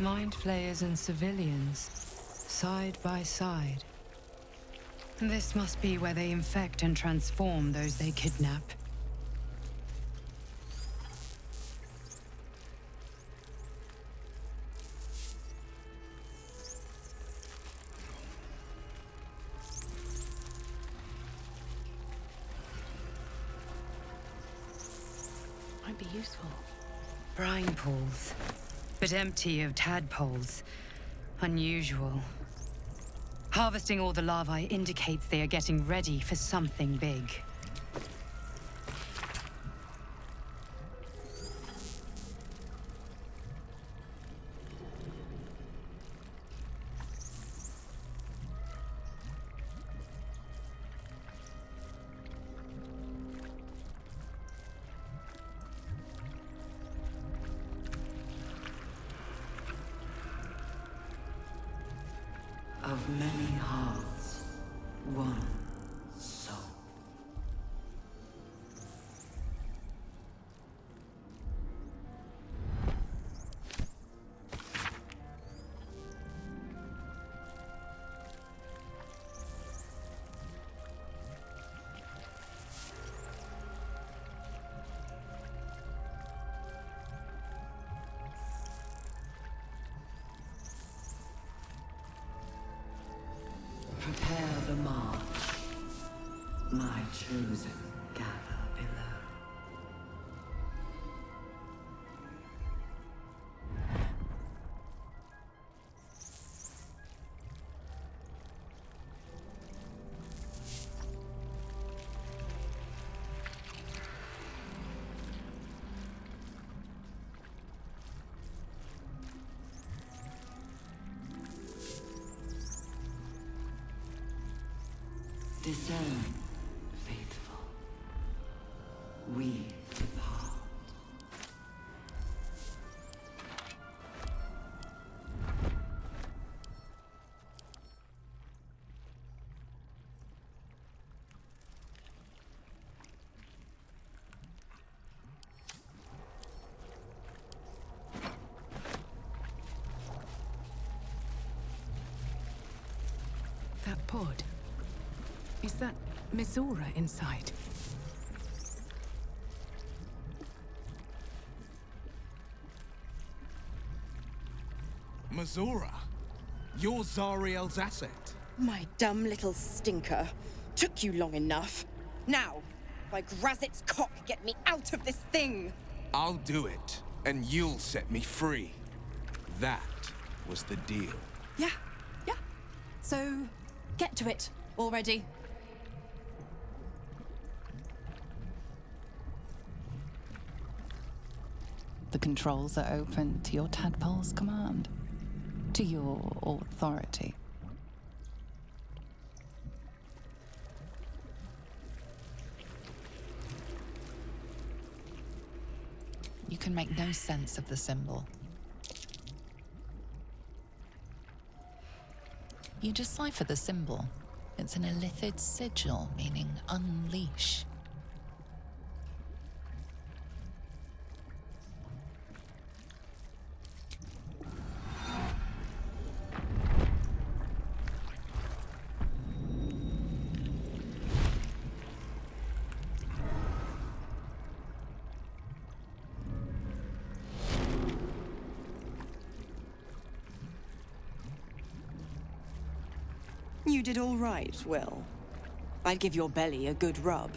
Mind flayers and civilians, side by side. This must be where they infect and transform those they kidnap. Might be useful. Brine pools, but empty of tadpoles. Unusual. Harvesting all the larvae indicates they are getting ready for something big. Of many hearts, one soul. Prepare the march. My chosen gather below. Discern, faithful. We depart. That pod. Is that Mizora inside? Mizora? You're Zariel's asset. My dumb little stinker. Took you long enough. Now, by Grazit's cock, get me out of this thing! I'll do it, and you'll set me free. That was the deal. Yeah. So, get to it already. The controls are open to your tadpole's command, to your authority. You can make no sense of the symbol. You decipher the symbol. It's an illithid sigil, meaning unleash. You did all right, Will. I'd give your belly a good rub,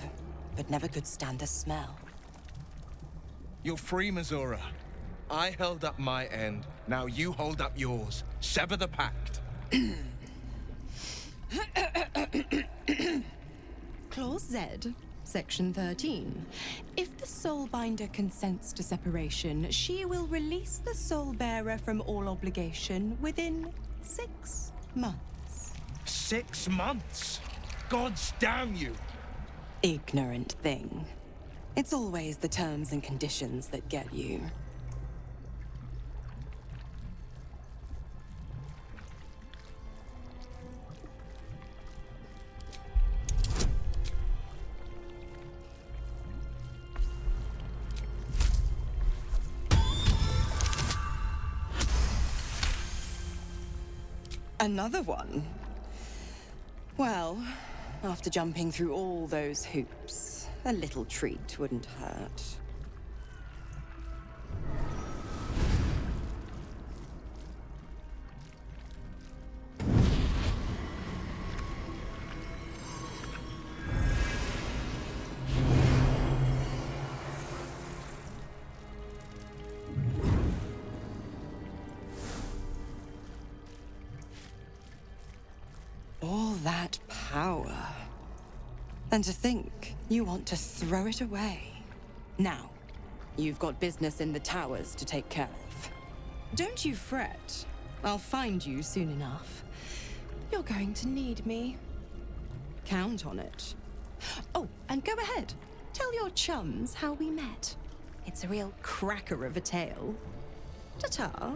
but never could stand the smell. You're free, Mizora. I held up my end. Now you hold up yours. Sever the pact. Clause Z, Section 13. If the Soulbinder consents to separation, she will release the Soulbearer from all obligation within 6 months. 6 months? Gods damn you! Ignorant thing. It's always the terms and conditions that get you. Another one? Well, after jumping through all those hoops, a little treat wouldn't hurt. All that power. And to think you want to throw it away. Now, you've got business in the towers to take care of. Don't you fret. I'll find you soon enough. You're going to need me. Count on it. Oh, and go ahead. Tell your chums how we met. It's a real cracker of a tale. Ta-ta.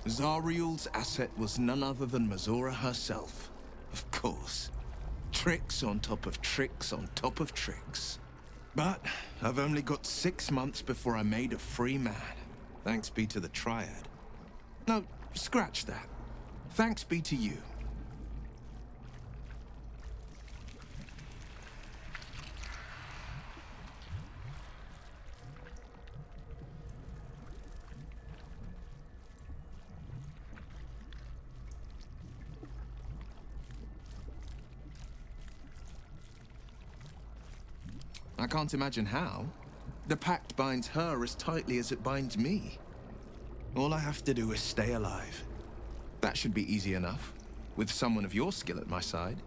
Zariel's asset was none other than Mizora herself. Of course. Tricks on top of tricks on top of tricks. But I've only got 6 months before I'm made a free man. Thanks be to the Triad. No, scratch that. Thanks be to you. I can't imagine how. The pact binds her as tightly as it binds me. All I have to do is stay alive. That should be easy enough, with someone of your skill at my side.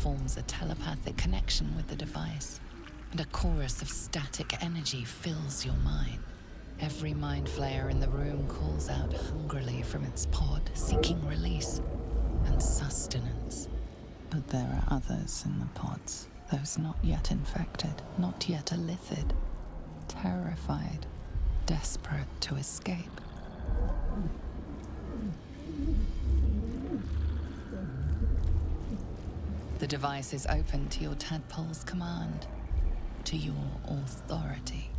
forms a telepathic connection with the device, and a chorus of static energy fills your mind. Every mind flayer in the room calls out hungrily from its pod, seeking release and sustenance. But there are others in the pods, those not yet infected, not yet elithid, terrified, desperate to escape. The device is open to your tadpole's command, to your authority.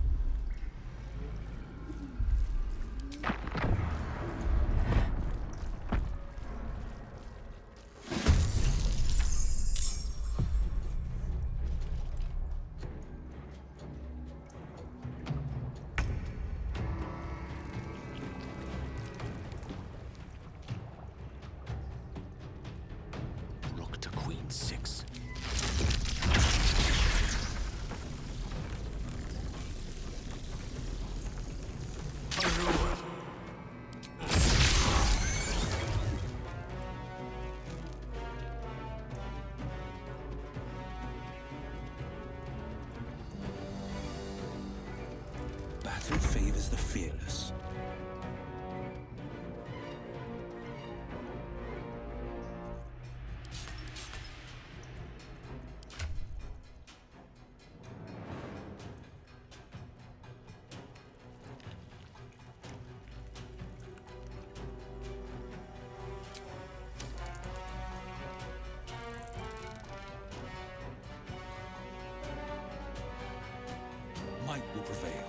Rook to queen 6. Battle favors the fearless. Might will prevail.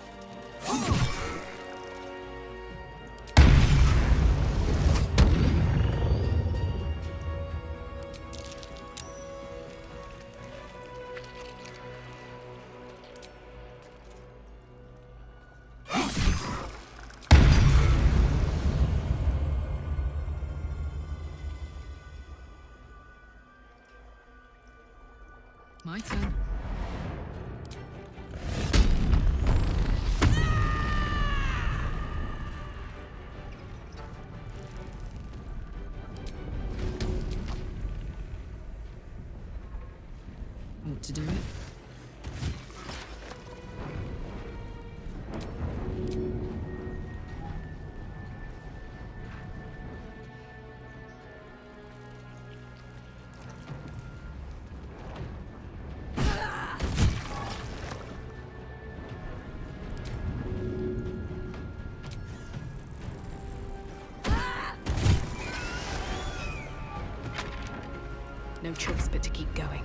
My turn. Want to do it? No choice but to keep going.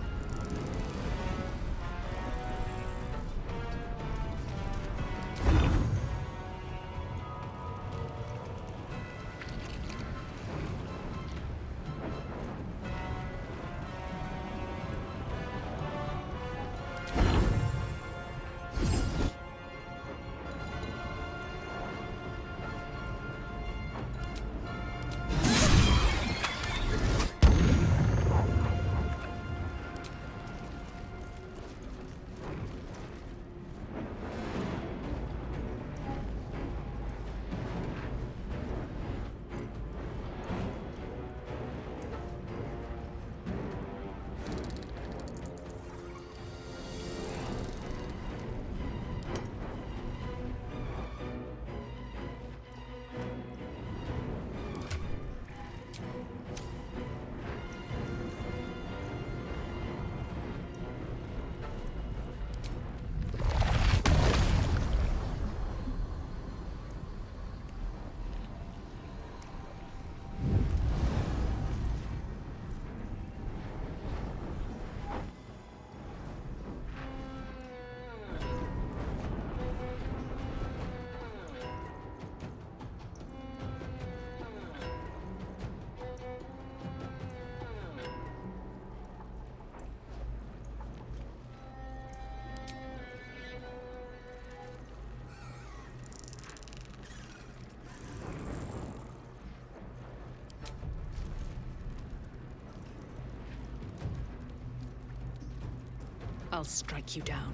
I'll strike you down.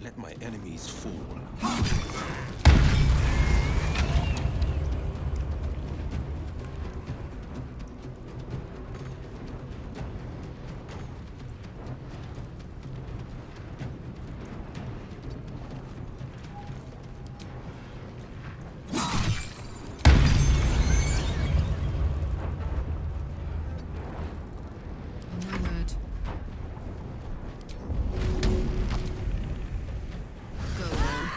let my enemies fall. My word. Go on.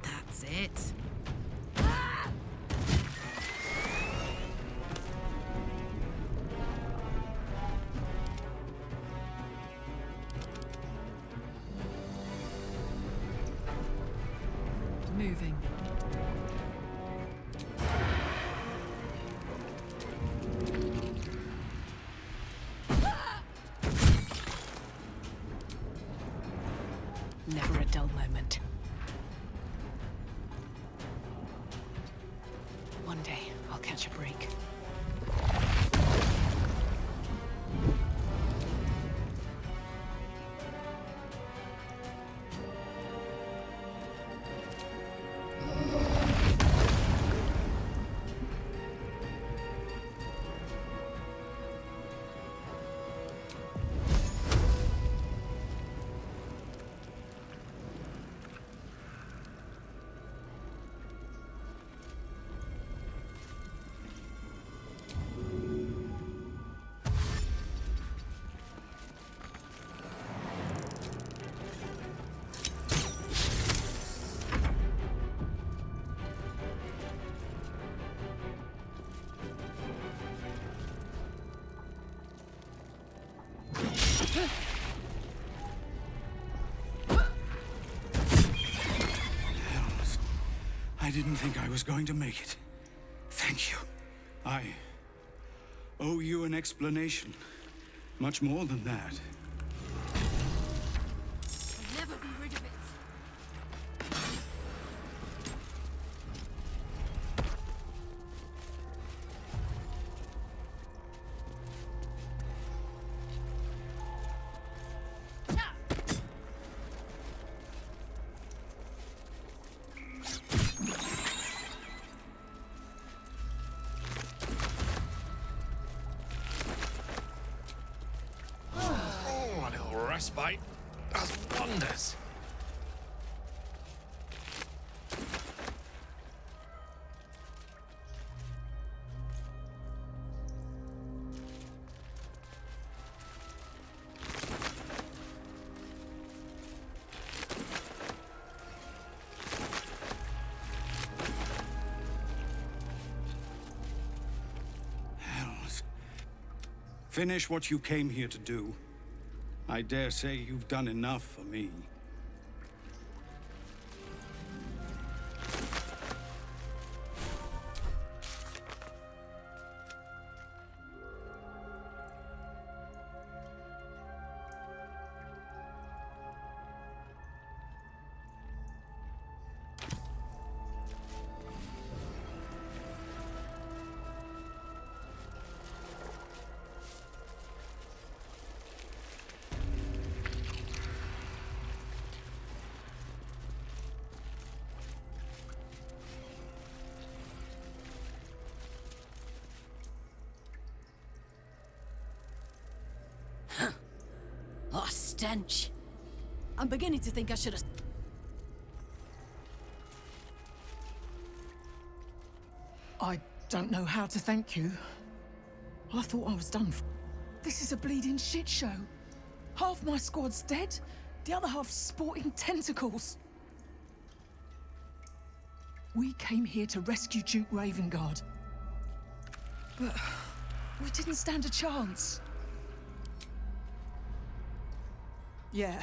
That's it. Moving. Never a dull moment. One day, I'll catch a break. I didn't think I was going to make it. Thank you. I owe you an explanation. Much more than that. I'll never be rid of it. Oh, a little respite does wonders. Hells. Finish what you came here to do. I dare say you've done enough for me. Oh, stench. I'm beginning to think I should have... I don't know how to thank you. I thought I was done. This is a bleeding shit show. Half my squad's dead, the other half sporting tentacles. We came here to rescue Duke Ravengard. But we didn't stand a chance. Yeah.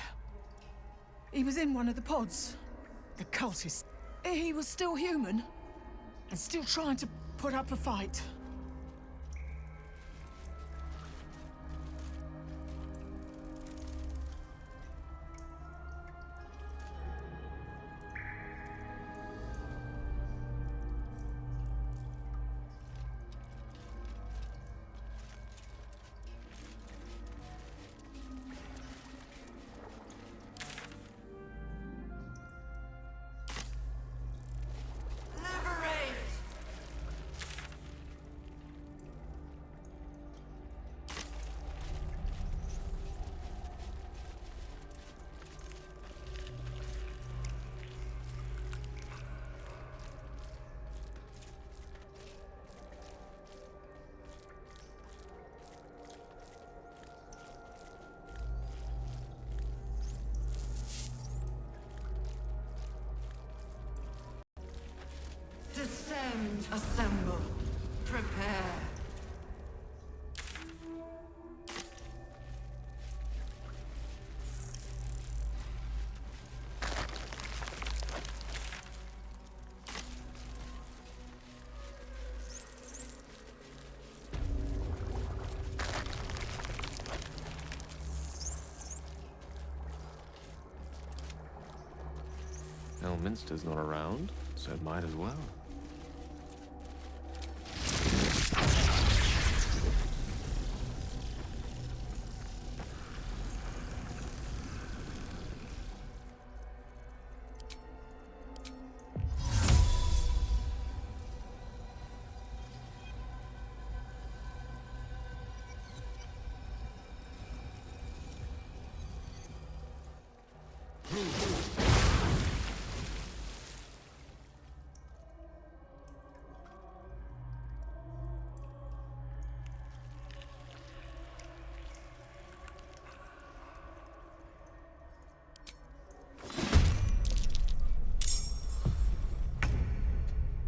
He was in one of the pods. The cultist. He was still human. And still trying to put up a fight. Descend, assemble, prepare. Elminster's not around, so it might as well.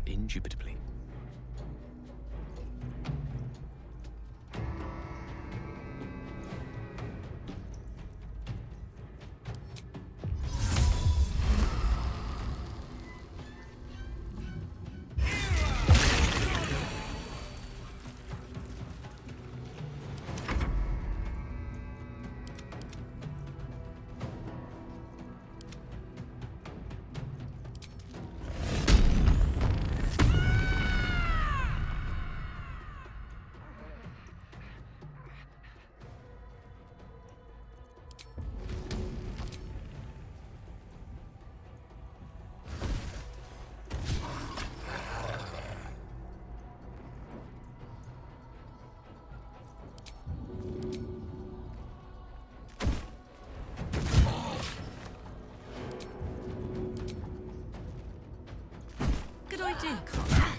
Indubitably. Good idea, Carl.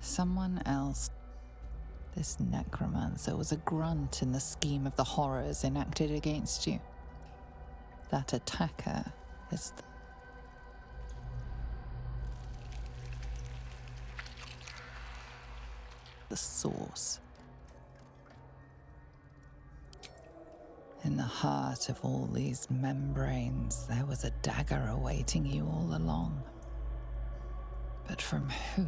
Someone else. This necromancer was a grunt in the scheme of the horrors enacted against you. That attacker is the source. In the heart of all these membranes, there was a dagger awaiting you all along. But from who?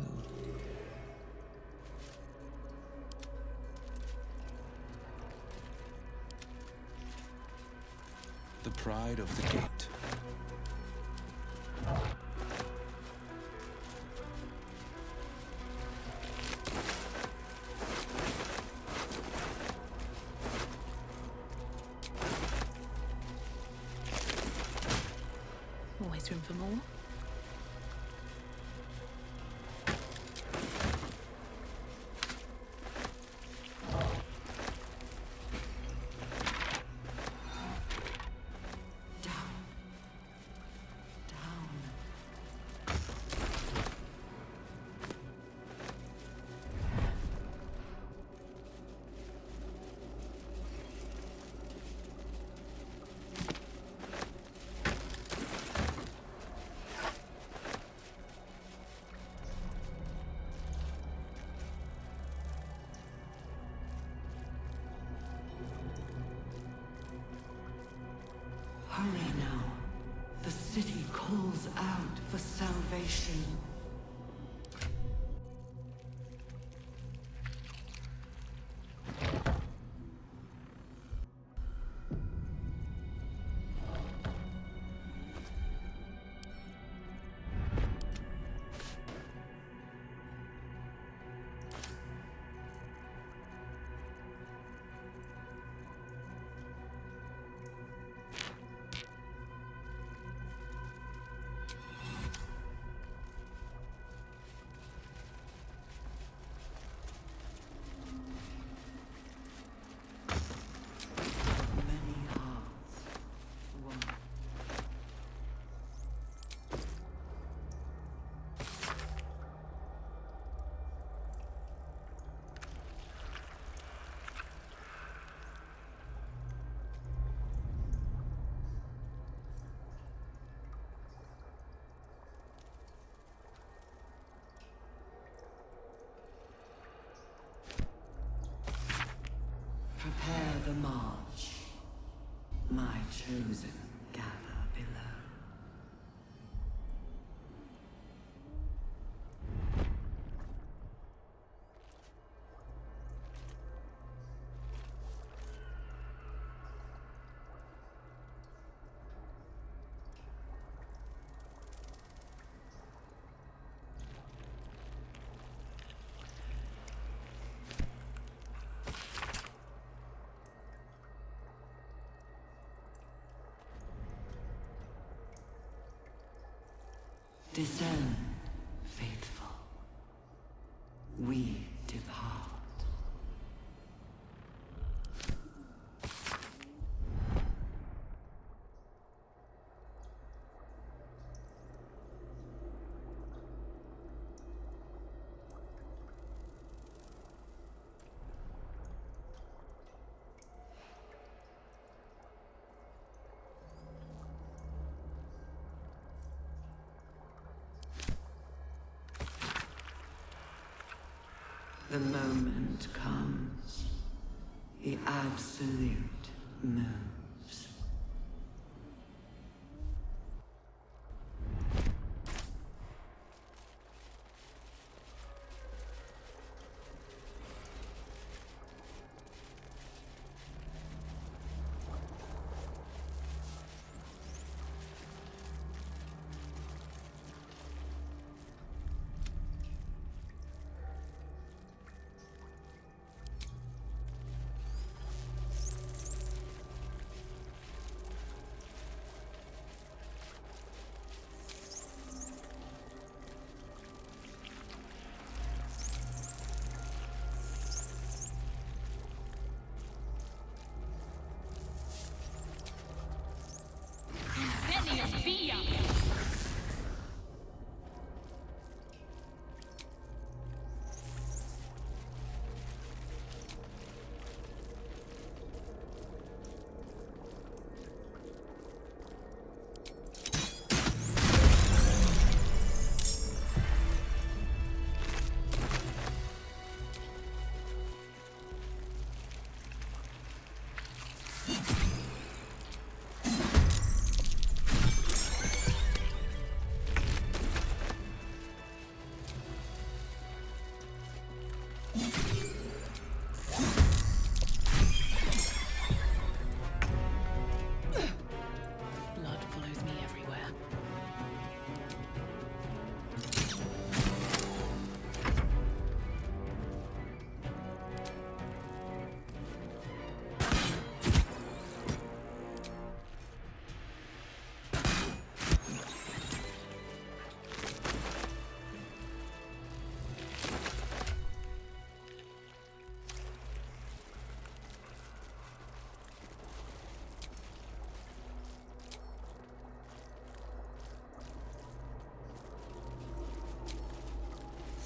pride of the gate. Always room for more. Hurry now. The city calls out for salvation. Prepare the march. My chosen gather below. Discern, faithful. We depart. The moment comes. The absolute moves.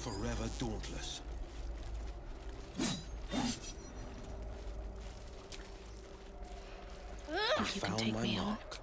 Forever dauntless. I You can found take my me on. mark.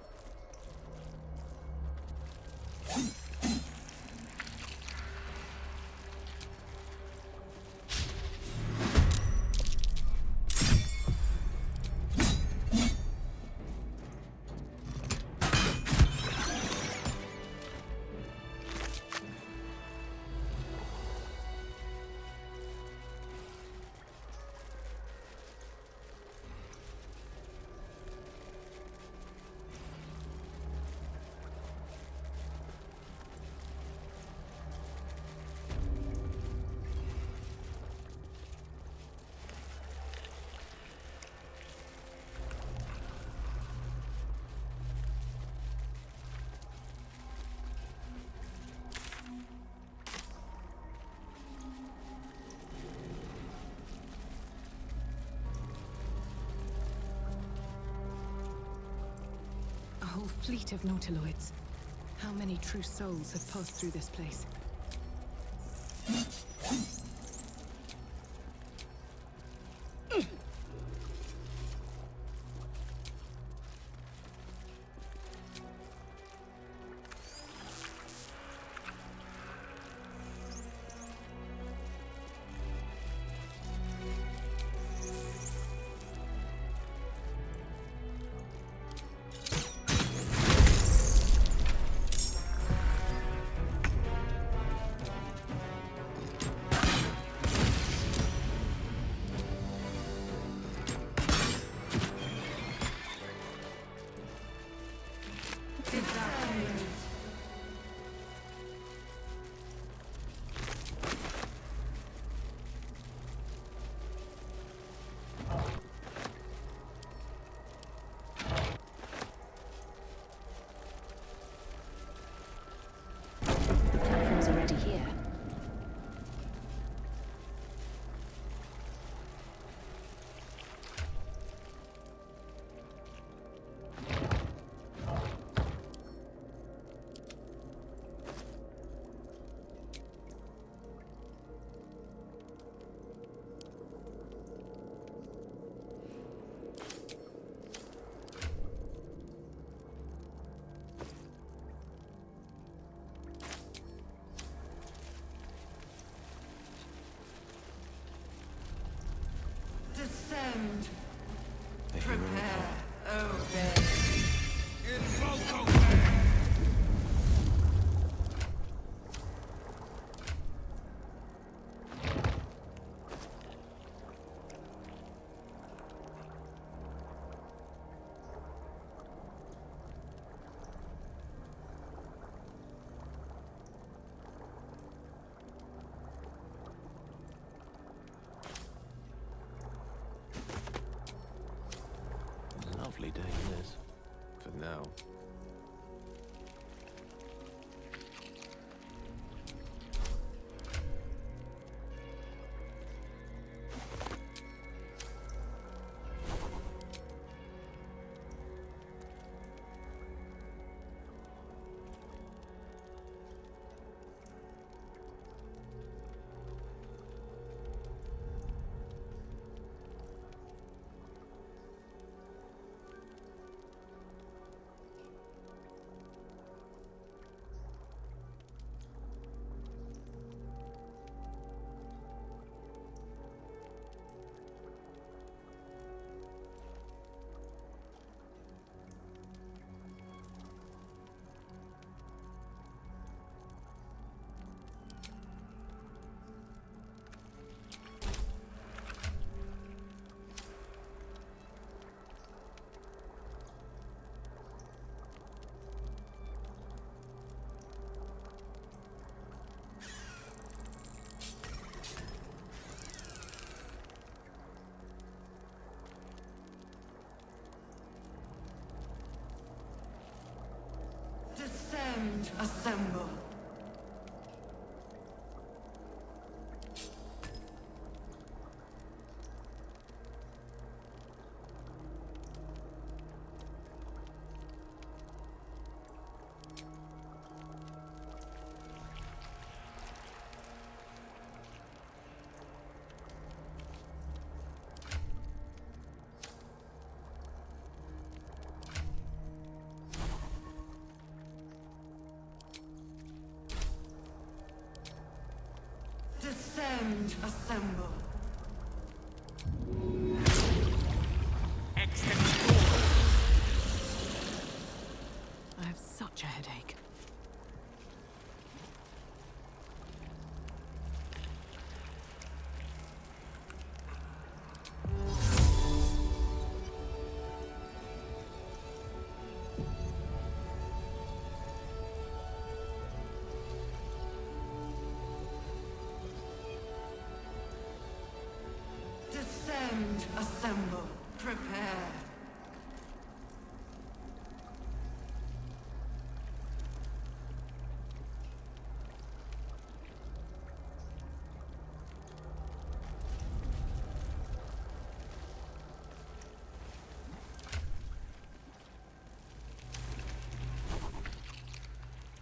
A whole fleet of nautiloids. How many true souls have passed through this place? The platform's already here. Descend. A human Prepare. Obey. Lovely day this, for now. Descend. Assemble. have such a headache. Descend, assemble, prepare.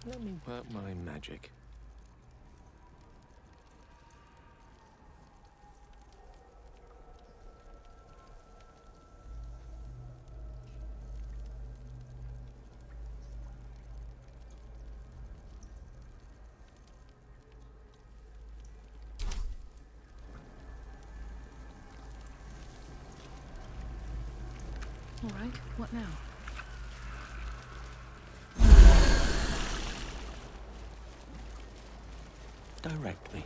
Let me work my magic. All right, what now? Direct me.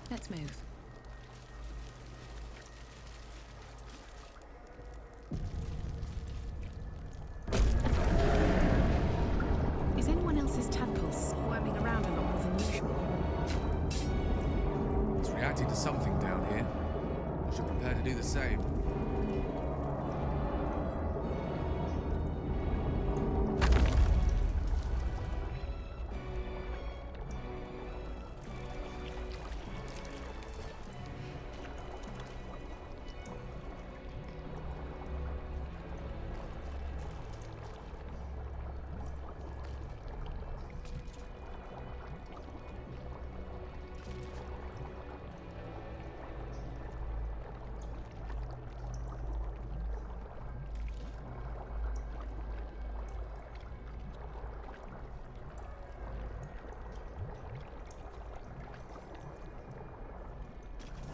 Let's move. Is anyone else's tadpole squirming around a lot more than usual? It's reacting to something down here. I should prepare to do the same.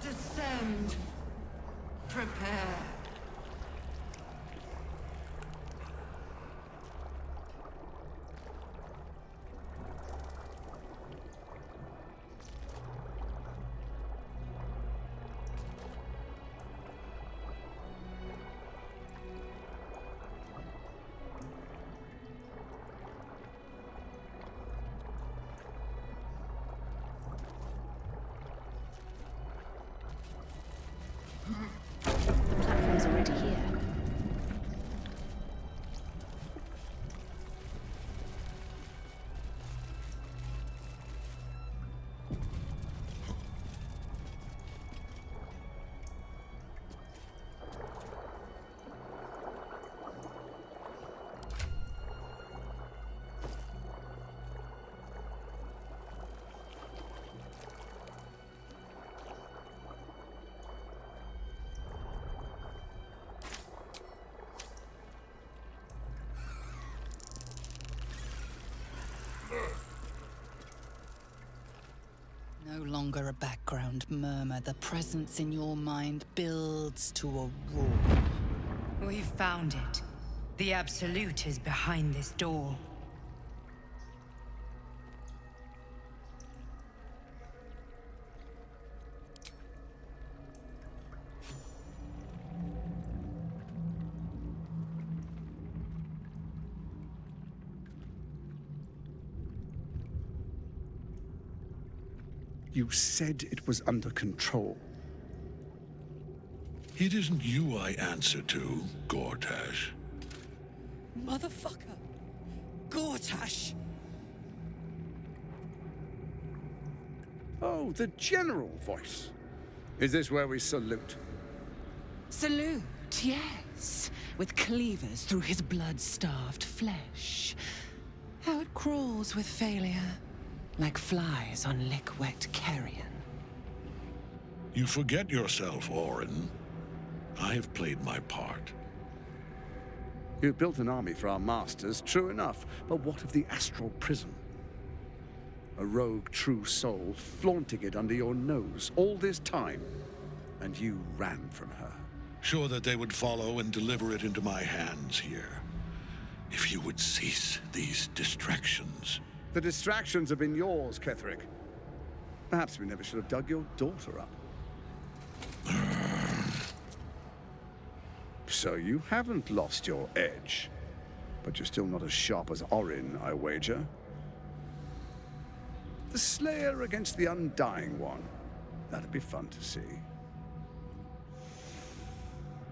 Descend. Prepare. The platform's already here. No longer a background murmur. The presence in your mind builds to a roar. We've found it. The Absolute is behind this door. You said it was under control. It isn't you I answer to, Gortash. Motherfucker! Gortash! Oh, the general voice. Is this where we salute? Salute, yes. With cleavers through his blood-starved flesh. How it crawls with failure. Like flies on lick-wet carrion. You forget yourself, Orin. I have played my part. You built an army for our masters, true enough. But what of the astral prism? A rogue true soul flaunting it under your nose all this time. And you ran from her. Sure that they would follow and deliver it into my hands here. If you would cease these distractions. The distractions have been yours, Ketherick. Perhaps we never should have dug your daughter up. So you haven't lost your edge. But you're still not as sharp as Orin, I wager. The Slayer against the Undying One. That'd be fun to see.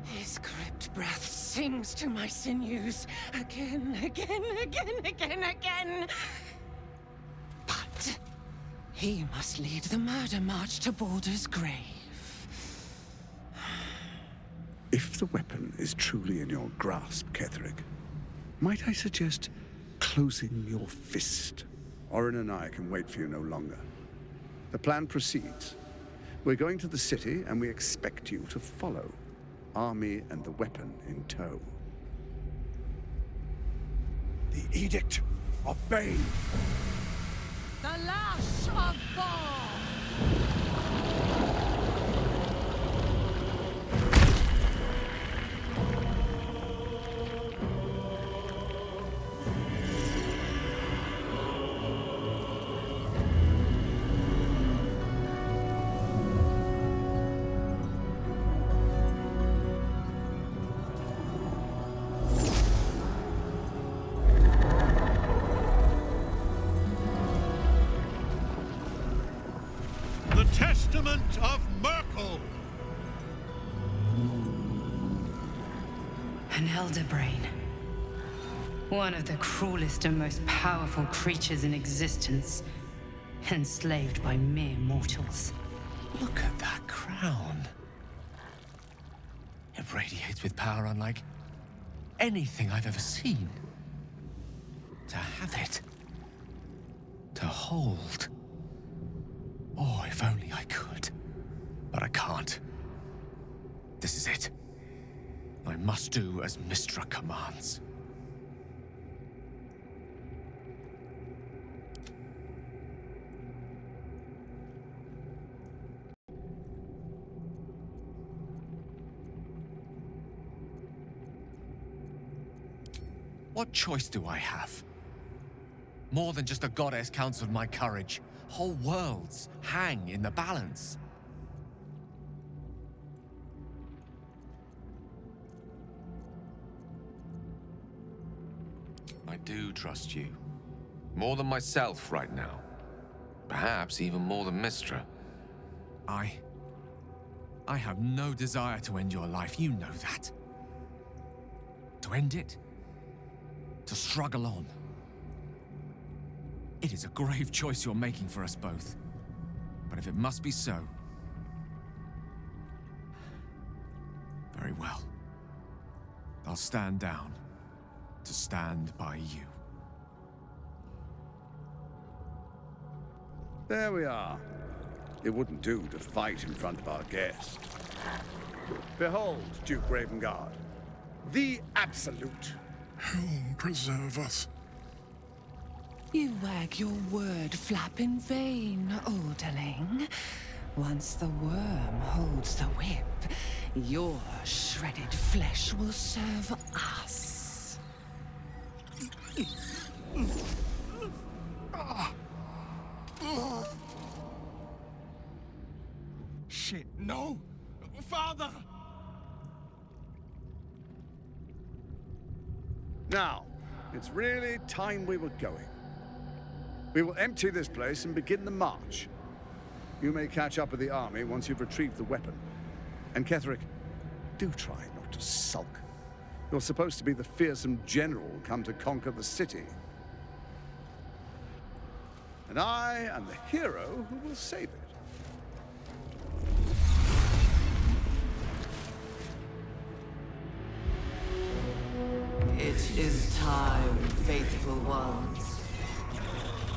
His crypt breath sings to my sinews. Again, again, again, again, again. But he must lead the murder march to Baldur's grave. If the weapon is truly in your grasp, Ketherick, might I suggest closing your fist? Orin and I can wait for you no longer. The plan proceeds. We're going to the city, and we expect you to follow. Army and the weapon in tow. The Edict of Bane. The Lash of Thor! The Testament of Merkel! An elder brain. One of the cruelest and most powerful creatures in existence. Enslaved by mere mortals. Look at that crown. It radiates with power unlike anything I've ever seen. To have it. To hold. Oh, if only I could. But I can't. This is it. I must do as Mystra commands. What choice do I have? More than just a goddess counseled my courage. Whole worlds hang in the balance. I do trust you. More than myself right now. Perhaps even more than Mystra. I have no desire to end your life, you know that. To end it? To struggle on. It is a grave choice you're making for us both. But if it must be so... very well. I'll stand down to stand by you. There we are. It wouldn't do to fight in front of our guest. Behold, Duke Ravengard, the Absolute. Helm preserve us. You wag your word flap in vain, Alderling. Once the worm holds the whip, your shredded flesh will serve us. Shit, no! Father! Now, it's really time we were going. We will empty this place and begin the march. You may catch up with the army once you've retrieved the weapon. And Ketherick, do try not to sulk. You're supposed to be the fearsome general come to conquer the city. And I am the hero who will save it. It is time, faithful ones.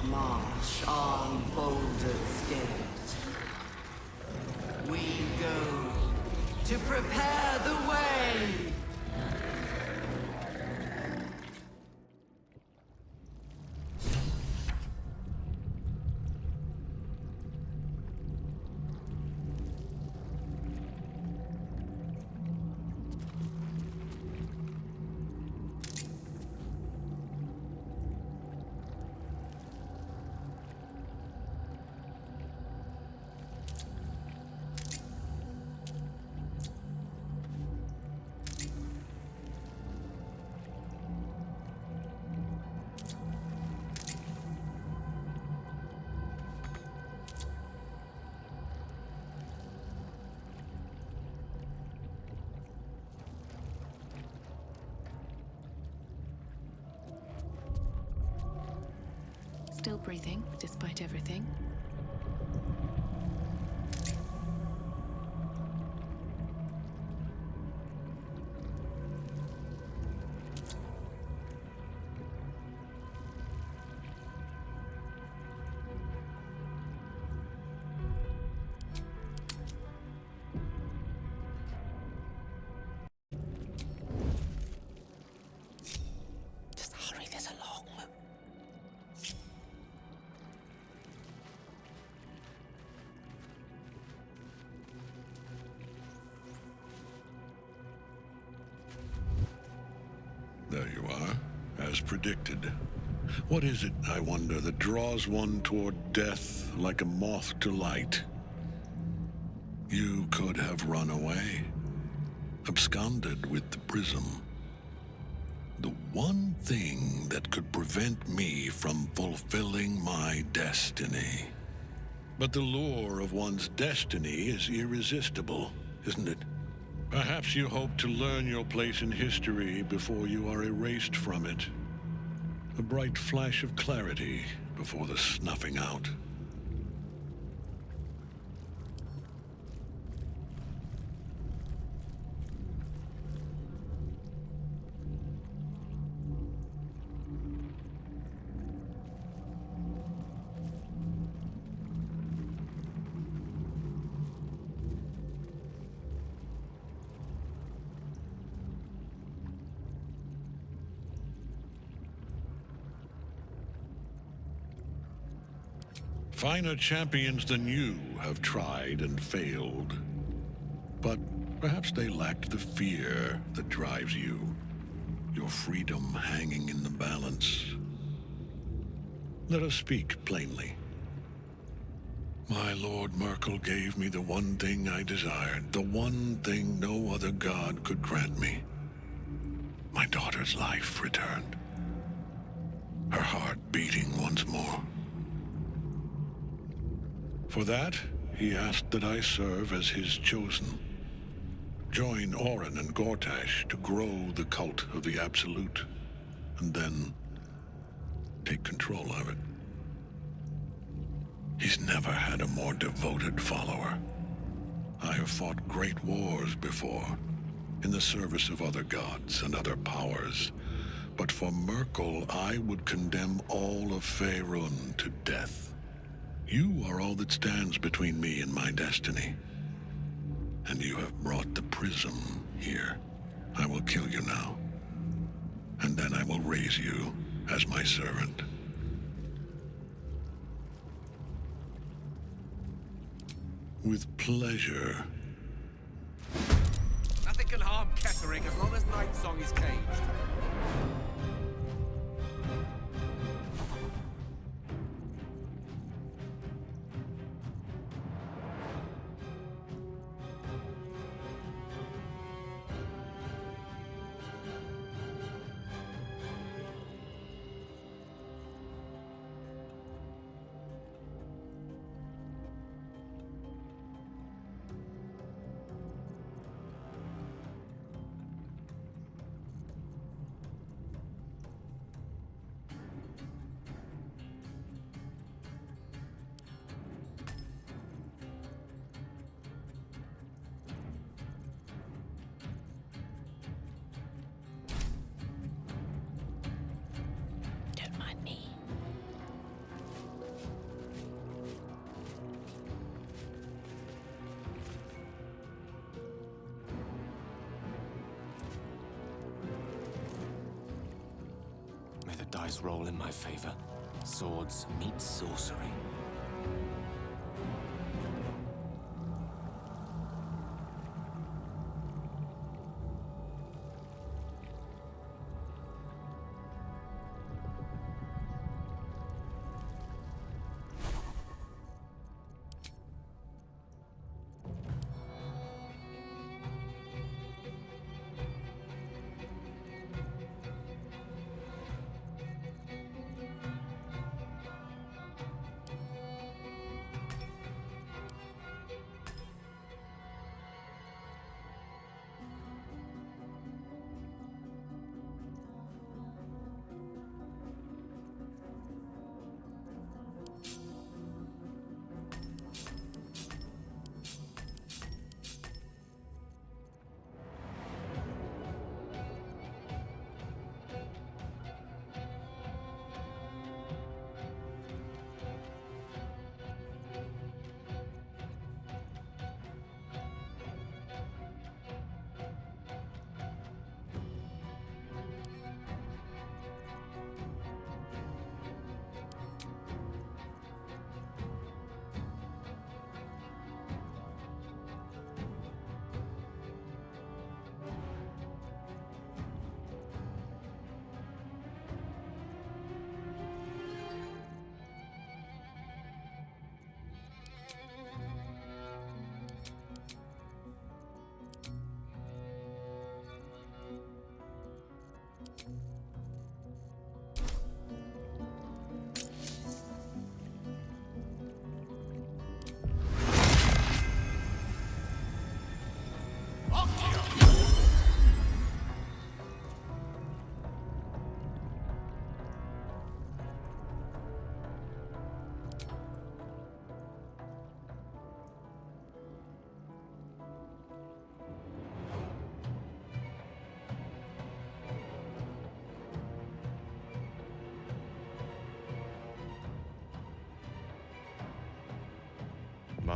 March on Baldur's Gate. We go to prepare the way. breathing, despite everything. Just hurry this along. There you are, as predicted. What is it, I wonder, that draws one toward death like a moth to light? You could have run away, absconded with the prism. The one thing that could prevent me from fulfilling my destiny. But the lure of one's destiny is irresistible, isn't it? Perhaps you hope to learn your place in history before you are erased from it. A bright flash of clarity before the snuffing out. Finer champions than you have tried and failed. But perhaps they lacked the fear that drives you. Your freedom hanging in the balance. Let us speak plainly. My Lord Merkel gave me the one thing I desired, the one thing no other god could grant me. My daughter's life returned. Her heart beating once more. For that, he asked that I serve as his chosen. Join Orin and Gortash to grow the cult of the Absolute, and then take control of it. He's never had a more devoted follower. I have fought great wars before, in the service of other gods and other powers, but for Merkel, I would condemn all of Faerun to death. You are all that stands between me and my destiny. And you have brought the prism here. I will kill you now. And then I will raise you as my servant. With pleasure. Nothing can harm Ketherick as long as Night Song is caged. Don't mind me. May the dice roll in my favor. Swords meet sorcery.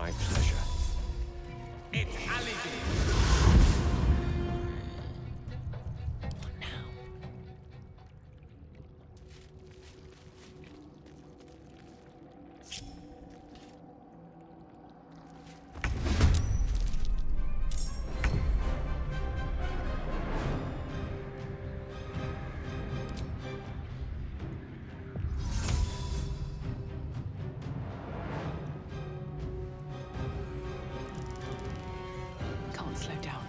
my pleasure. It's Alligator! What now? Can't slow down.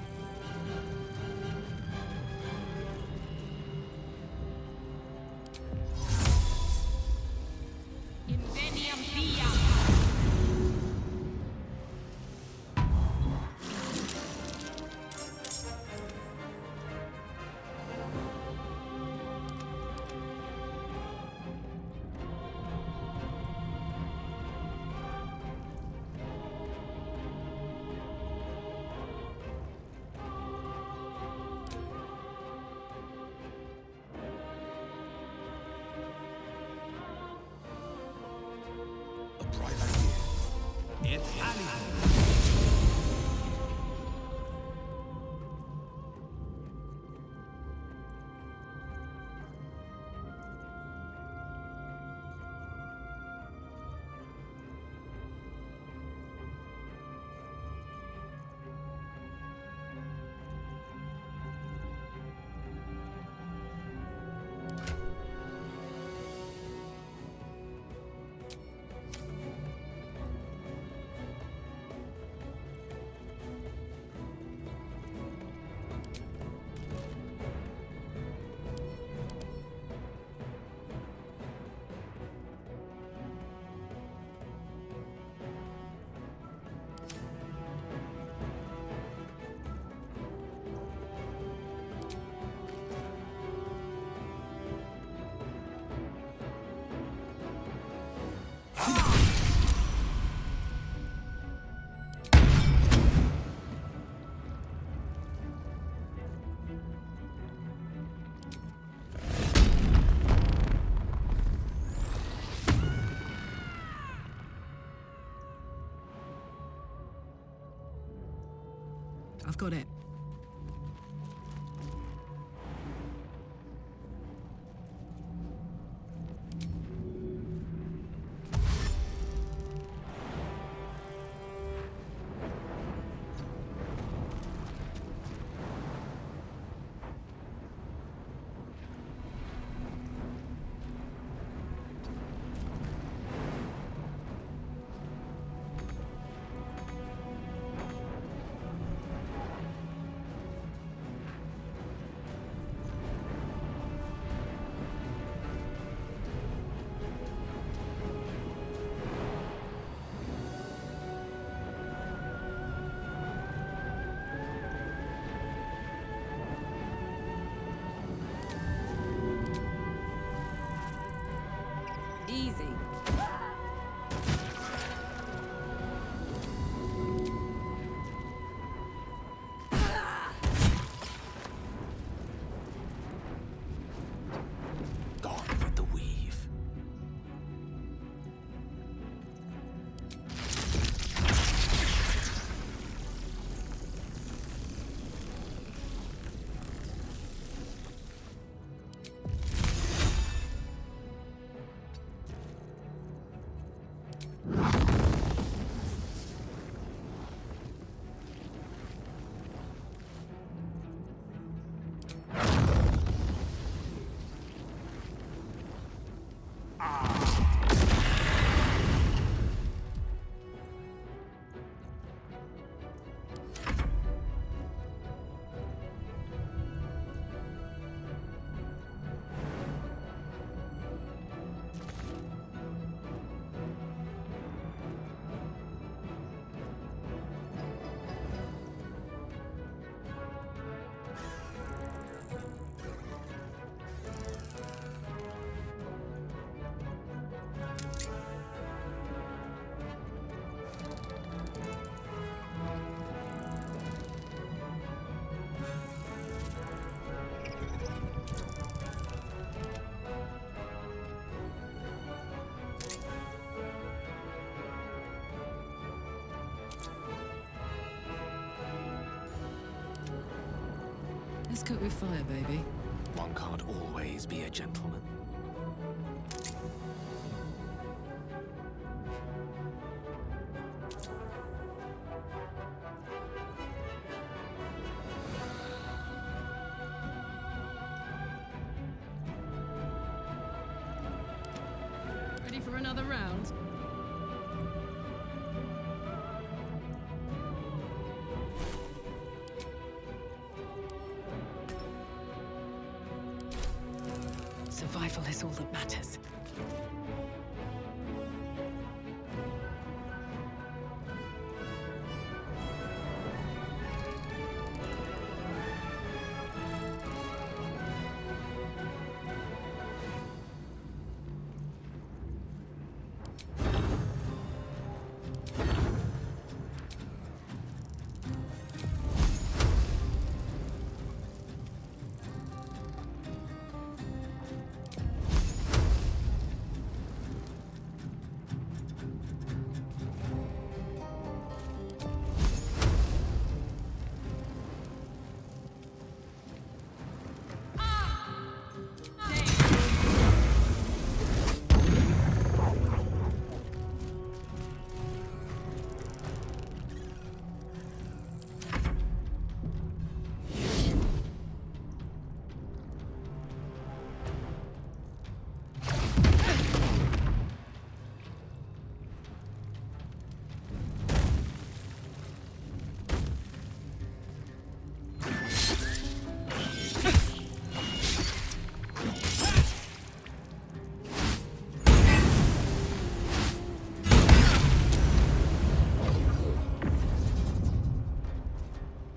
A bright idea. It's Alligator! I've got it. Let's cope with fire, baby. One can't always be a gentleman. Ready for another round? Survival is all that matters.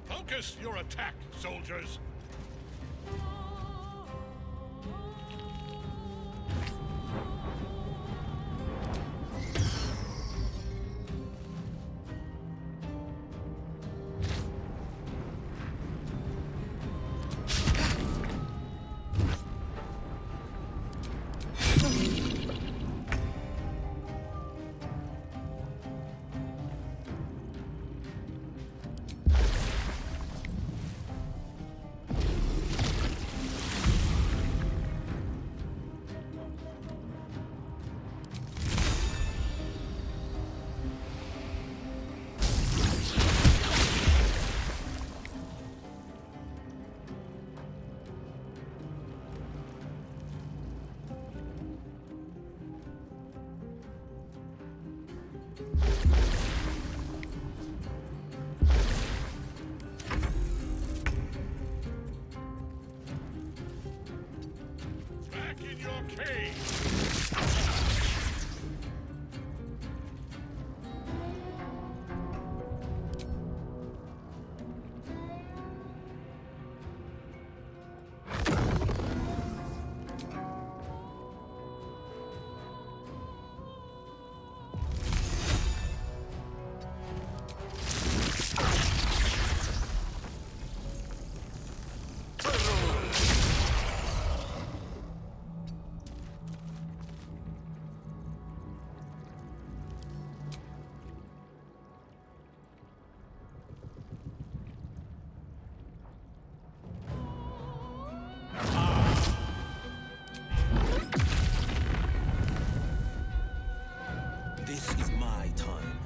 Focus your attack, soldiers! Back in your cave! This is my time.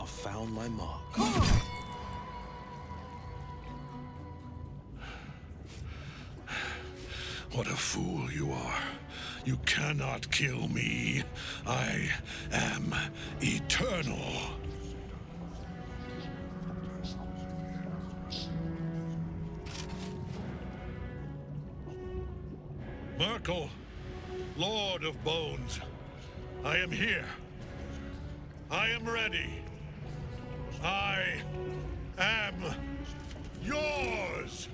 I've found my mark. What a fool you are. You cannot kill me. I am eternal. Merkel, Lord of Bones, I am here. I am ready. I am yours!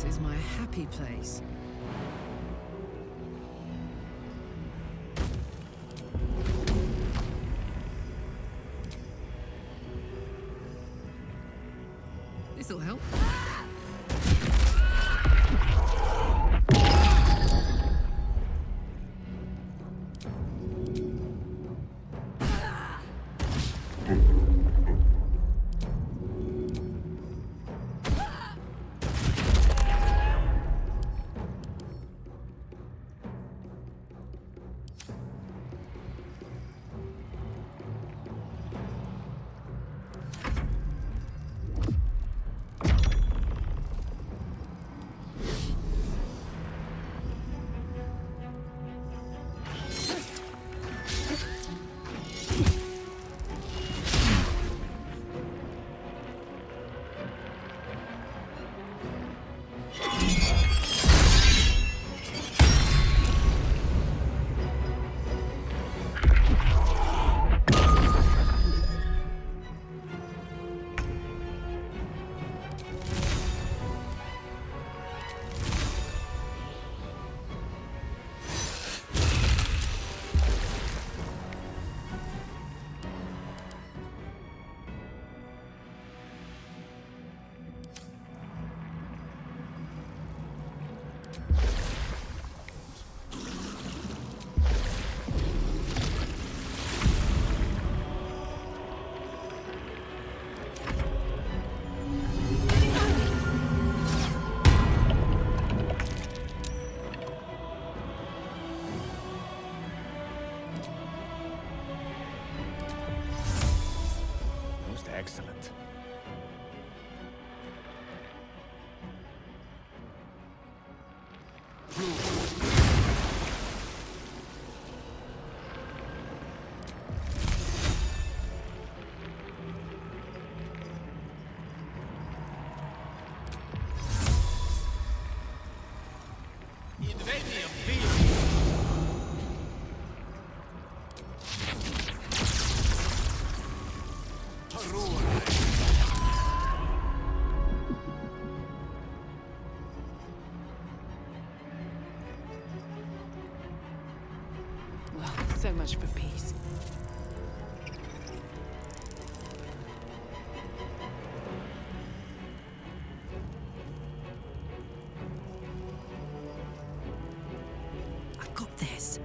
This is my happy place. This'll help. Excellent. Well, so much for peace. I've got this.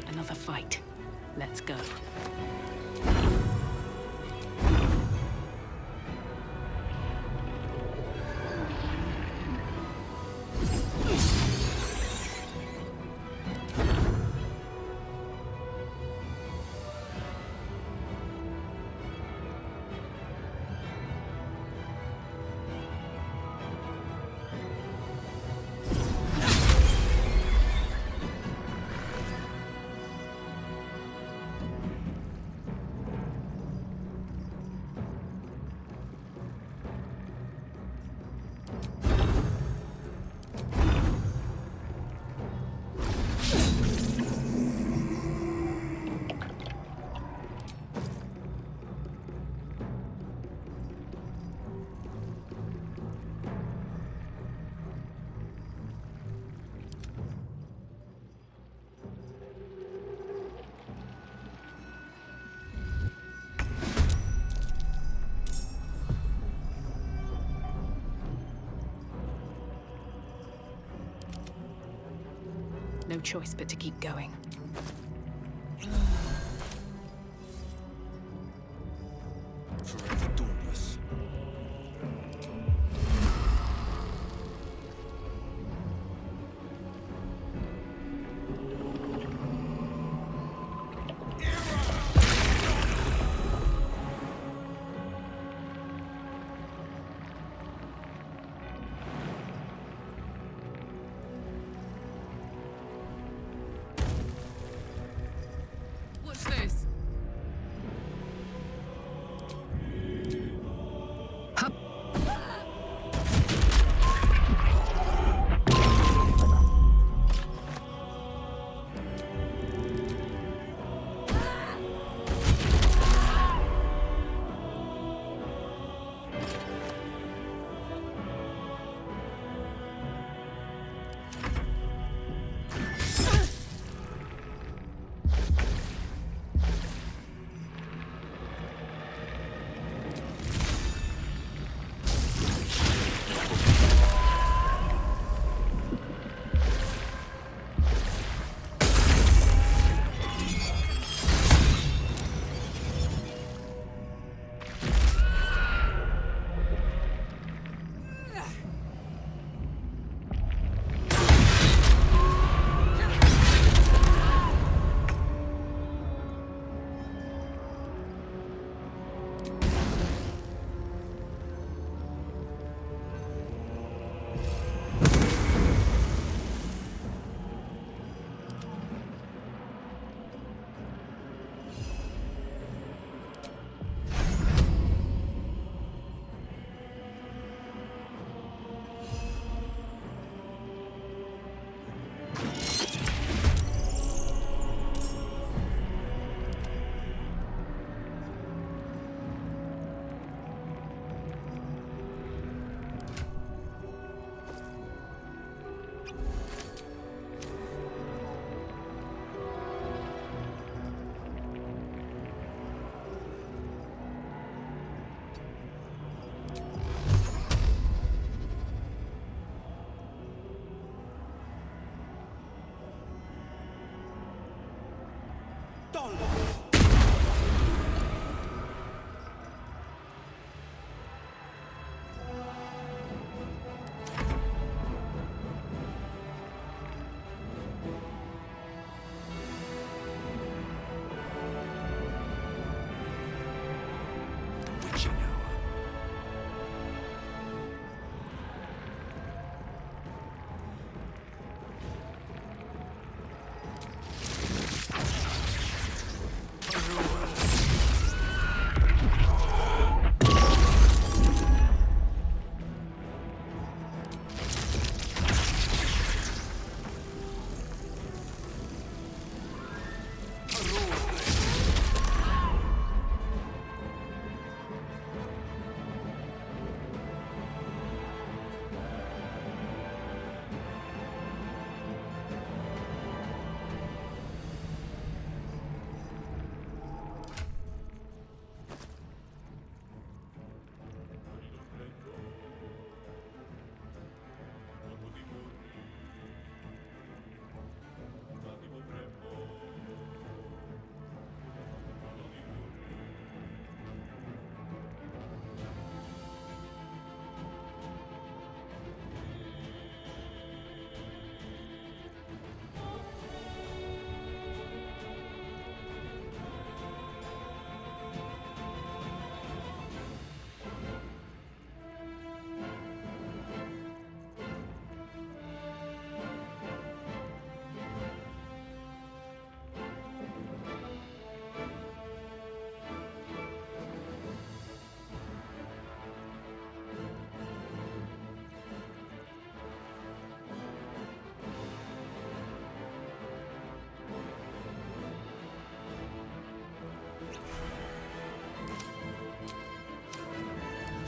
Another fight. Let's go. No choice but to keep going. Forever dauntless. Witching hour.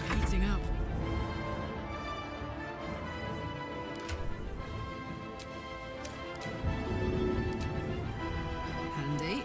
Heating up. Handy.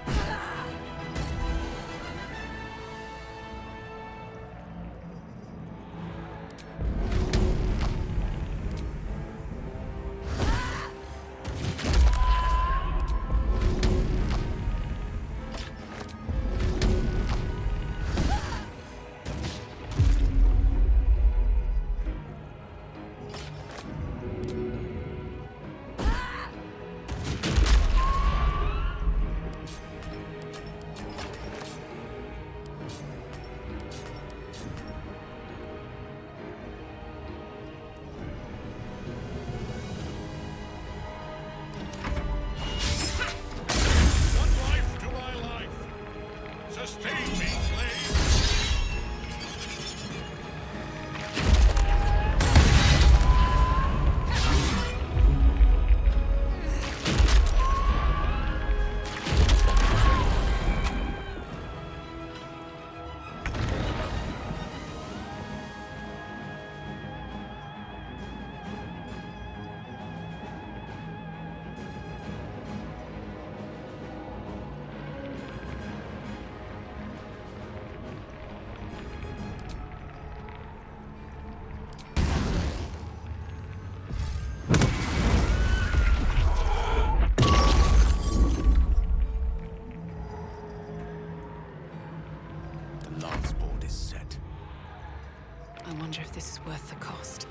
I wonder if this is worth the cost.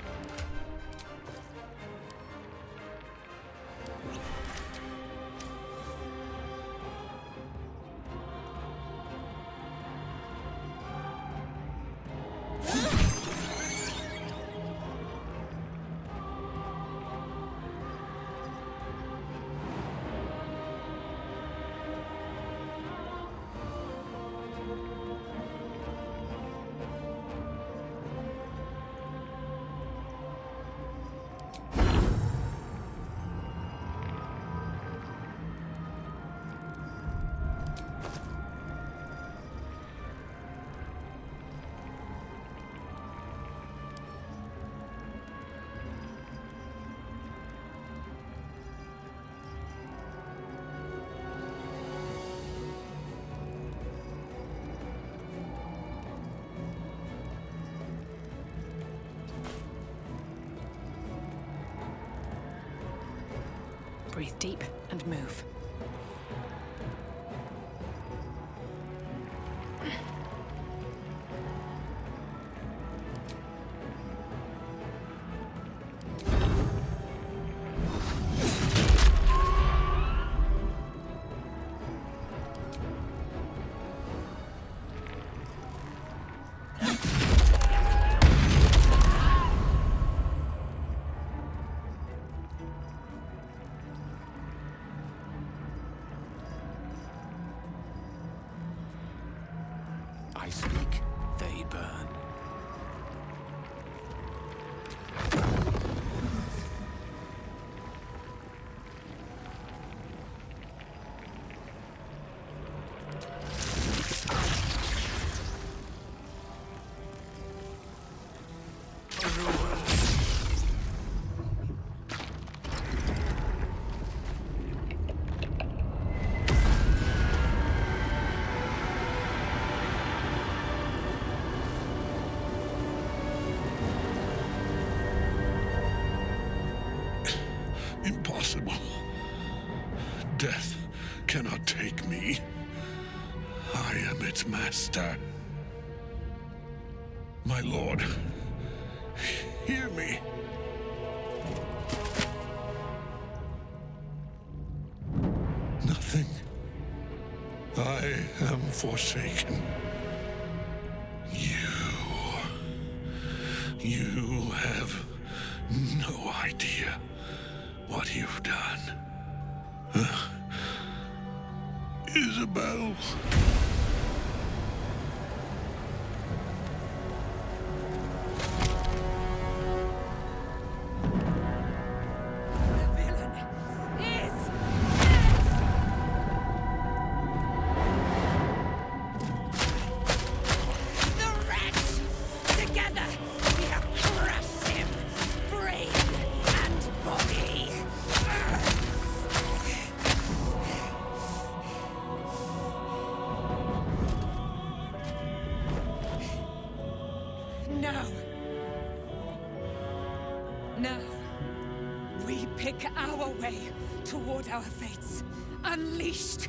Breathe deep and move. I speak, they burn. Impossible. Death cannot take me. I am its master. My lord, hear me. Nothing. I am forsaken. You have no idea what you've done. Isabel. Now, we pick our way toward our fates, unleashed.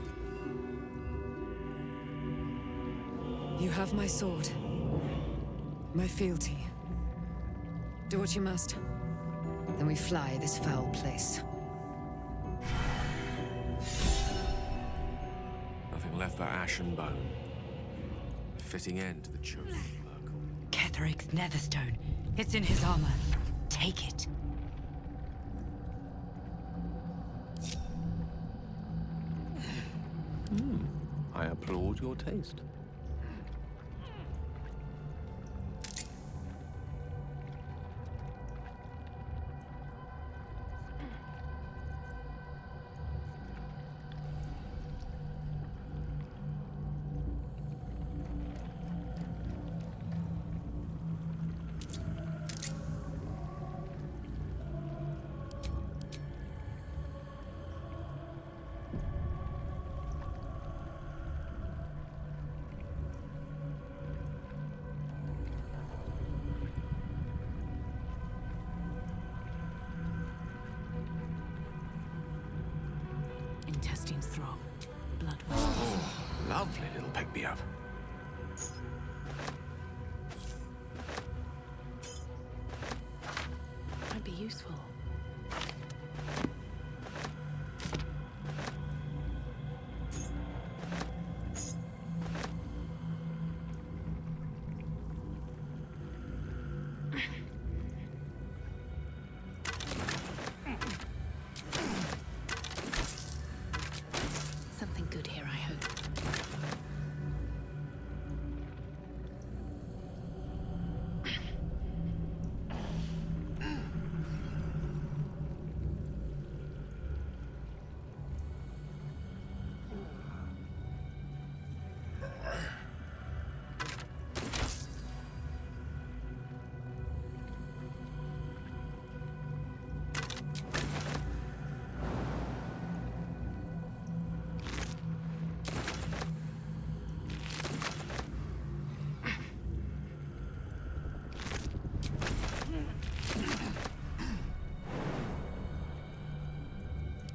You have my sword, my fealty. Do what you must. Then we fly this foul place. Nothing left but ash and bone. Fitting end to the chosen Merkel. Ketheric's netherstone. It's in his armor. Take it. I applaud your taste. Intestines throb. Blood Oh, lovely little pick-me-up. might be useful. Something good here, I hope.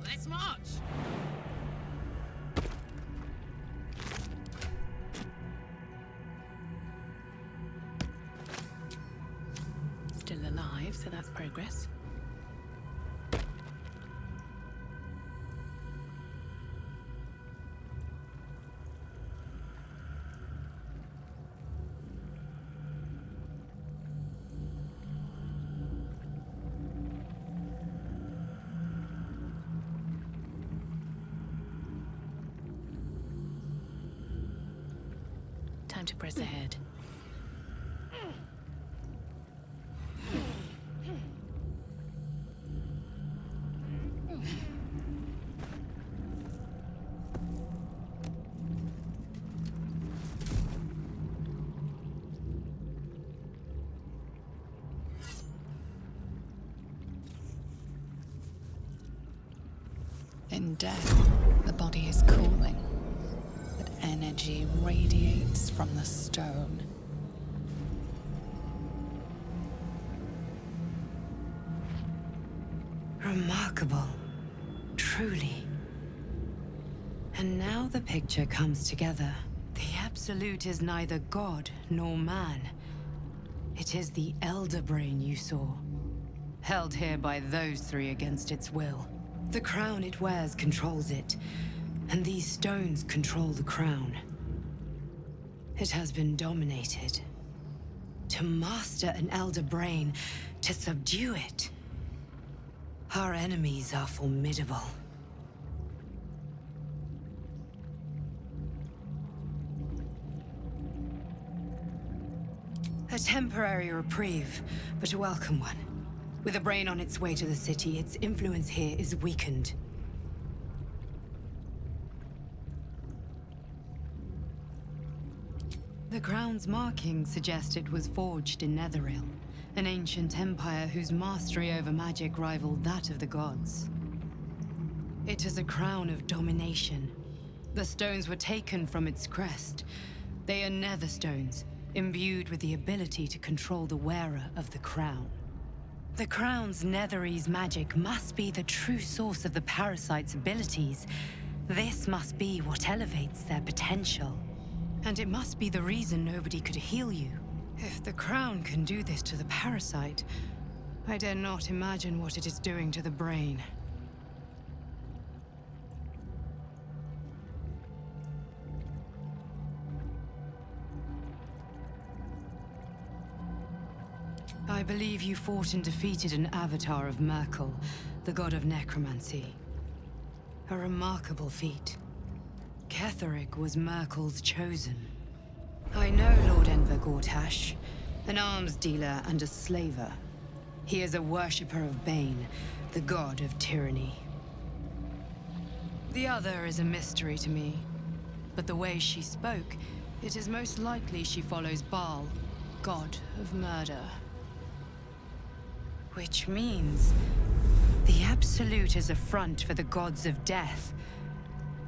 Let's march! Still alive, so that's progress. Time to press ahead. In death, the body is cooling, but energy radiates from the stone. Remarkable. Truly. And now the picture comes together. The Absolute is neither god nor man. It is the Elder Brain you saw, held here by those three against its will. The crown it wears controls it, and these stones control the crown. It has been dominated. To master an Elder Brain, to subdue it. Our enemies are formidable. A temporary reprieve, but a welcome one. With a brain on its way to the city, its influence here is weakened. The crown's markings suggest it was forged in Netheril, an ancient empire whose mastery over magic rivaled that of the gods. It is a crown of domination. The stones were taken from its crest. They are nether stones, imbued with the ability to control the wearer of the crown. The crown's Netherese magic must be the true source of the parasite's abilities. This must be what elevates their potential. And it must be the reason nobody could heal you. If the crown can do this to the parasite, I dare not imagine what it is doing to the brain. I believe you fought and defeated an avatar of Merkel, the god of necromancy. A remarkable feat. Ketheric was Merkel's chosen. I know Lord Enver Gortash, an arms dealer and a slaver. He is a worshipper of Bane, the god of tyranny. The other is a mystery to me, but the way she spoke, it is most likely she follows Baal, god of murder. Which means the Absolute is a front for the gods of death,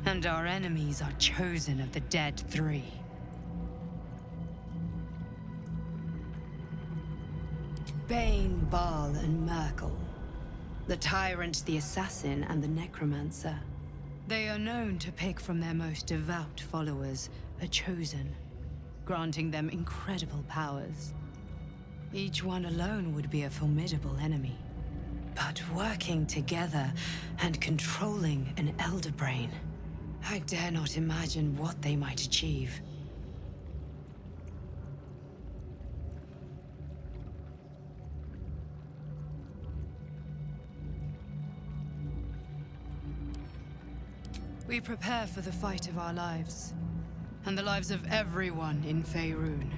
and our enemies are chosen of the dead three. Bane, Baal, and Merkel. The tyrant, the assassin, and the necromancer. They are known to pick from their most devout followers a chosen, granting them incredible powers. Each one alone would be a formidable enemy. But working together and controlling an Elder Brain, I dare not imagine what they might achieve. We prepare for the fight of our lives, and the lives of everyone in Faerun.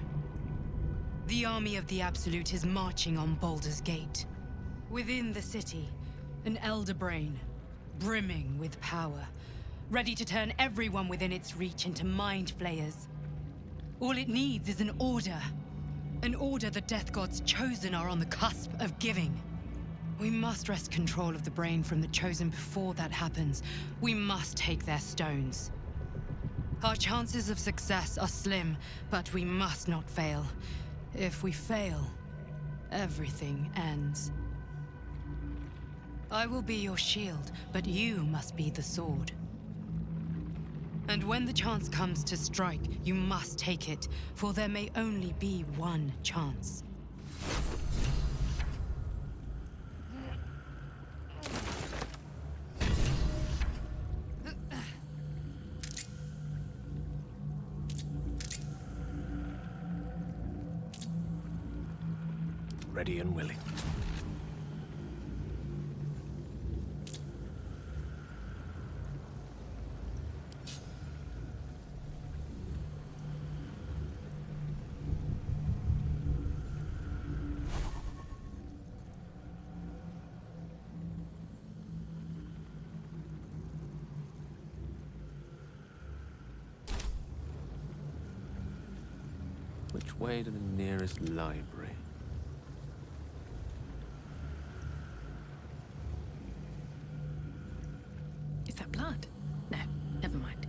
The army of the Absolute is marching on Baldur's Gate. Within the city, an Elder Brain, brimming with power, ready to turn everyone within its reach into mind flayers. All it needs is an order the Death God's chosen are on the cusp of giving. We must wrest control of the brain from the chosen before that happens. We must take their stones. Our chances of success are slim, but we must not fail. If we fail, everything ends. I will be your shield, but you must be the sword. And when the chance comes to strike, you must take it, for there may only be one chance. Ready and willing. Which way to the nearest library? Is that blood? No, never mind.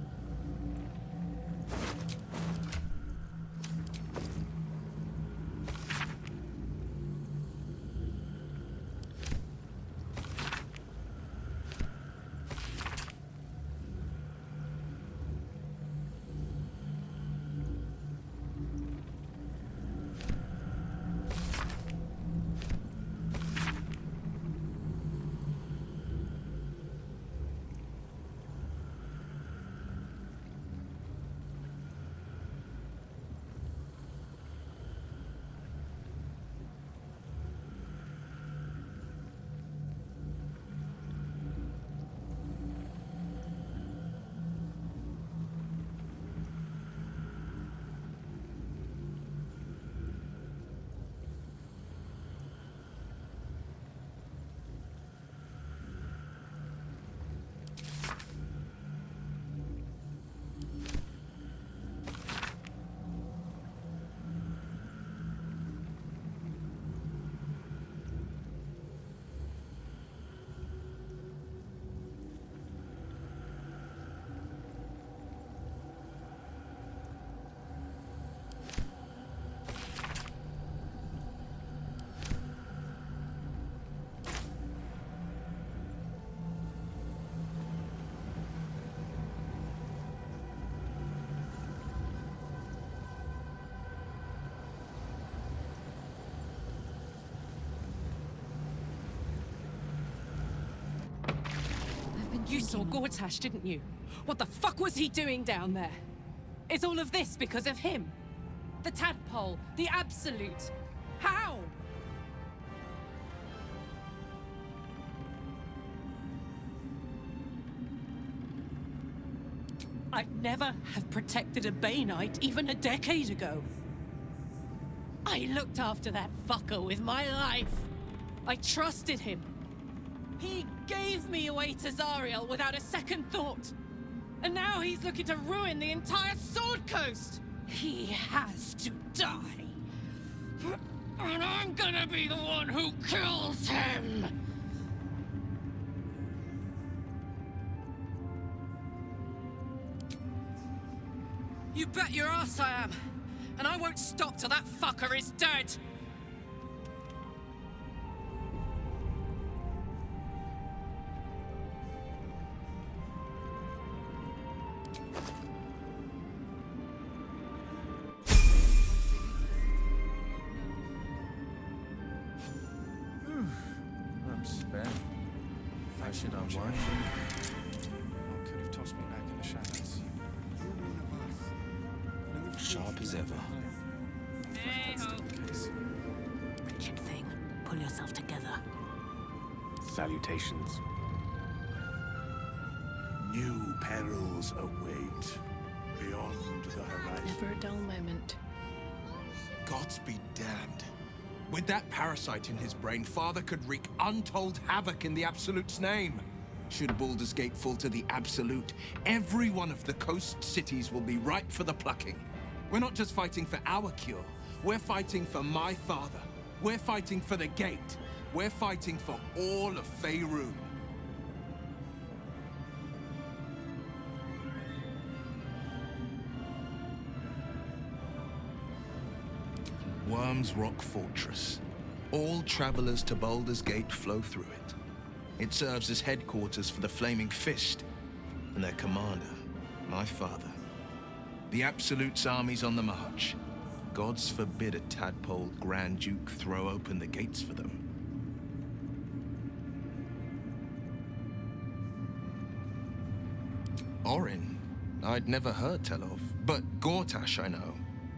You saw Gortash, didn't you? What the fuck was he doing down there? Is all of this because of him? The tadpole, the absolute. How? I'd never have protected a Bainite even a decade ago. I looked after that fucker with my life. I trusted him. He gave me away to Zariel without a second thought. And now he's looking to ruin the entire Sword Coast. He has to die. And I'm gonna be the one who kills him. You bet your ass I am. And I won't stop till that fucker is dead. I'm spent. I should unwind. Or could have tossed me back in the shadows. Sharp as ever. Wretched thing. Pull yourself together. Salutations. New perils await beyond the horizon. Never a dull moment. Gods be damned. With that parasite in his brain, Father could wreak untold havoc in the Absolute's name. Should Baldur's Gate fall to the Absolute, every one of the coast cities will be ripe for the plucking. We're not just fighting for our cure. We're fighting for my father. We're fighting for the Gate. We're fighting for all of Faerun. Worm's Rock Fortress. All travelers to Baldur's Gate flow through it. It serves as headquarters for the Flaming Fist and their commander, my father. The Absolute's army's on the march. Gods forbid a tadpole Grand Duke throw open the gates for them. Orin, I'd never heard tell of, but Gortash I know.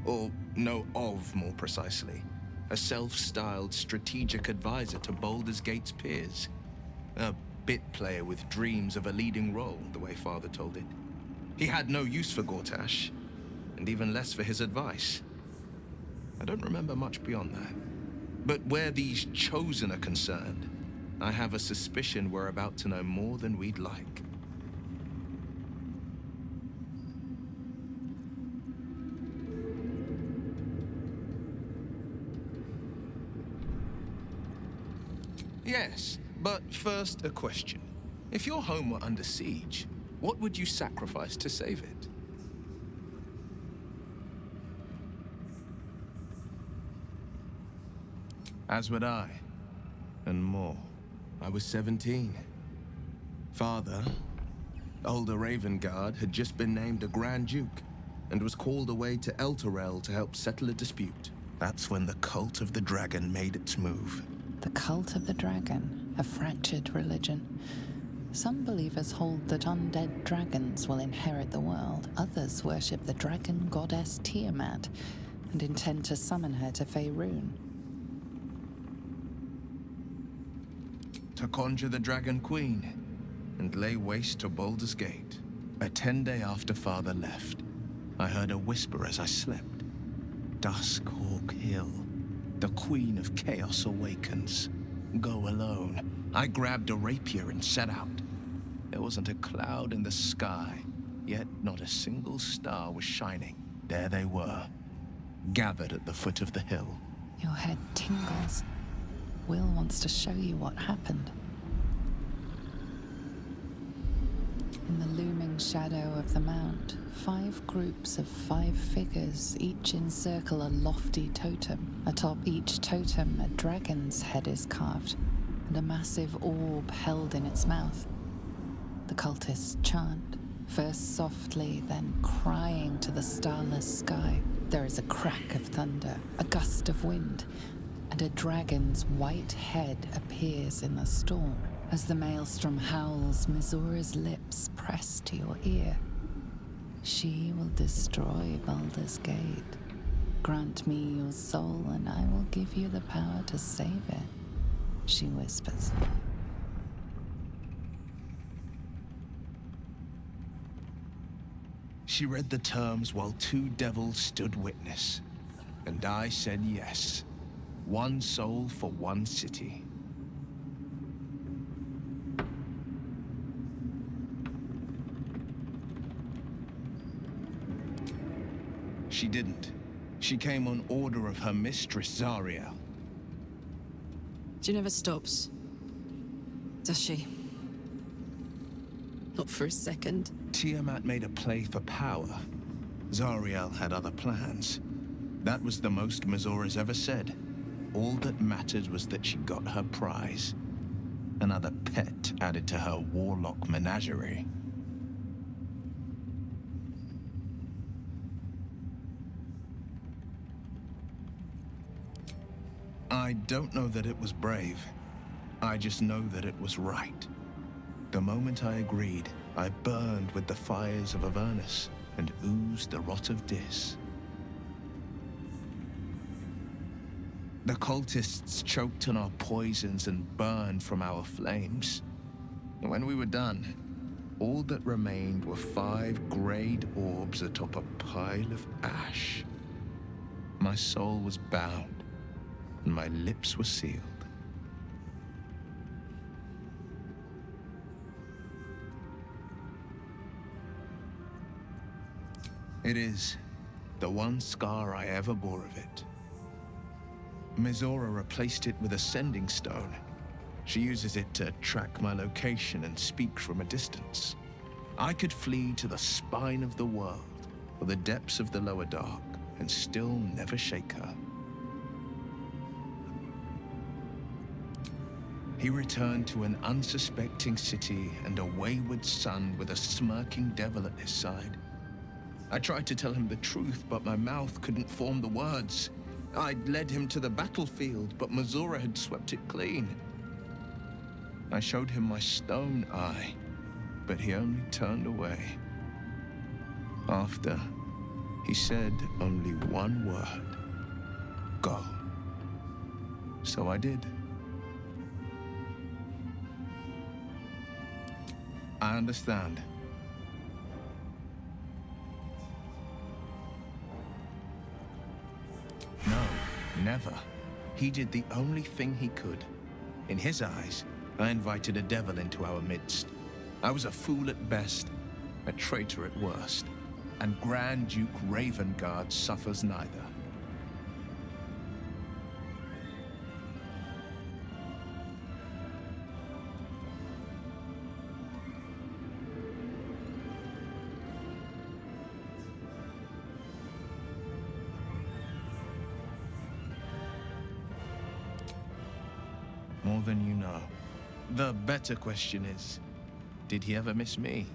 Or know of, more precisely. A self-styled strategic advisor to Baldur's Gate's peers. A bit player with dreams of a leading role, the way Father told it. He had no use for Gortash, and even less for his advice. I don't remember much beyond that. But where these Chosen are concerned, I have a suspicion we're about to know more than we'd like. Yes, but first a question. If your home were under siege, what would you sacrifice to save it? As would I, and more. I was 17. Father, older Ravengard, had just been named a Grand Duke and was called away to Elturel to help settle a dispute. That's when the Cult of the Dragon made its move. The Cult of the Dragon, a fractured religion. Some believers hold that undead dragons will inherit the world. Others worship the dragon goddess Tiamat and intend to summon her to Faerun. To conjure the Dragon Queen and lay waste to Baldur's Gate. A 10-day after Father left, I heard a whisper as I slept. Duskhawk Hill. The Queen of Chaos awakens. Go alone. I grabbed a rapier and set out. There wasn't a cloud in the sky, yet not a single star was shining. There they were, gathered at the foot of the hill. Your head tingles. Will wants to show you what happened. In the looming shadow of the mount, 5 groups of 5 figures each encircle a lofty totem. Atop each totem, a dragon's head is carved, and a massive orb held in its mouth. The cultists chant, first softly, then crying to the starless sky. There is a crack of thunder, a gust of wind, and a dragon's white head appears in the storm. As the maelstrom howls, Mizora's lips press to your ear. She will destroy Baldur's Gate. Grant me your soul, and I will give you the power to save it, she whispers. She read the terms while 2 devils stood witness, and I said yes. 1 soul for 1 city. She didn't. She came on order of her mistress, Zariel. She never stops, does she? Not for a second. Tiamat made a play for power. Zariel had other plans. That was the most Mizora's ever said. All that mattered was that she got her prize. Another pet added to her warlock menagerie. I don't know that it was brave. I just know that it was right. The moment I agreed, I burned with the fires of Avernus and oozed the rot of Dis. The cultists choked on our poisons and burned from our flames. When we were done, all that remained were 5 grayed orbs atop a pile of ash. My soul was bound, and my lips were sealed. It is the one scar I ever bore of it. Mizora replaced it with a sending stone. She uses it to track my location and speak from a distance. I could flee to the spine of the world, or the depths of the lower dark, and still never shake her. He returned to an unsuspecting city and a wayward son with a smirking devil at his side. I tried to tell him the truth, but my mouth couldn't form the words. I'd led him to the battlefield, but Mizora had swept it clean. I showed him my stone eye, but he only turned away. After, he said only one word: go. So I did. I understand. No, never. He did the only thing he could. In his eyes, I invited a devil into our midst. I was a fool at best, a traitor at worst, and Grand Duke Ravengard suffers neither. More than you know. The better question is, did he ever miss me?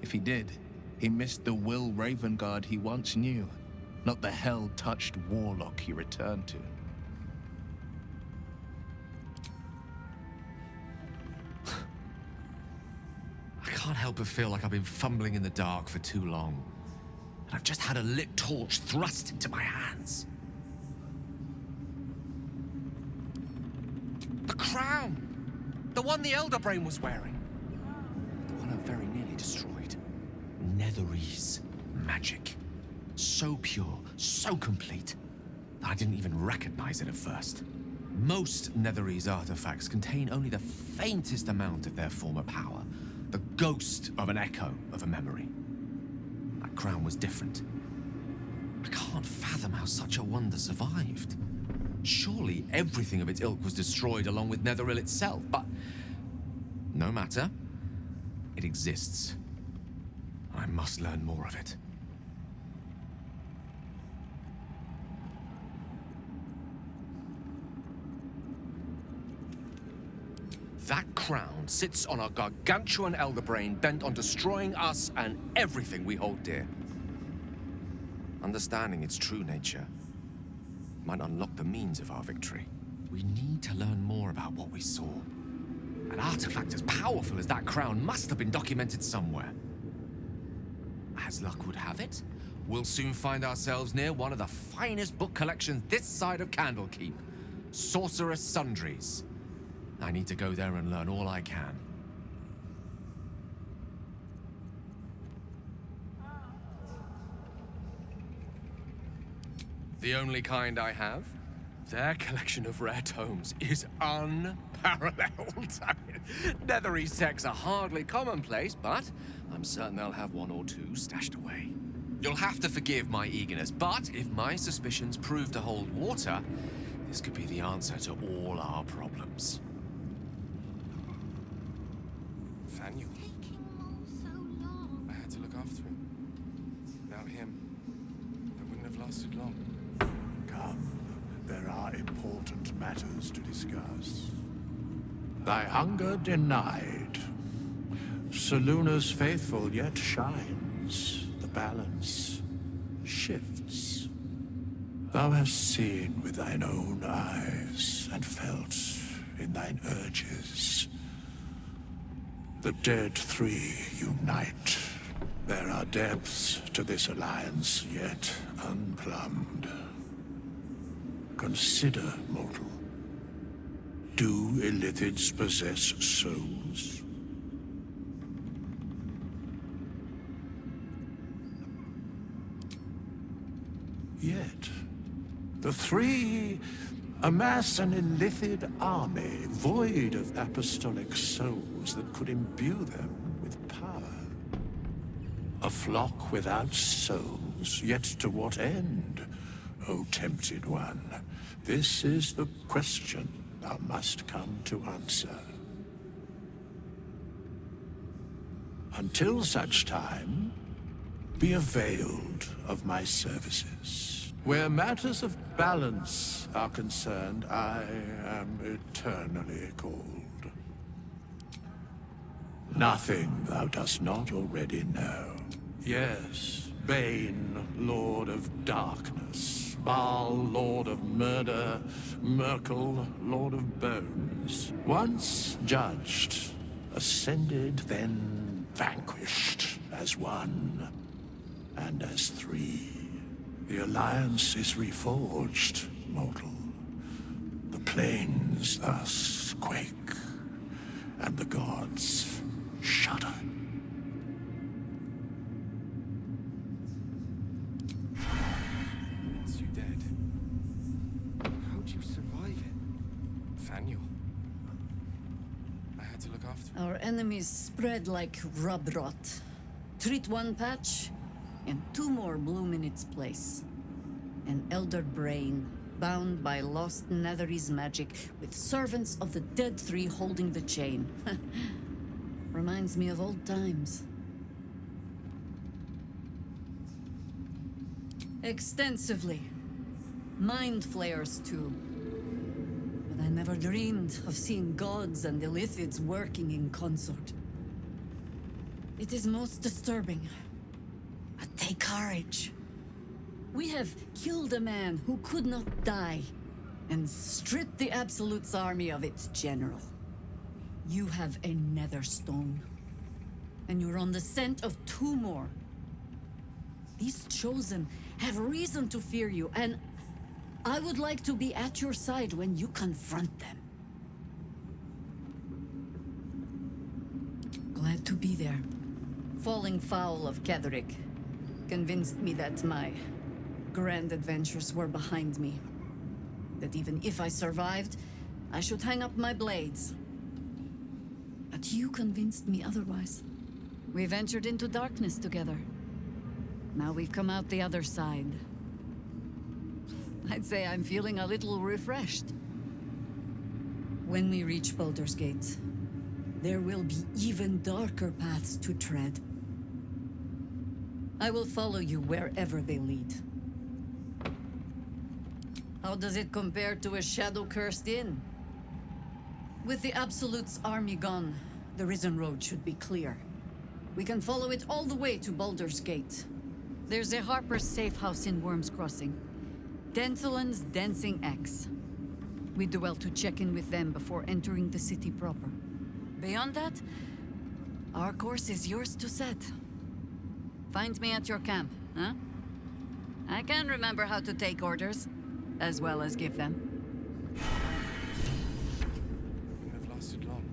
If he did, he missed the Will Ravengard he once knew, not the hell-touched warlock he returned to. I can't help but feel like I've been fumbling in the dark for too long. And I've just had a lit torch thrust into my hands. The crown! The one the Elder Brain was wearing. The one I very nearly destroyed. Netherese magic. So pure, so complete, that I didn't even recognize it at first. Most Netherese artifacts contain only the faintest amount of their former power. The ghost of an echo of a memory. That crown was different. I can't fathom how such a wonder survived. Surely everything of its ilk was destroyed along with Netheril itself, but no matter. It exists. I must learn more of it. That crown sits on a gargantuan elder brain bent on destroying us and everything we hold dear. Understanding its true nature might unlock the means of our victory. We need to learn more about what we saw. An artifact as powerful as that crown must have been documented somewhere. As luck would have it, we'll soon find ourselves near one of the finest book collections this side of Candlekeep. Sorcerous Sundries. I need to go there and learn all I can. The only kind I have. Their collection of rare tomes is unparalleled. Netherese texts are hardly commonplace, but I'm certain they'll have one or two stashed away. You'll have to forgive my eagerness, but if my suspicions prove to hold water, this could be the answer to all our problems. Nathaniel. I had to look after him. Without him, I wouldn't have lasted long. Come, there are important matters to discuss. Thy hunger denied. Seluna's faithful yet shines. The balance shifts. Thou hast seen with thine own eyes and felt in thine urges. The dead three unite. There are depths to this alliance yet unplumbed. Consider, mortal. Do Illithids possess souls? Yet, the three amass an Illithid army void of apostolic souls that could imbue them with power. A flock without souls, yet to what end, O tempted one? This is the question thou must come to answer. Until such time, be availed of my services. Where matters of balance are concerned, I am eternally cold. Nothing thou dost not already know. Yes, Bane, Lord of Darkness, Baal, Lord of Murder, Merkel, Lord of Bones. Once judged, ascended, then vanquished as one, and as three. The Alliance is reforged, mortal. The plains thus quake, and the gods shudder. It's you dead. How'd you survive it? Nathaniel. I had to look after him. Our enemies spread like rub rot. Treat one patch, and two more bloom in its place. An elder brain, bound by lost Netherese magic, with servants of the dead three holding the chain. Reminds me of old times. Extensively. Mind flayers, too. But I never dreamed of seeing gods and Illithids working in consort. It is most disturbing. But take courage. We have killed a man who could not die, and stripped the Absolute's army of its general. You have a nether stone, and you're on the scent of 2 more. These Chosen have reason to fear you, and I would like to be at your side when you confront them. Glad to be there. Falling foul of Ketheric convinced me that my grand adventures were behind me. That even if I survived, I should hang up my blades. But you convinced me otherwise. We ventured into darkness together. Now we've come out the other side. I'd say I'm feeling a little refreshed. When we reach Baldur's Gate, there will be even darker paths to tread. I will follow you wherever they lead. How does it compare to a shadow-cursed inn? With the Absolute's army gone, the Risen Road should be clear. We can follow it all the way to Baldur's Gate. There's a Harper's safe house in Worm's Crossing. Denthalen's Dancing Axe. We do well to check in with them before entering the city proper. Beyond that, our course is yours to set. Find me at your camp, huh? I can remember how to take orders, as well as give them. Wouldn't have lasted long.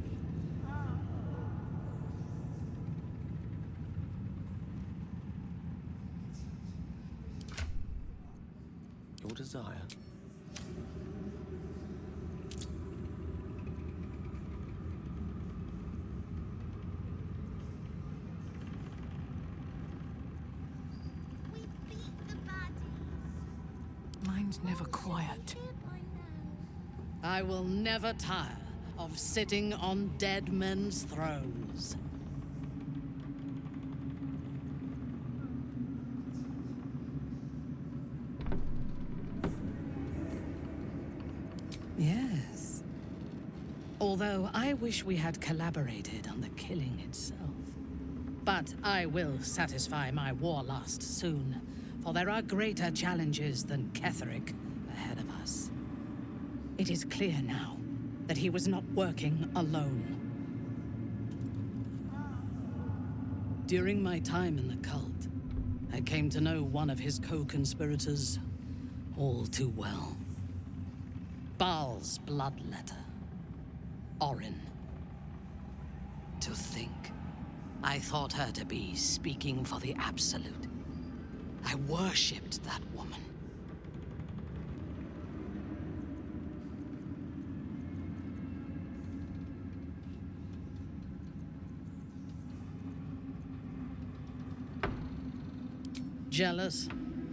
Your desire. Mine's never quiet. I will never tire of sitting on dead men's thrones. Yes. Although I wish we had collaborated on the killing itself. But I will satisfy my warlust soon, for there are greater challenges than Ketheric ahead of us. It is clear now that he was not working alone. During my time in the cult, I came to know one of his co-conspirators all too well. Baal's bloodletter, Orin. To think, I thought her to be speaking for the Absolute. I worshipped that woman. Jealous?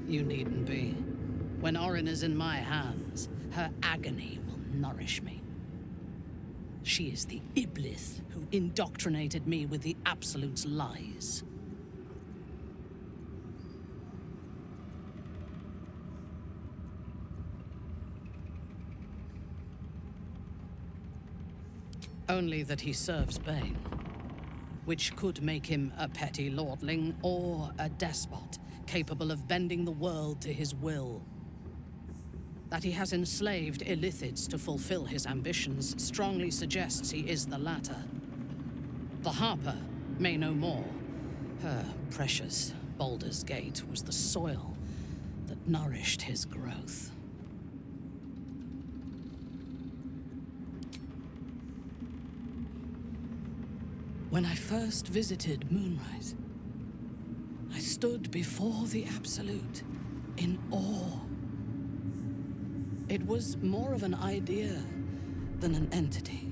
You needn't be. When Orin is in my hands, her agony will nourish me. She is the Iblis who indoctrinated me with the Absolute's lies. Only that he serves Bane, which could make him a petty lordling or a despot capable of bending the world to his will. That he has enslaved Illithids to fulfill his ambitions strongly suggests he is the latter. The Harper may know more. Her precious Baldur's Gate was the soil that nourished his growth. When I first visited Moonrise, I stood before the Absolute in awe. It was more of an idea than an entity.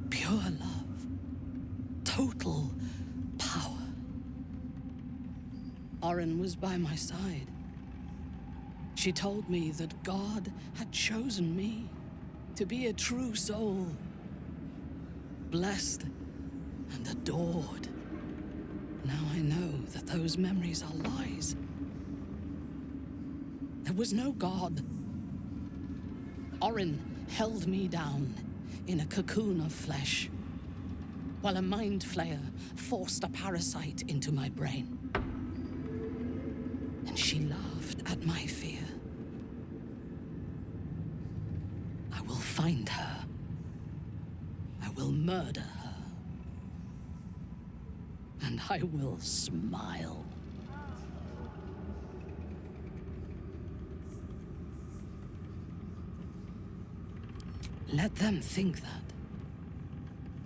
Pure love. Total power. Orin was by my side. She told me that God had chosen me to be a true soul. Blessed and adored. Now I know that those memories are lies. There was no God. Orin held me down in a cocoon of flesh, while a mind flayer forced a parasite into my brain. And she laughed at my fear. I will find her. I will murder her. And I will smile. Let them think that.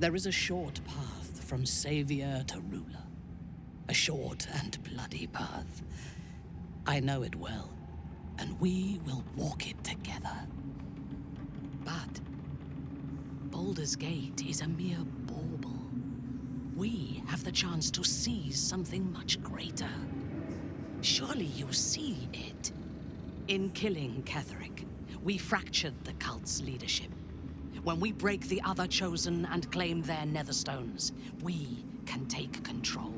There is a short path from savior to ruler. A short and bloody path. I know it well, and we will walk it together. But Baldur's Gate is a mere bauble. We have the chance to seize something much greater. Surely you see it. In killing Ketheric, we fractured the cult's leadership. When we break the other Chosen and claim their Netherstones, we can take control.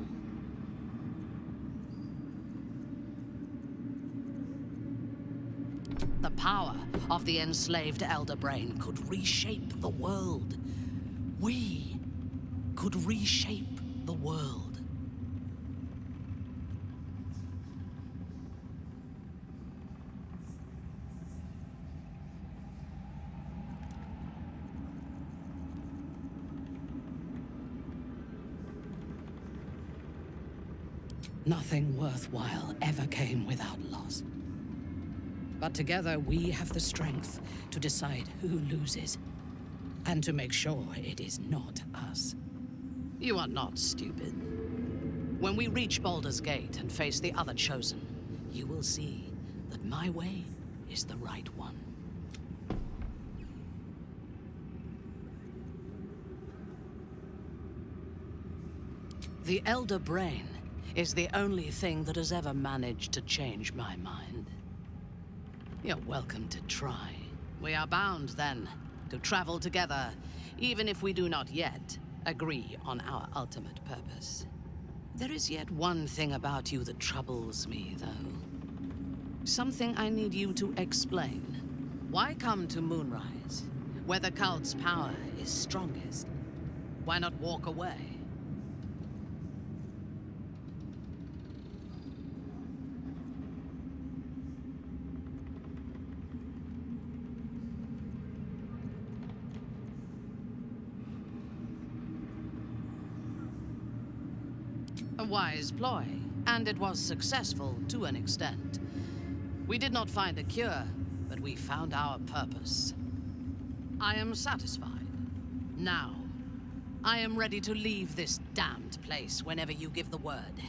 The power of the enslaved Elder Brain could reshape the world. We could reshape the world. Nothing worthwhile ever came without loss. But together we have the strength to decide who loses, and to make sure it is not us. You are not stupid. When we reach Baldur's Gate and face the other Chosen, you will see that my way is the right one. The Elder Brain is the only thing that has ever managed to change my mind. You're welcome to try. We are bound, then, to travel together, even if we do not yet agree on our ultimate purpose. There is yet one thing about you that troubles me, though. Something I need you to explain. Why come to Moonrise, where the cult's power is strongest? Why not walk away? A wise ploy, and it was successful to an extent. We did not find a cure, but we found our purpose. I am satisfied. Now, I am ready to leave this damned place whenever you give the word.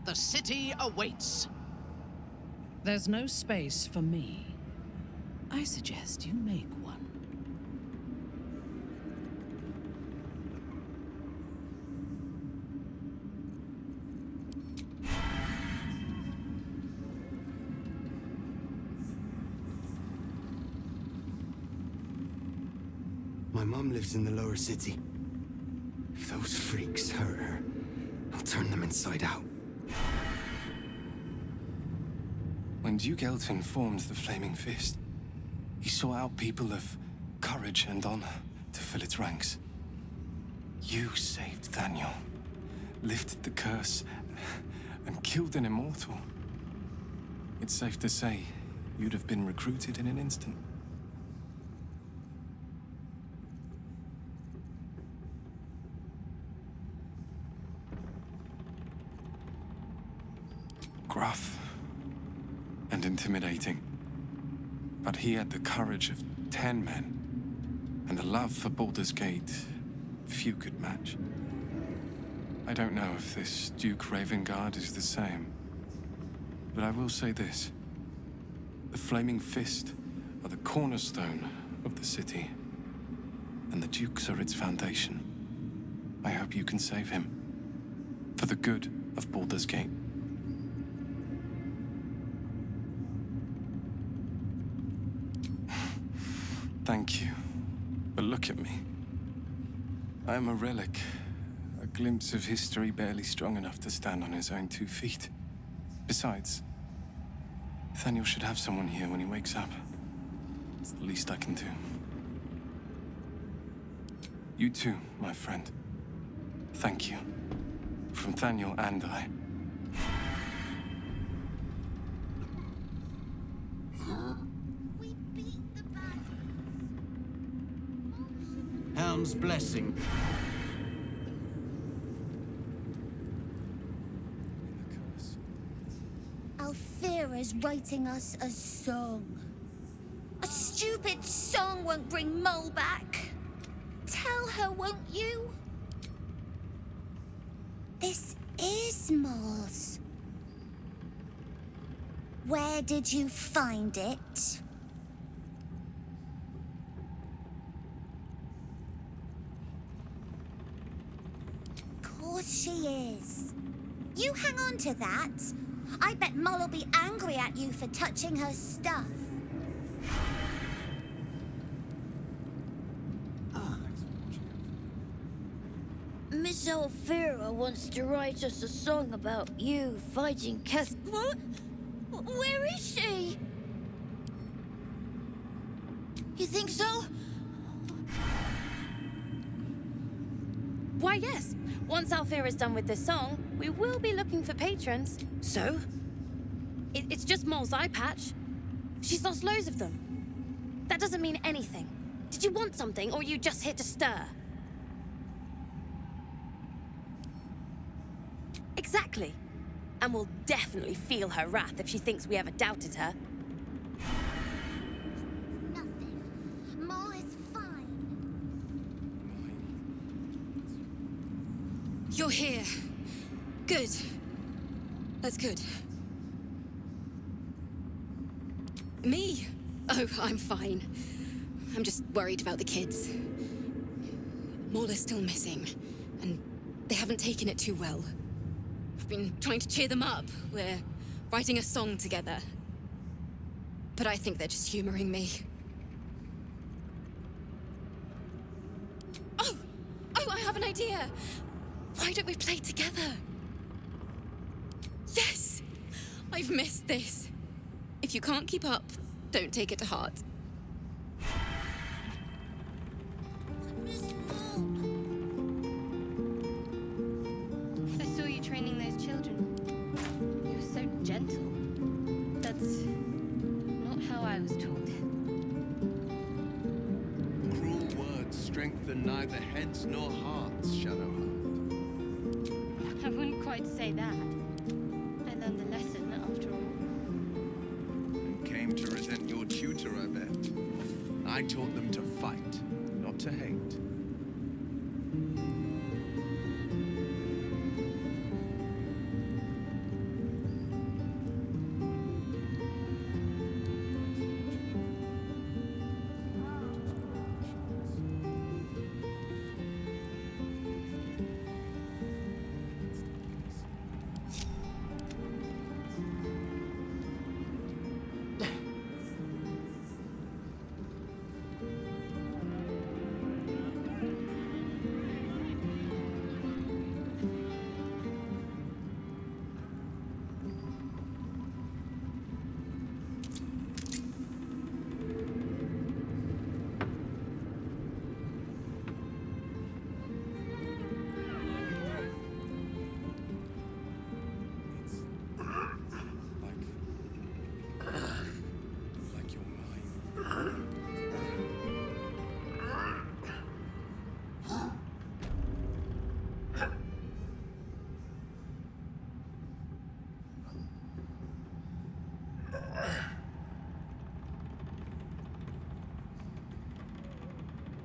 The city awaits. There's no space for me. I suggest you make one. My mom lives in the lower city. If those freaks hurt her, I'll turn them inside out. When Duke Elton formed the Flaming Fist, he sought out people of courage and honor to fill its ranks. You saved Daniel, lifted the curse, and killed an immortal. It's safe to say you'd have been recruited in an instant. Gruff and intimidating, but he had the courage of 10 men and a love for Baldur's Gate few could match. I don't know if this Duke Ravengard is the same, but I will say this. The Flaming Fist are the cornerstone of the city, and the Dukes are its foundation. I hope you can save him, for the good of Baldur's Gate. Thank you. But look at me. I am a relic. A glimpse of history barely strong enough to stand on his own 2 feet. Besides, Nathaniel should have someone here when he wakes up. It's the least I can do. You too, my friend. Thank you. From Thaniel and I. Helm's blessing. Alfira's writing us a song. A stupid song won't bring Mole back. Tell her, won't you? This is Mole's. Where did you find it? Of course she is. You hang on to that. I bet Mole'll be angry at you for touching her stuff. Miss Alfira wants to write us a song about you fighting Keth. What? Where is she? You think so? Why, yes. Once Alfira's done with this song, we will be looking for patrons. So? It's just Mole's eye patch. She's lost loads of them. That doesn't mean anything. Did you want something, or are you just here to stir? Exactly. And we'll definitely feel her wrath if she thinks we ever doubted her. Nothing. Mole is fine. You're here. Good. That's good. Me? Oh, I'm fine. I'm just worried about the kids. Mole is still missing, and they haven't taken it too well. I've been trying to cheer them up. We're writing a song together. But I think they're just humoring me. Oh, I have an idea. Why don't we play together? Yes! I've missed this. If you can't keep up, don't take it to heart. I saw you training those children. You were so gentle. That's not how I was taught. Cruel words strengthen neither heads nor hearts, Shadowheart. I wouldn't quite say that. I learned the lesson after all. And came to resent your tutor, I bet. I taught them to fight, not to hate.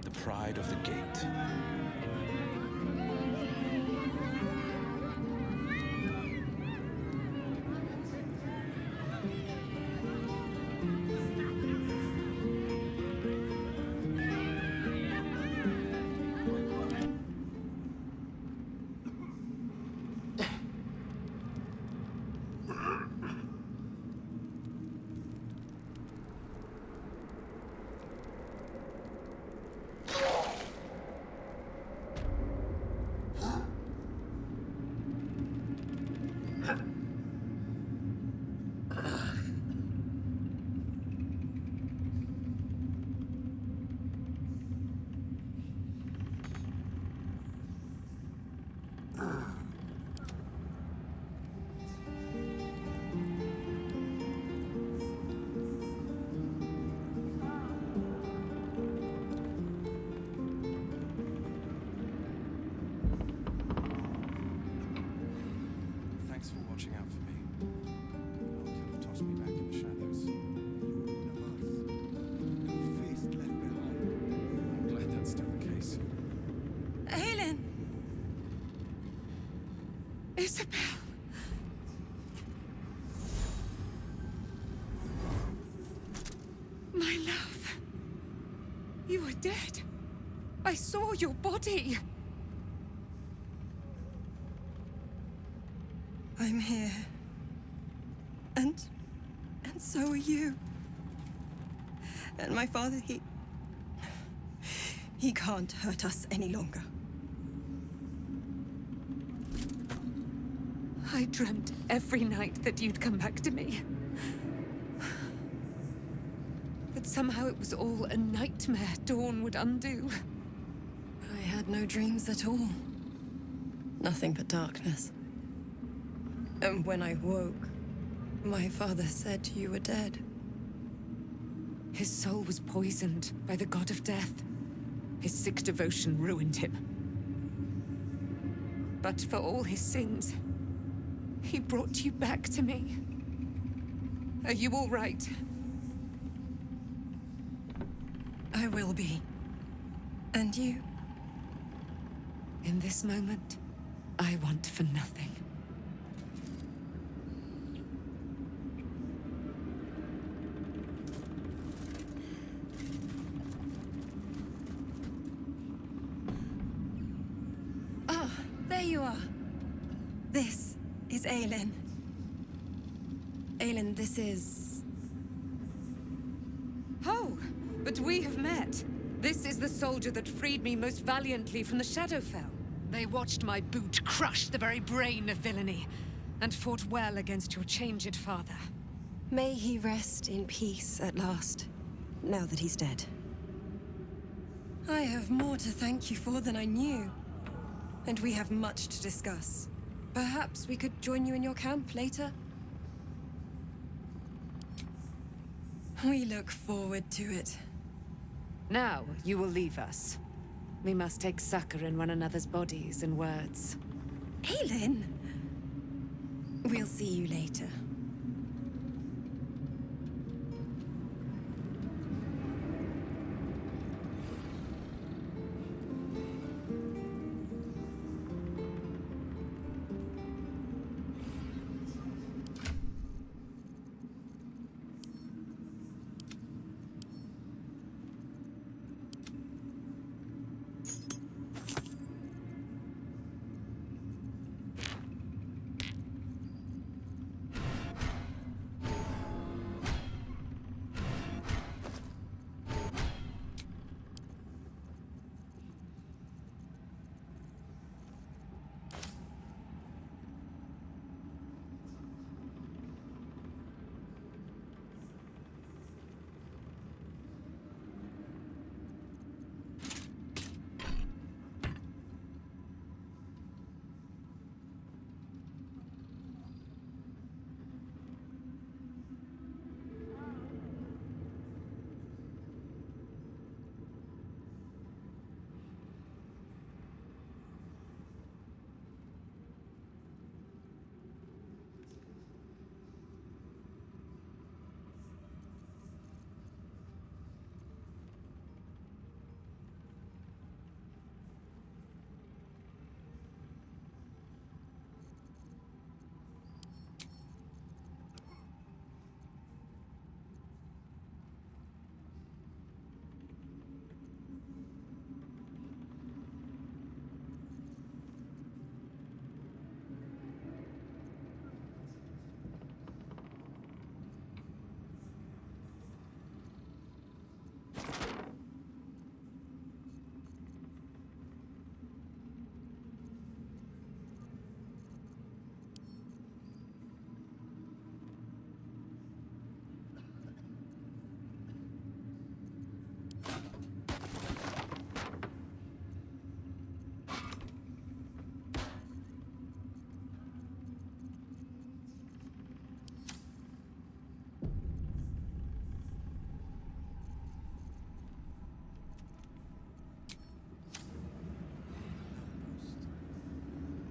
The pride of the gate. Isabel. My love. You were dead. I saw your body. I'm here. And so are you. And my father, he can't hurt us any longer. I dreamt every night that you'd come back to me. But somehow it was all a nightmare Dawn would undo. I had no dreams at all. Nothing but darkness. And when I woke, my father said you were dead. His soul was poisoned by the god of death. His sick devotion ruined him. But for all his sins, he brought you back to me. Are you all right? I will be. And you? In this moment, I want for nothing. There you are. This is Aelin. Aelin, this is... Oh, but we have met. This is the soldier that freed me most valiantly from the Shadowfell. They watched my boot crush the very brain of villainy, and fought well against your changed father. May he rest in peace at last, now that he's dead. I have more to thank you for than I knew. And we have much to discuss. Perhaps we could join you in your camp later? We look forward to it. Now you will leave us. We must take succor in one another's bodies and words. Aelin! We'll see you later.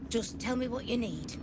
Just tell me what you need.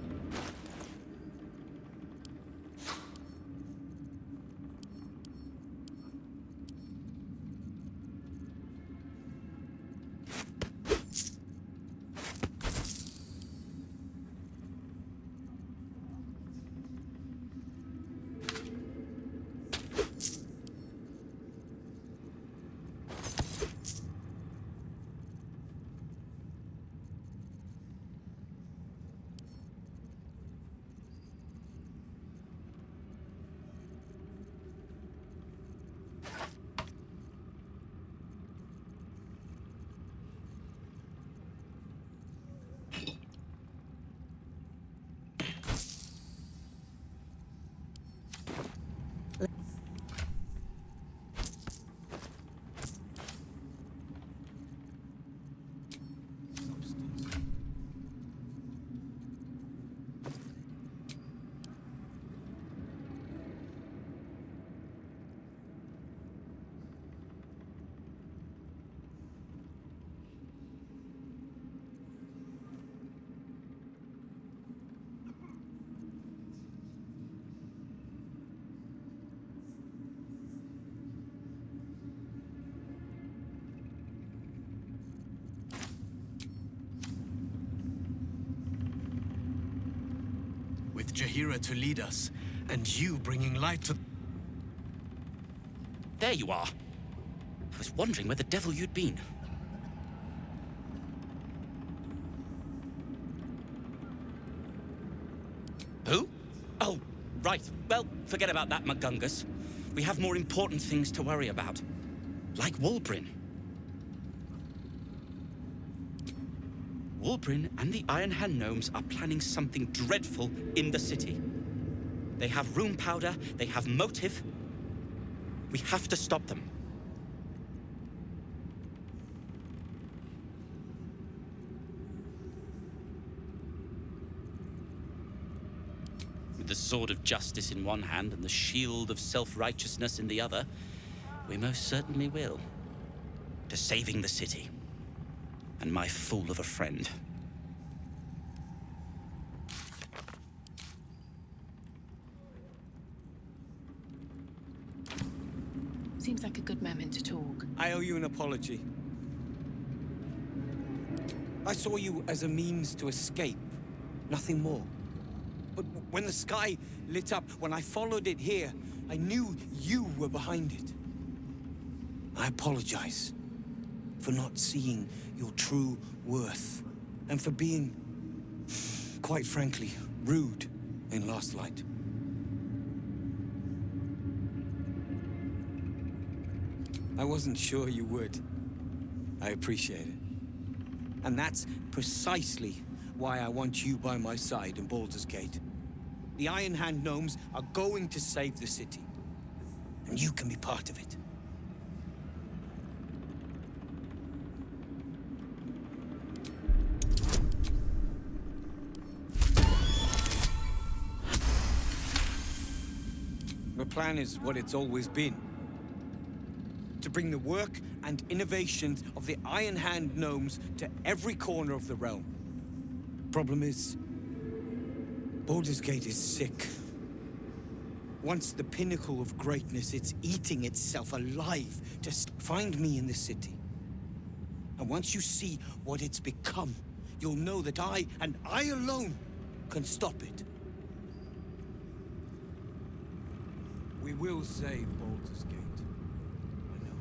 with Jaheira to lead us, and you bringing light to... There you are. I was wondering where the devil you'd been. Who? Oh, right. Well, forget about that, McGungus. We have more important things to worry about. Like Wulbrin. Wulbrin and the Iron Hand Gnomes are planning something dreadful in the city. They have rune powder, they have motive. We have to stop them. With the sword of justice in one hand and the shield of self-righteousness in the other, we most certainly will. To saving the city. And my fool of a friend. Seems like a good moment to talk. I owe you an apology. I saw you as a means to escape, nothing more. But when the sky lit up, when I followed it here, I knew you were behind it. I apologize for not seeing your true worth, and for being, quite frankly, rude in Last Light. I wasn't sure you would. I appreciate it. And that's precisely why I want you by my side in Baldur's Gate. The Iron Hand Gnomes are going to save the city, and you can be part of it. The plan is what it's always been. To bring the work and innovations of the Iron Hand Gnomes to every corner of the realm. Problem is, Baldur's Gate is sick. Once the pinnacle of greatness, it's eating itself alive to find me in the city. And once you see what it's become, you'll know that I, and I alone, can stop it. We will save Baldur's Gate. I know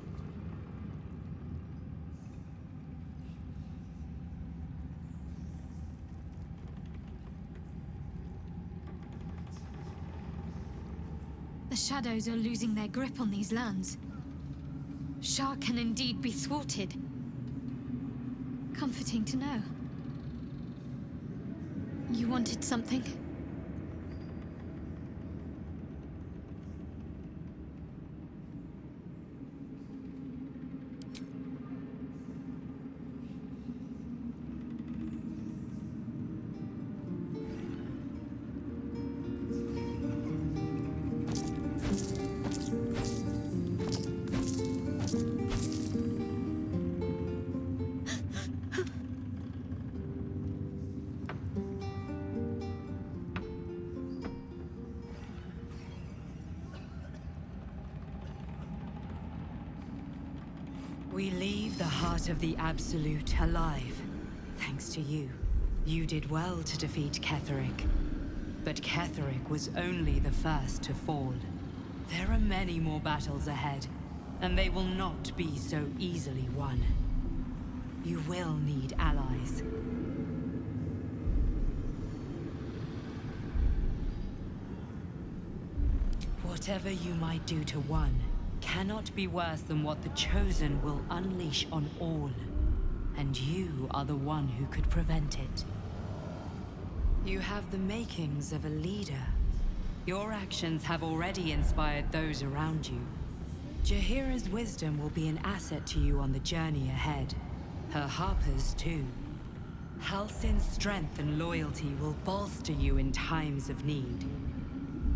The shadows are losing their grip on these lands. Shah can indeed be thwarted. Comforting to know. You wanted something? We leave the heart of the Absolute alive. Thanks to you. You did well to defeat Ketheric. But Ketheric was only the first to fall. There are many more battles ahead, and they will not be so easily won. You will need allies. Whatever you might do to one, cannot be worse than what the Chosen will unleash on all. And you are the one who could prevent it. You have the makings of a leader. Your actions have already inspired those around you. Jaheira's wisdom will be an asset to you on the journey ahead. Her harpers, too. Halsin's strength and loyalty will bolster you in times of need.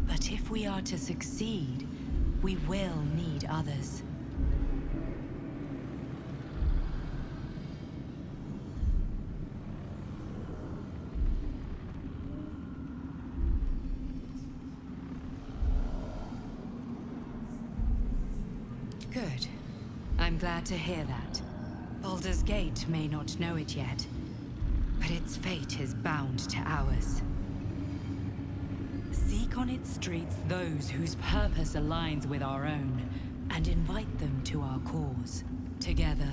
But if we are to succeed, we will need others. Good. I'm glad to hear that. Baldur's Gate may not know it yet, but its fate is bound to ours. seek on its streets those whose purpose aligns with our own, and invite them to our cause. Together,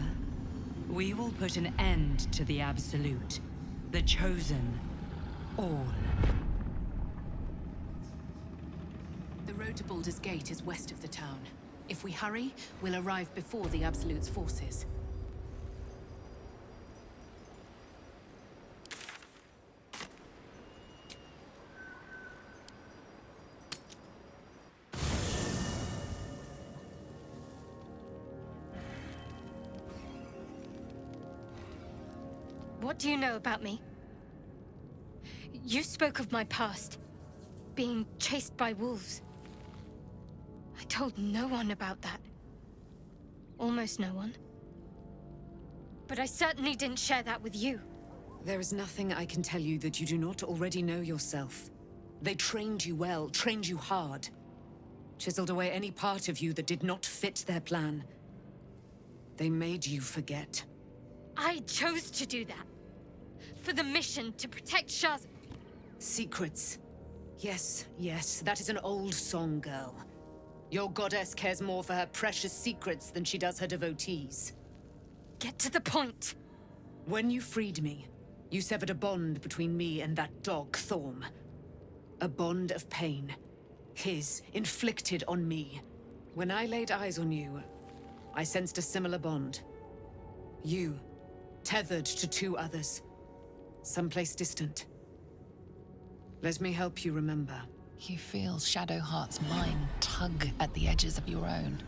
we will put an end to the Absolute, the Chosen, all. The road to Baldur's Gate is west of the town. If we hurry, we'll arrive before the Absolute's forces. What do you know about me? You spoke of my past, being chased by wolves. I told no one about that. Almost no one. But I certainly didn't share that with you. There is nothing I can tell you that you do not already know yourself. They trained you well, trained you hard. Chiseled away any part of you that did not fit their plan. They made you forget. I chose to do that. For the mission to protect Shah's... Secrets. Yes, yes, that is an old song, girl. Your goddess cares more for her precious secrets than she does her devotees. Get to the point. When you freed me, you severed a bond between me and that dog, Thorm. A bond of pain. His, inflicted on me. When I laid eyes on you, I sensed a similar bond. You, tethered to two others. Someplace distant. Let me help you remember. You feel Shadowheart's mind tug at the edges of your own.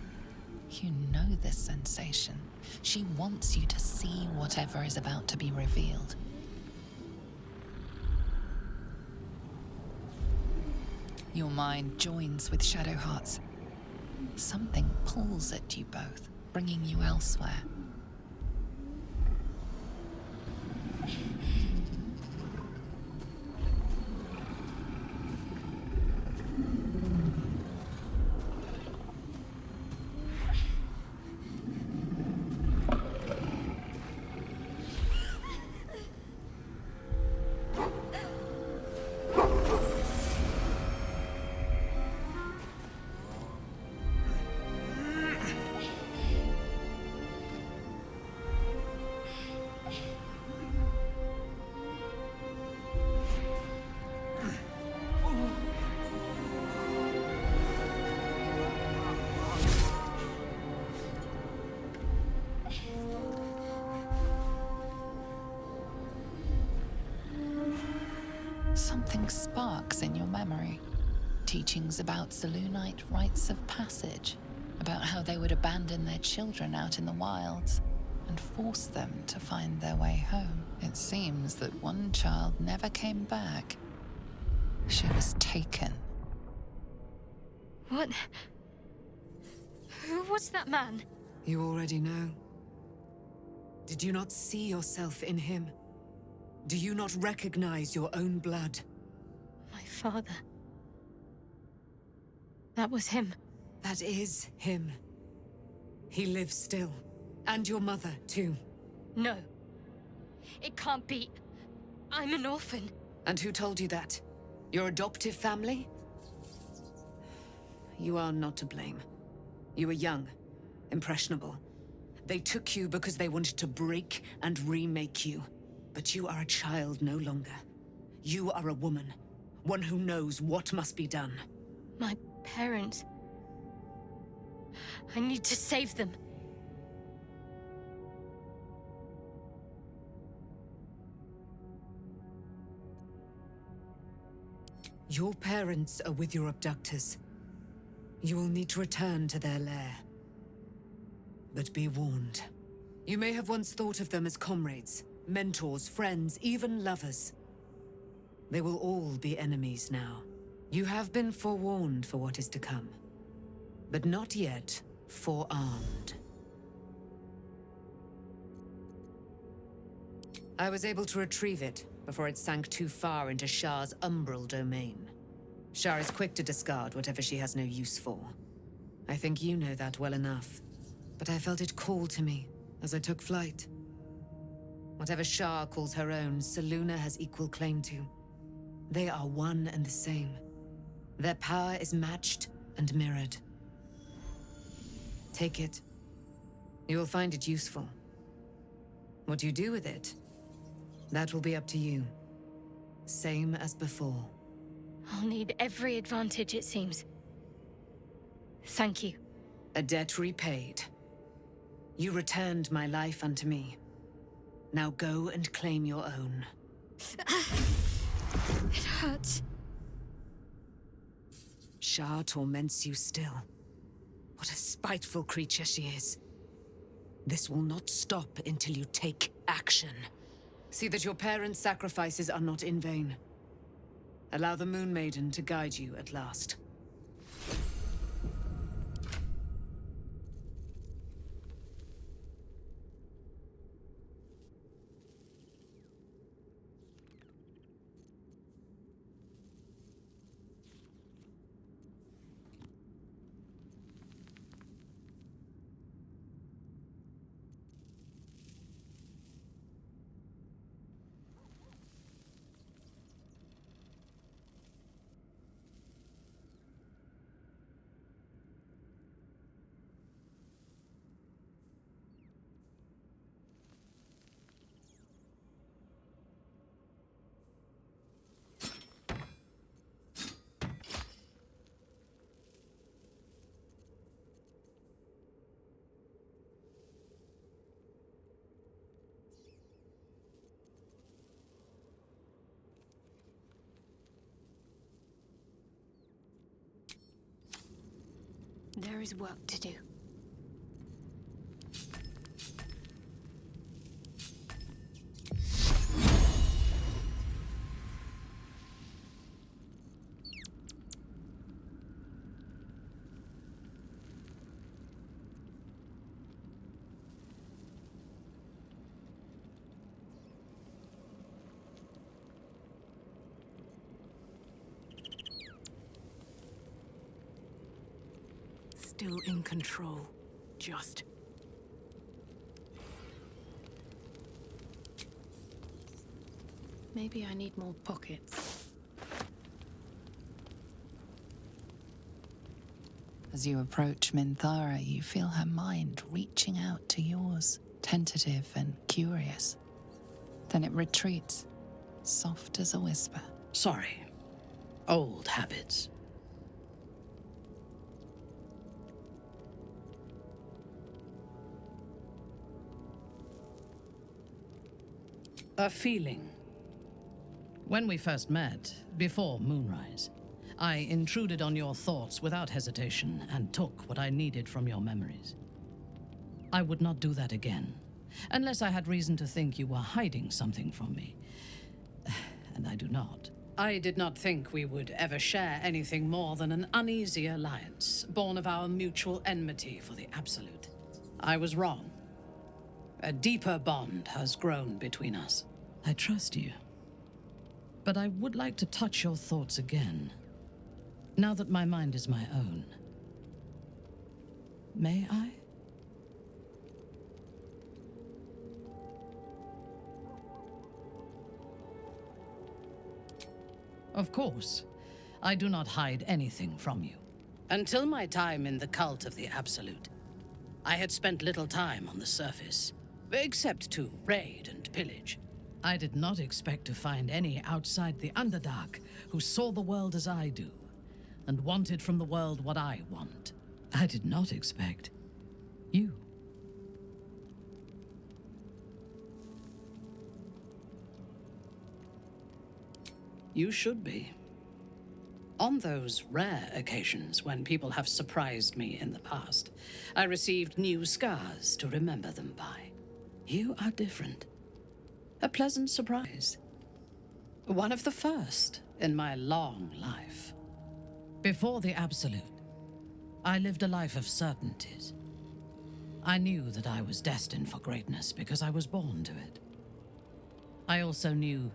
You know this sensation. She wants you to see whatever is about to be revealed. Your mind joins with Shadowheart's. Something pulls at you both, bringing you elsewhere. Something sparks in your memory. Teachings about Selûnite rites of passage, about how they would abandon their children out in the wilds and force them to find their way home. It seems that one child never came back. She was taken. What? Who was that man? You already know. Did you not see yourself in him? Do you not recognize your own blood? My father. That was him. That is him. He lives still. And your mother, too. No. It can't be. I'm an orphan. And who told you that? Your adoptive family? You are not to blame. You were young, impressionable. They took you because they wanted to break and remake you. But you are a child no longer. You are a woman. One who knows what must be done. My parents. I need to save them. Your parents are with your abductors. You will need to return to their lair. But be warned. You may have once thought of them as comrades, mentors, friends, even lovers. They will all be enemies now. You have been forewarned for what is to come, but not yet forearmed. I was able to retrieve it before it sank too far into Shah's umbral domain. Shah is quick to discard whatever she has no use for. I think you know that well enough, but I felt it call to me as I took flight. Whatever Shah calls her own, Selûne has equal claim to. They are one and the same. Their power is matched and mirrored. Take it. You will find it useful. What you do with it, that will be up to you. Same as before. I'll need every advantage, it seems. Thank you. A debt repaid. You returned my life unto me. Now go and claim your own. It hurts. Shah torments you still. What a spiteful creature she is. This will not stop until you take action. See that your parents' sacrifices are not in vain. Allow the Moon Maiden to guide you at last. There is work to do. Still in control. Just. Maybe I need more pockets. As you approach Minthara, you feel her mind reaching out to yours, tentative and curious. Then it retreats, soft as a whisper. Sorry. Old habits. A feeling. When we first met, before moonrise, I intruded on your thoughts without hesitation and took what I needed from your memories. I would not do that again, unless I had reason to think you were hiding something from me. And I do not. I did not think we would ever share anything more than an uneasy alliance, born of our mutual enmity for the Absolute. I was wrong. A deeper bond has grown between us. I trust you. But I would like to touch your thoughts again, now that my mind is my own. May I? Of course. I do not hide anything from you. Until my time in the cult of the Absolute, I had spent little time on the surface, except to raid and pillage. I did not expect to find any outside the Underdark who saw the world as I do, and wanted from the world what I want. I did not expect you. You should be. On those rare occasions when people have surprised me in the past, I received new scars to remember them by. You are different. A pleasant surprise. One of the first in my long life. Before the Absolute, I lived a life of certainties. I knew that I was destined for greatness because I was born to it. I also knew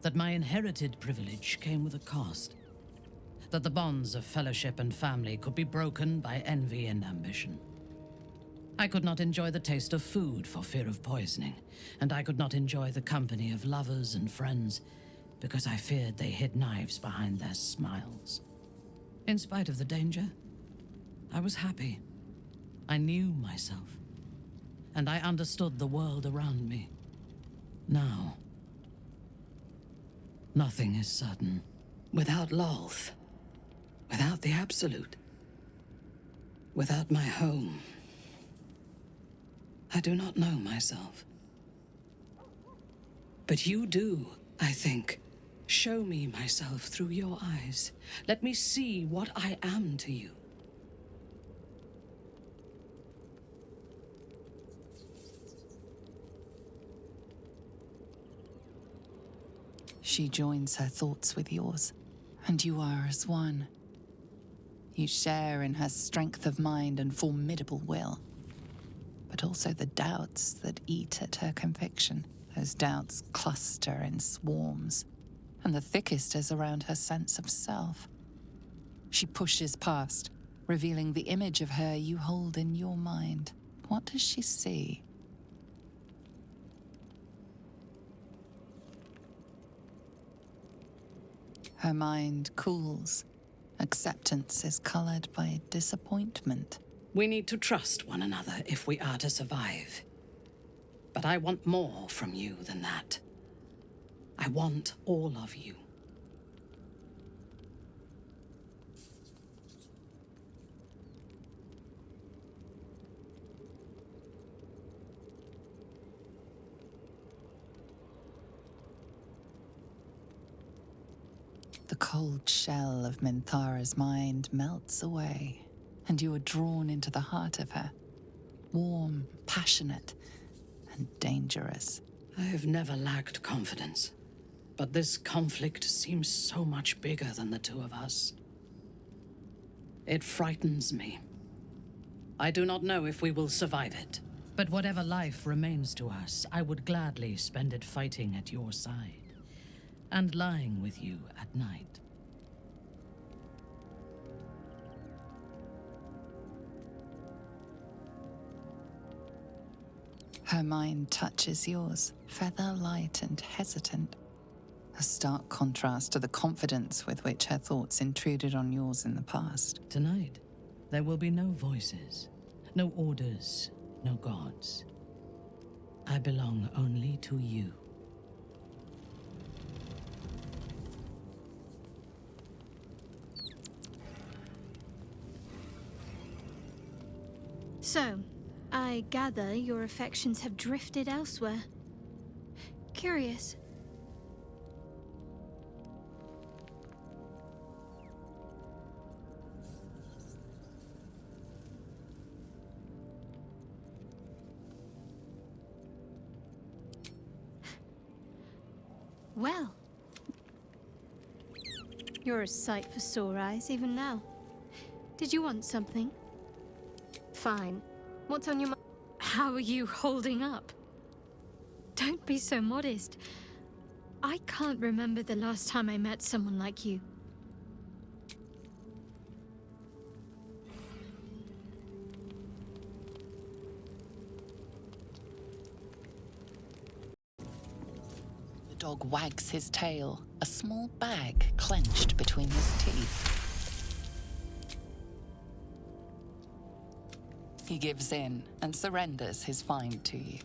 that my inherited privilege came with a cost. That the bonds of fellowship and family could be broken by envy and ambition. I could not enjoy the taste of food for fear of poisoning, and I could not enjoy the company of lovers and friends because I feared they hid knives behind their smiles. In spite of the danger, I was happy. I knew myself, and I understood the world around me. Now, nothing is certain. Without Lolth, without the Absolute, without my home, I do not know myself. But you do, I think. Show me myself through your eyes. Let me see what I am to you. She joins her thoughts with yours, and you are as one. You share in her strength of mind and formidable will, but also the doubts that eat at her conviction. Those doubts cluster in swarms, and the thickest is around her sense of self. She pushes past, revealing the image of her you hold in your mind. What does she see? Her mind cools. Acceptance is colored by disappointment. We need to trust one another if we are to survive. But I want more from you than that. I want all of you. The cold shell of Minthara's mind melts away, and you are drawn into the heart of her. Warm, passionate, and dangerous. I have never lacked confidence, but this conflict seems so much bigger than the two of us. It frightens me. I do not know if we will survive it, but whatever life remains to us, I would gladly spend it fighting at your side and lying with you at night. Her mind touches yours, feather light and hesitant. A stark contrast to the confidence with which her thoughts intruded on yours in the past. Tonight, there will be no voices, no orders, no gods. I belong only to you. So, I gather your affections have drifted elsewhere. Curious. Well. You're a sight for sore eyes, even now. Did you want something? Fine. What's on your mind? How are you holding up? Don't be so modest. I can't remember the last time I met someone like you. The dog wags his tail, a small bag clenched between his teeth. He gives in and surrenders his find to you.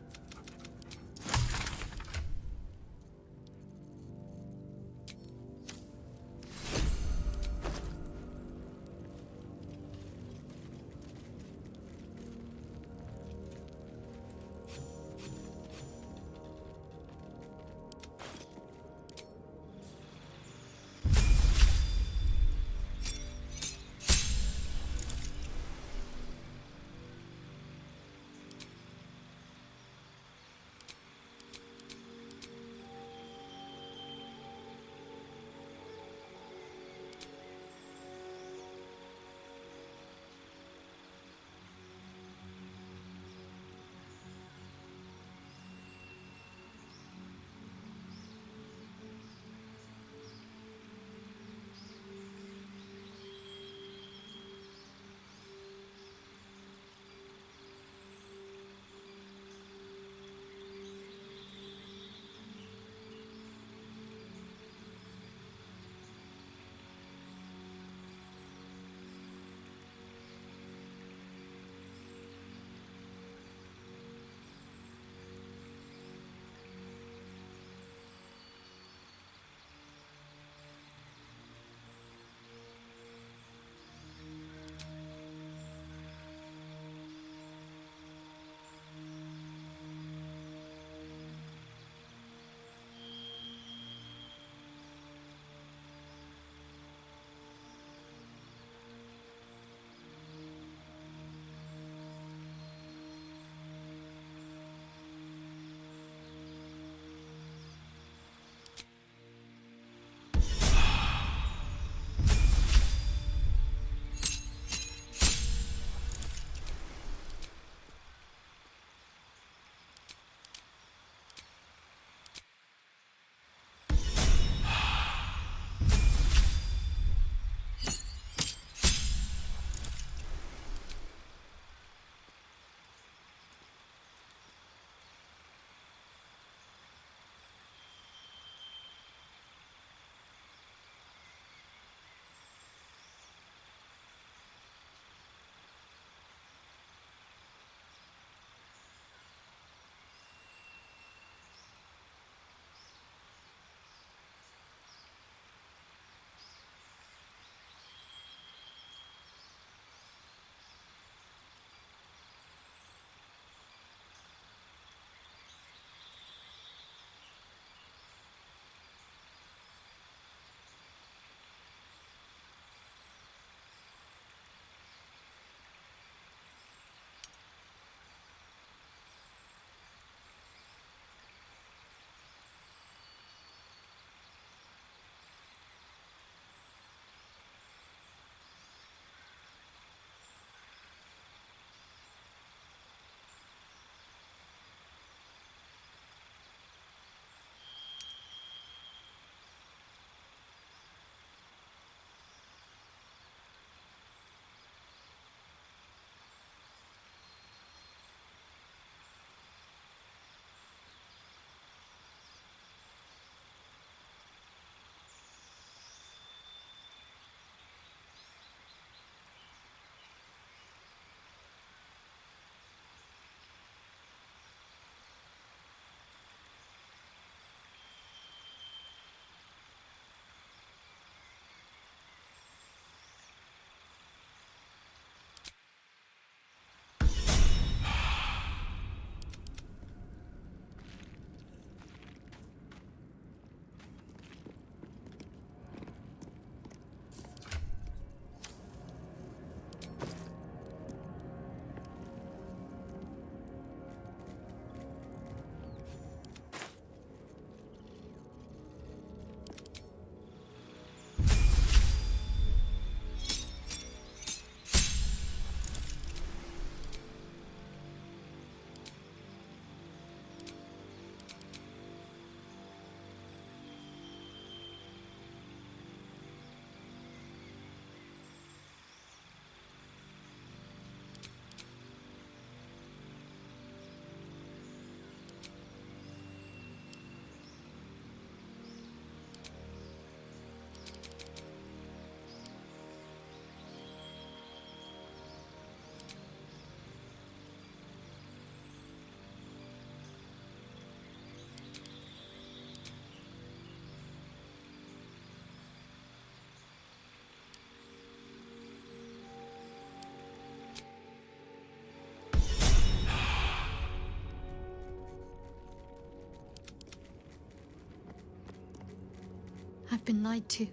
I've been lied to.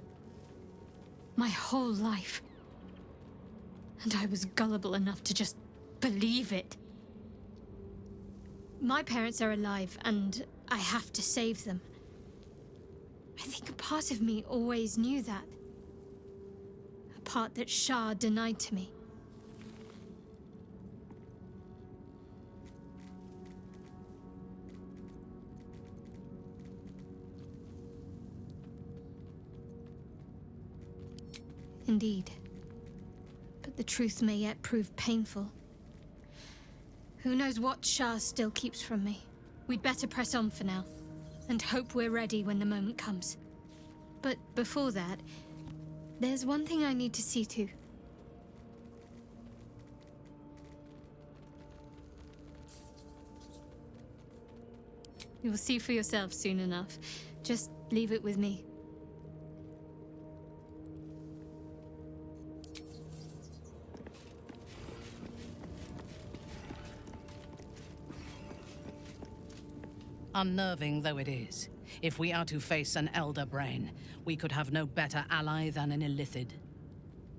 My whole life. And I was gullible enough to just believe it. My parents are alive, and I have to save them. I think a part of me always knew that. A part that Shah denied to me. Indeed. But the truth may yet prove painful. Who knows what Shah still keeps from me? We'd better press on for now, and hope we're ready when the moment comes. But before that, there's one thing I need to see to. You'll see for yourself soon enough. Just leave it with me. Unnerving though it is, if we are to face an Elder Brain, we could have no better ally than an Illithid.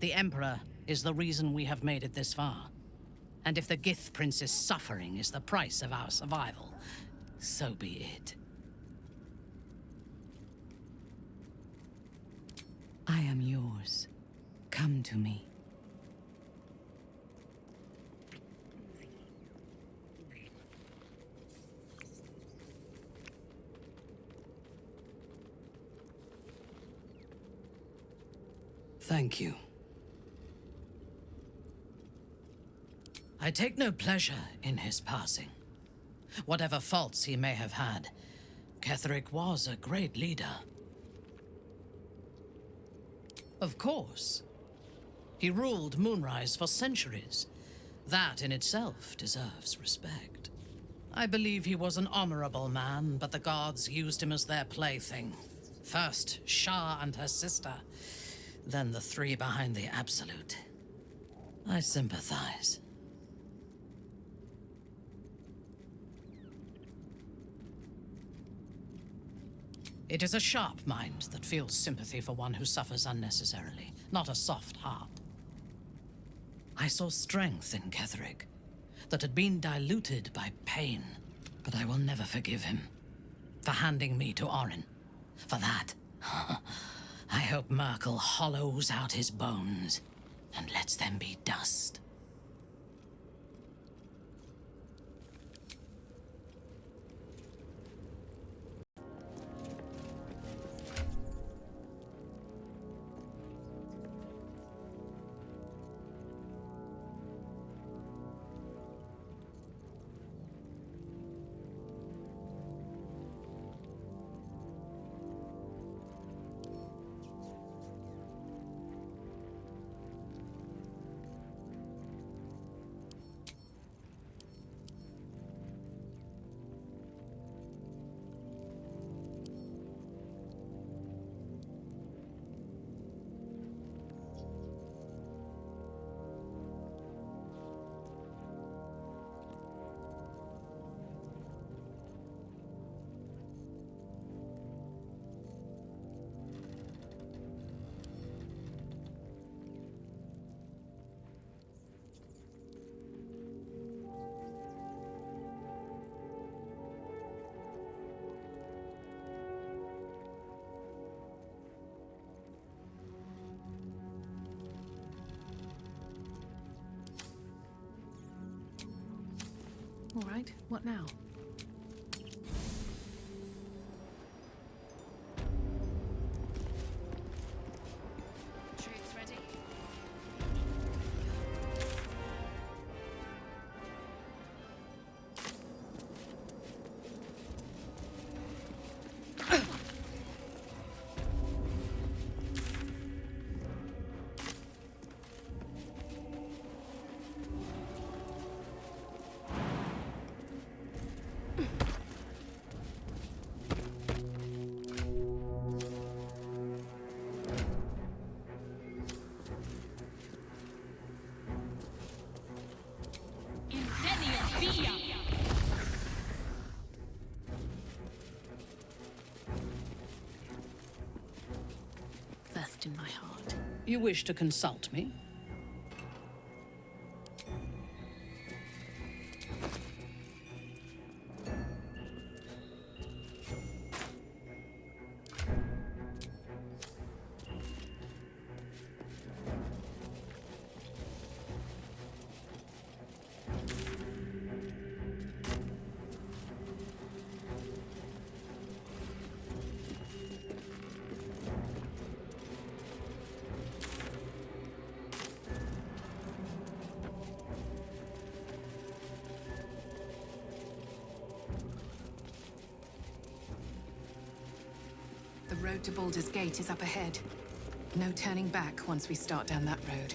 The Emperor is the reason we have made it this far. And if the Gith Prince's suffering is the price of our survival, so be it. I am yours. Come to me. Thank you. I take no pleasure in his passing. Whatever faults he may have had, Ketheric was a great leader. Of course. He ruled Moonrise for centuries. That in itself deserves respect. I believe he was an honorable man, but the gods used him as their plaything. First, Shah and her sister, then the three behind the Absolute. I sympathize. It is a sharp mind that feels sympathy for one who suffers unnecessarily, not a soft heart. I saw strength in Ketheric that had been diluted by pain, but I will never forgive him for handing me to Orin. For that, I hope Merkel hollows out his bones and lets them be dust. All right, what now? Troops ready? left in my heart. You wish to consult me? The road to Baldur's Gate is up ahead. No turning back once we start down that road.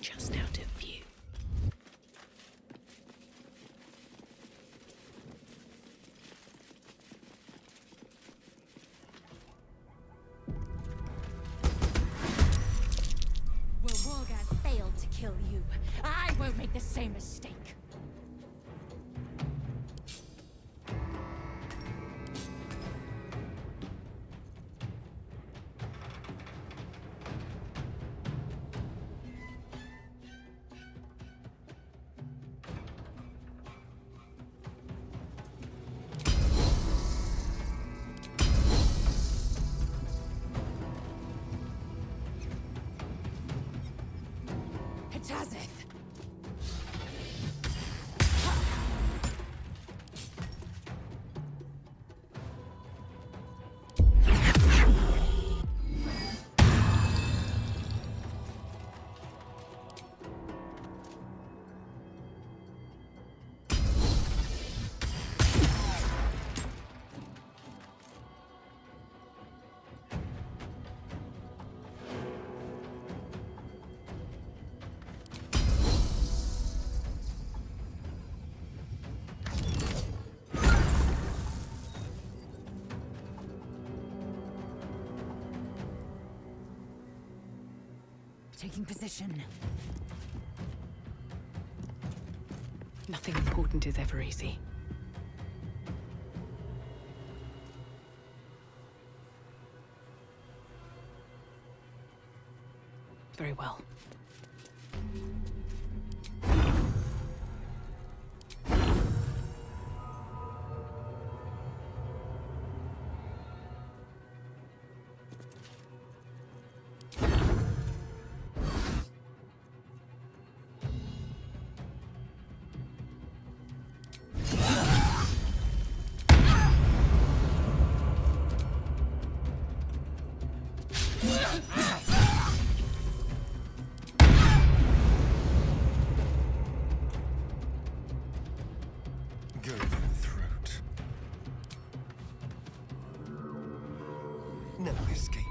Just out of view. Will Wargaz failed to kill you, I won't make the same mistake. Hitazith! Taking position. Nothing important is ever easy. Very well. Go for the throat. No escape.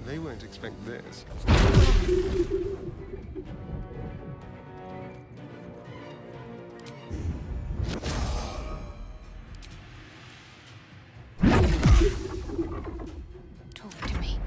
They won't expect this. Talk to me.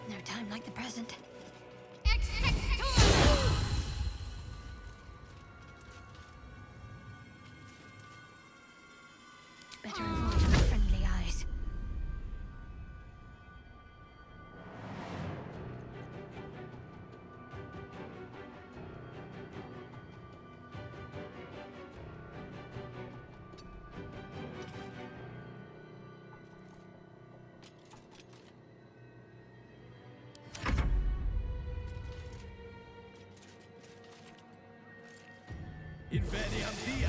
No time like the present. Better avoid unfriendly eyes. Inferiam dia!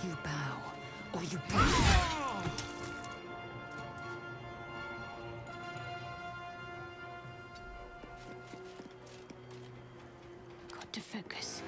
You bow, or you break. Got to focus.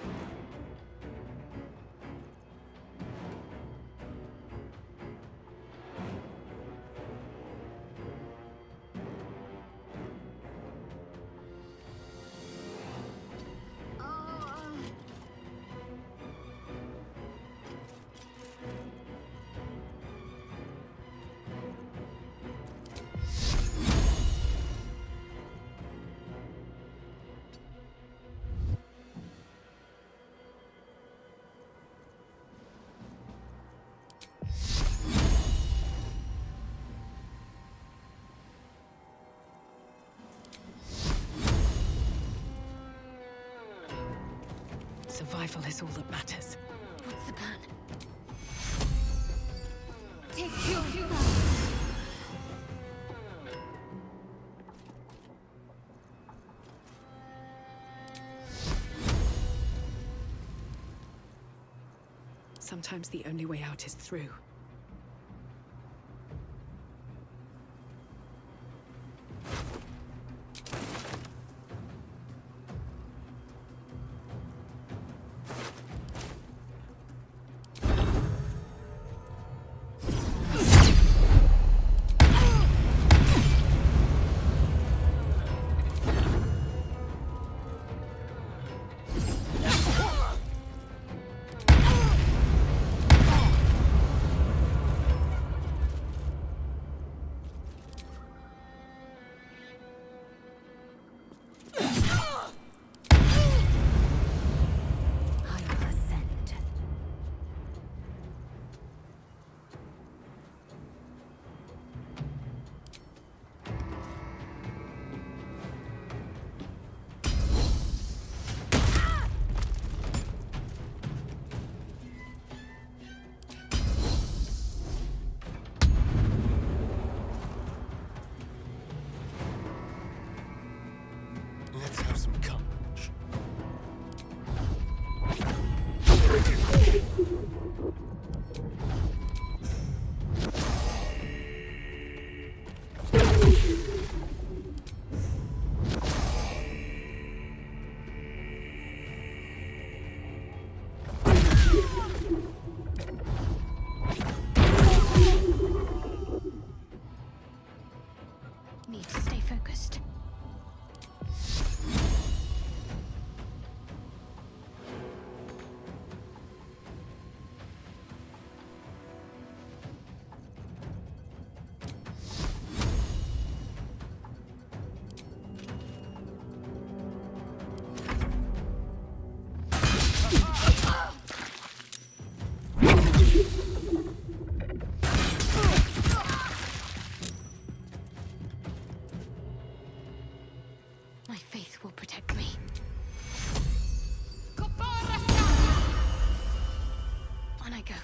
Survival is all that matters. What's the plan? Take your Sometimes the only way out is through. Let's have some courage. Need to stay focused. My faith will protect me. On I go.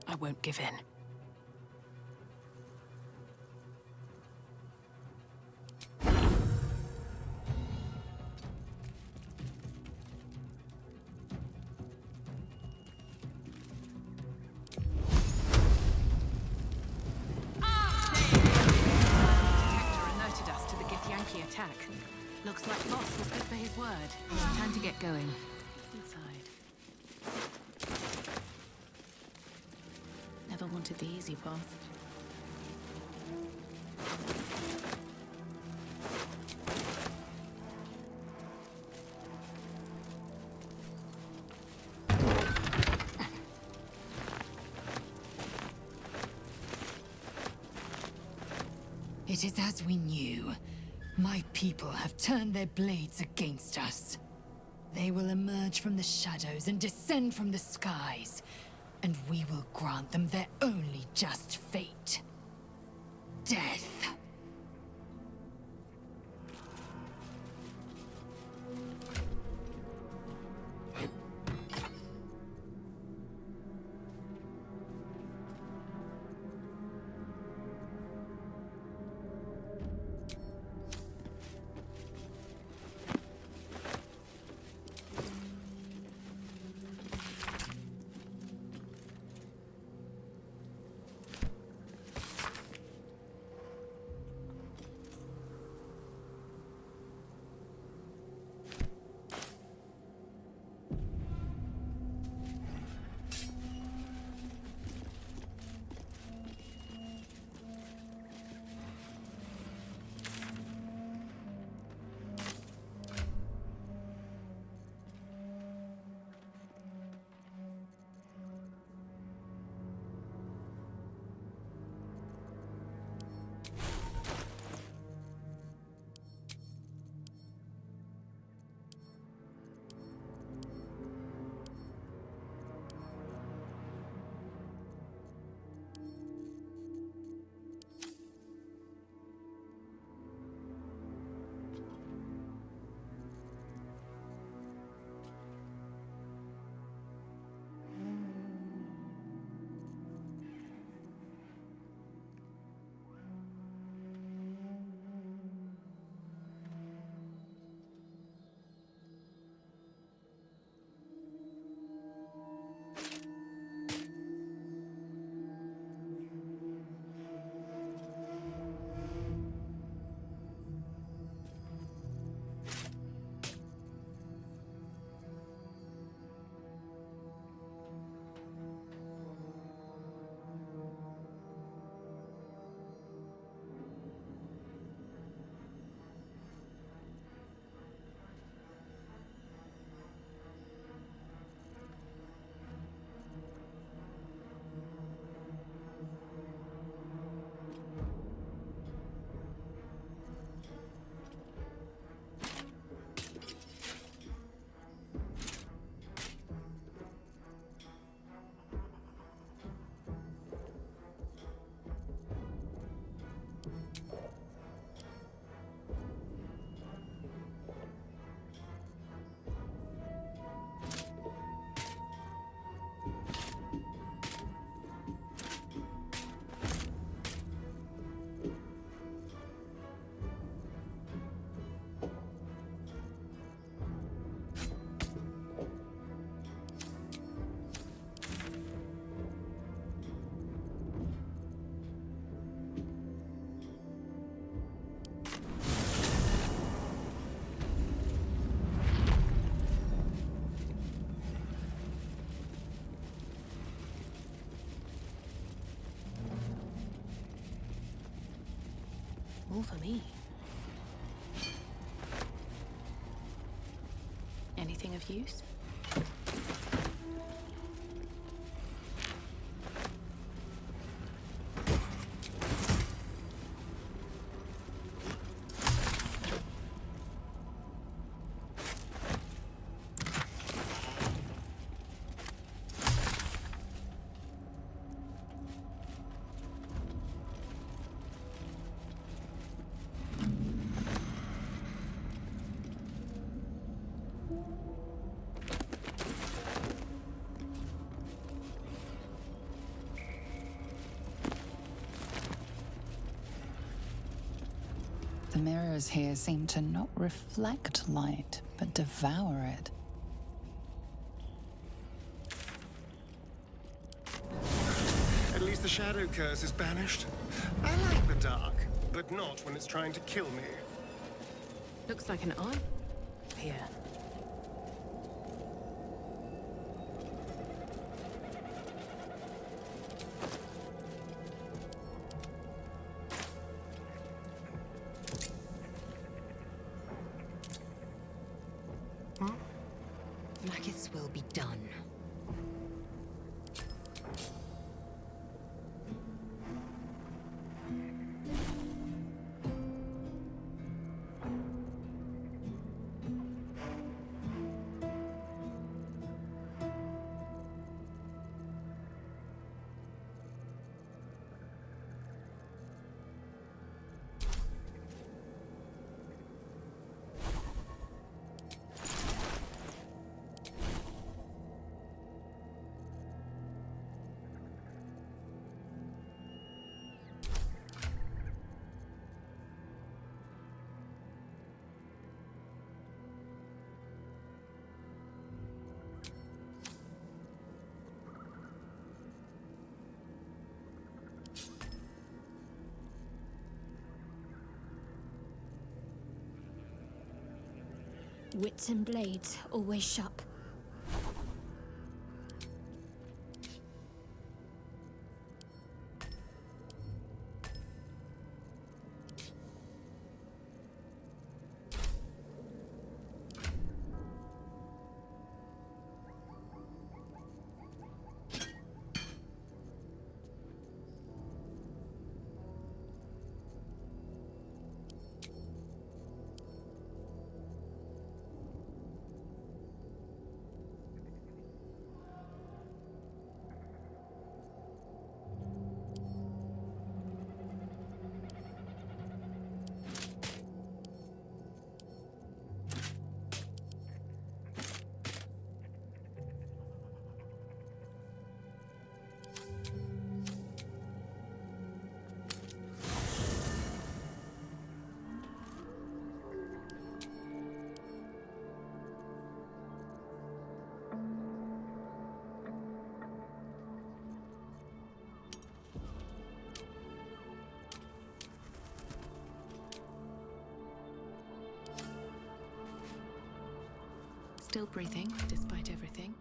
I won't give in. Attack. Looks like Boss was good for his word. Time to get going. Inside. Never wanted the easy path. It is as we knew. My people have turned their blades against us. They will emerge from the shadows and descend from the skies, and we will grant them their only just fate. Death. All for me. Anything of use? The mirrors here seem to not reflect light, but devour it. At least the shadow curse is banished. I like the dark, but not when it's trying to kill me. Looks like an eye here. Maggots will be done. Wits and blades always sharp. Still breathing, despite everything.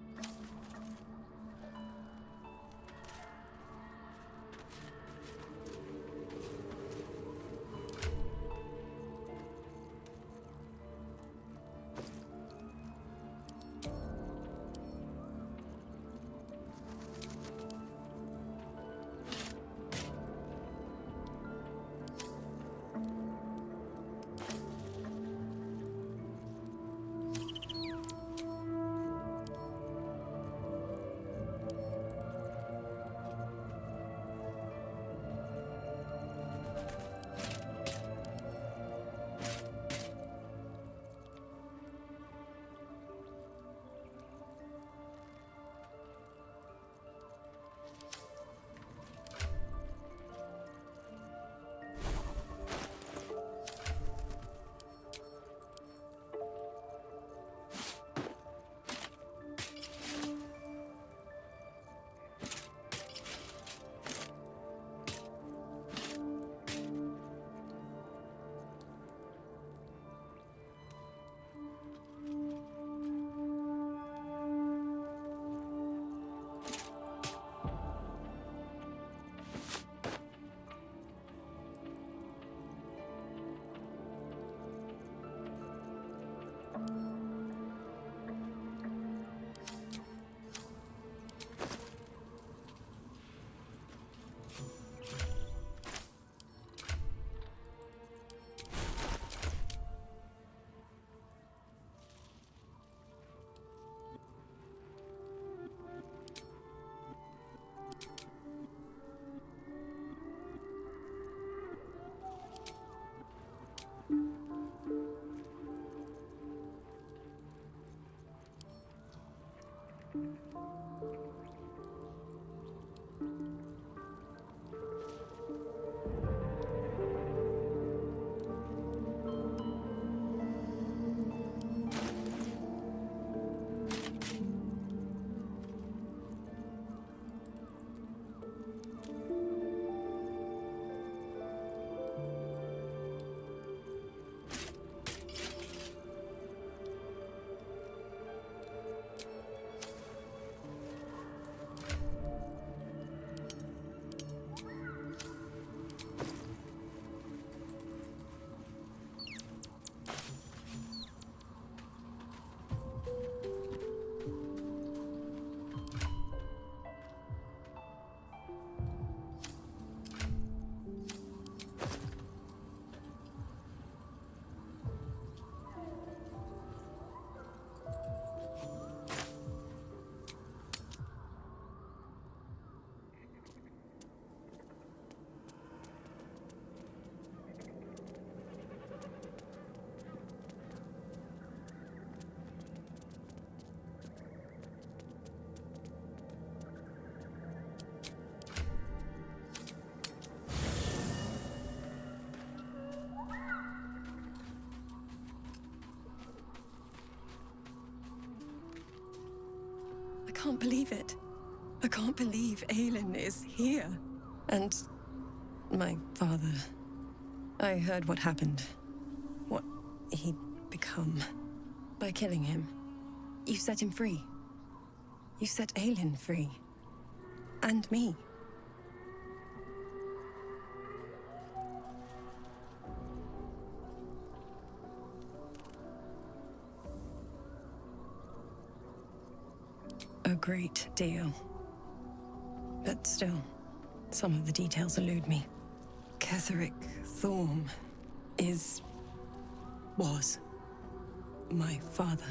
I can't believe it. I can't believe Aelin is here. And my father. I heard what happened. What he'd become. By killing him, you set him free. You set Aelin free. And me. A great deal. But still, some of the details elude me. Ketheric Thorm was my father.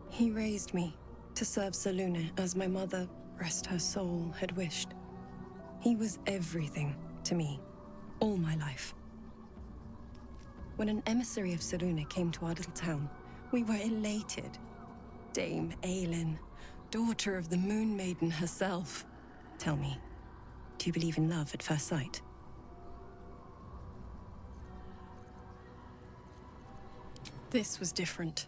He raised me to serve Selûne as my mother, rest her soul, had wished. He was everything to me, all my life. When an emissary of Selûne came to our little town, we were elated. Dame Aelin, daughter of the Moon Maiden herself. Tell me, do you believe in love at first sight? This was different.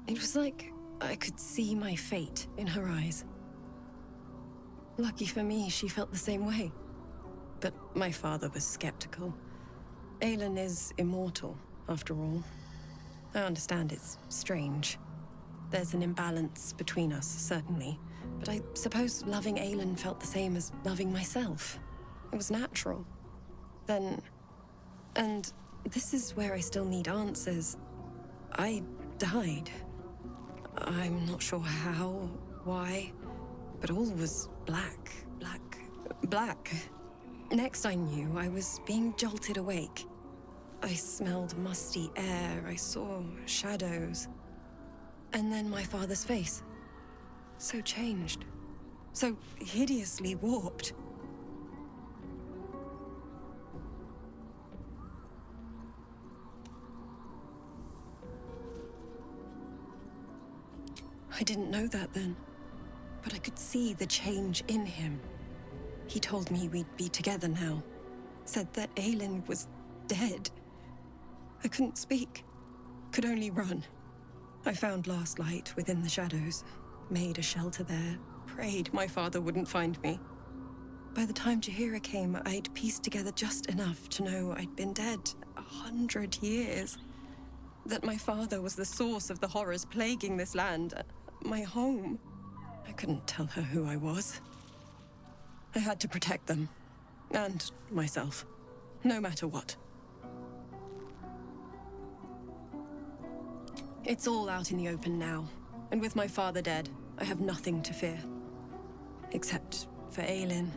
It was like I could see my fate in her eyes. Lucky for me, she felt the same way. But my father was skeptical. Aelin is immortal, after all. I understand it's strange. There's an imbalance between us, certainly. But I suppose loving Aelin felt the same as loving myself. It was natural. Then... and this is where I still need answers. I died. I'm not sure how, why, but all was black. Next I knew, I was being jolted awake. I smelled musty air, I saw shadows. And then my father's face. So changed. So hideously warped. I didn't know that then, but I could see the change in him. He told me we'd be together now, said that Aelin was dead. I couldn't speak, could only run. I found last light within the shadows, made a shelter there, prayed my father wouldn't find me. By the time Jaheira came, I'd pieced together just enough to know I'd been dead 100 years. That my father was the source of the horrors plaguing this land, my home. I couldn't tell her who I was. I had to protect them, and myself, no matter what. It's all out in the open now, and with my father dead, I have nothing to fear. Except for Aelin.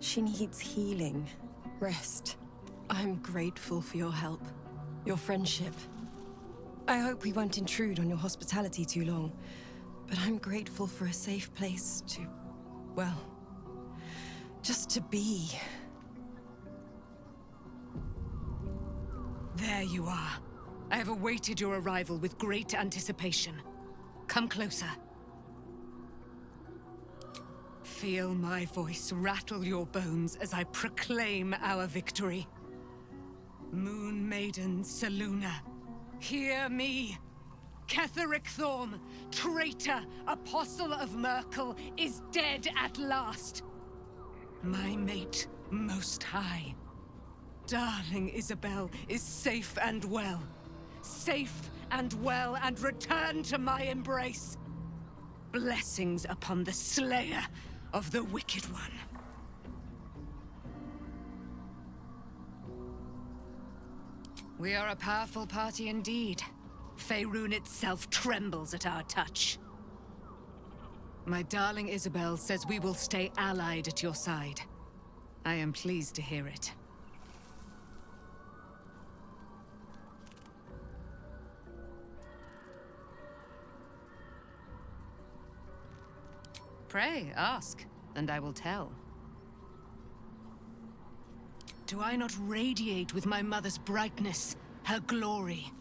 She needs healing, rest. I'm grateful for your help, your friendship. I hope we won't intrude on your hospitality too long, but I'm grateful for a safe place to, well, just to be. There you are. I have awaited your arrival with great anticipation. Come closer. Feel my voice rattle your bones as I proclaim our victory. Moon Maiden Selûne, hear me. Ketheric Thorm, traitor, apostle of Merkel, is dead at last. My mate, Most High. Darling Isabel is safe and well. Safe and well, and returned to my embrace. Blessings upon the slayer of the Wicked One. We are a powerful party indeed. Faerûn itself trembles at our touch. My darling Isabel says we will stay allied at your side. I am pleased to hear it. Pray, ask, and I will tell. Do I not radiate with my mother's brightness, her glory?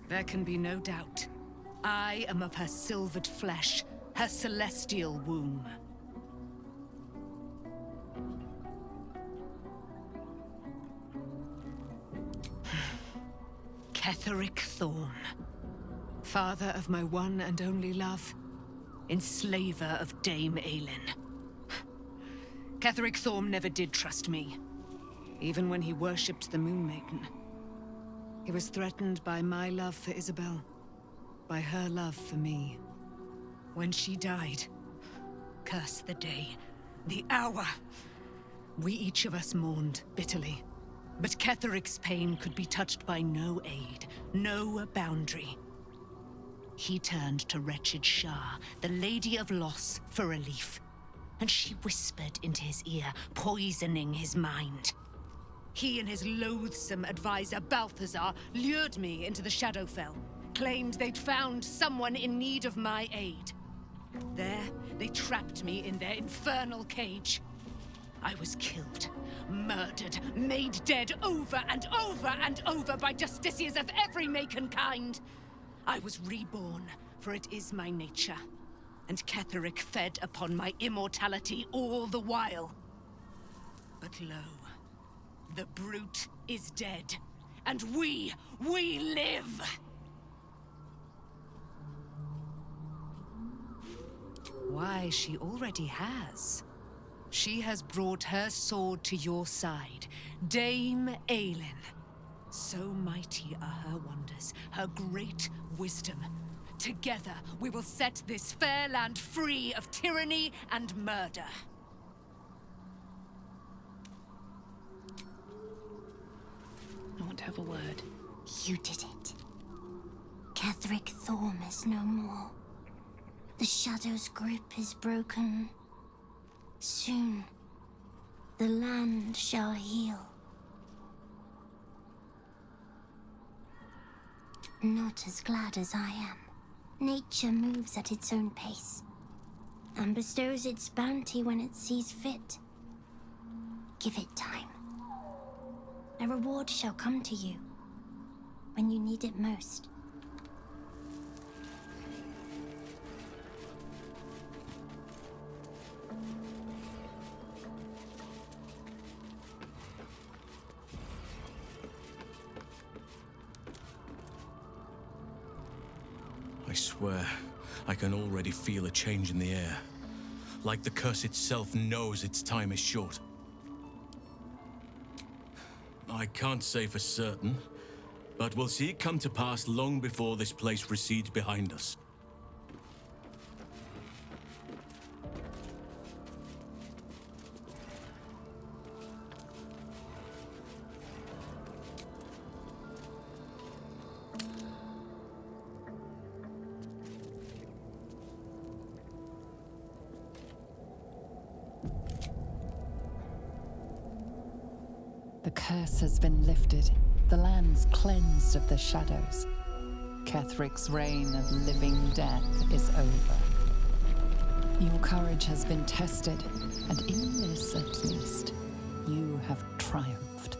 There can be no doubt. I am of her silvered flesh, her celestial womb. Ketheric Thorm, father of my one and only love, enslaver of Dame Aelin. Ketheric Thorm never did trust me, even when he worshipped the Moon Maiden. He was threatened by my love for Isabel. by her love for me. When she died, curse the day, the hour. We each of us mourned bitterly. But Ketheric's pain could be touched by no aid, no boundary. He turned to wretched Shah, the Lady of Loss, for relief. And she whispered into his ear, poisoning his mind. He and his loathsome advisor, Balthazar, lured me into the Shadowfell, claimed they'd found someone in need of my aid. There, they trapped me in their infernal cage. I was killed, murdered, made dead over and over and over by justiciars of every make and kind. I was reborn, for it is my nature. And Ketheric fed upon my immortality all the while. But lo, the brute is dead, and we live! Why, she already has. She has brought her sword to your side, Dame Aelin. So mighty are her wonders, her great wisdom. Together, we will set this fair land free of tyranny and murder. I want to have a word. You did it. Ketheric Thorm is no more. The Shadow's grip is broken. Soon, the land shall heal. Not as glad as I am. Nature moves at its own pace, and bestows its bounty when it sees fit. Give it time. A reward shall come to you when you need it most. I swear, I can already feel a change in the air. Like the curse itself knows its time is short. I can't say for certain, but we'll see it come to pass long before this place recedes behind us. The curse has been lifted, the land's cleansed of the shadows. Ketheric's reign of living death is over. Your courage has been tested, and in this at least, you have triumphed.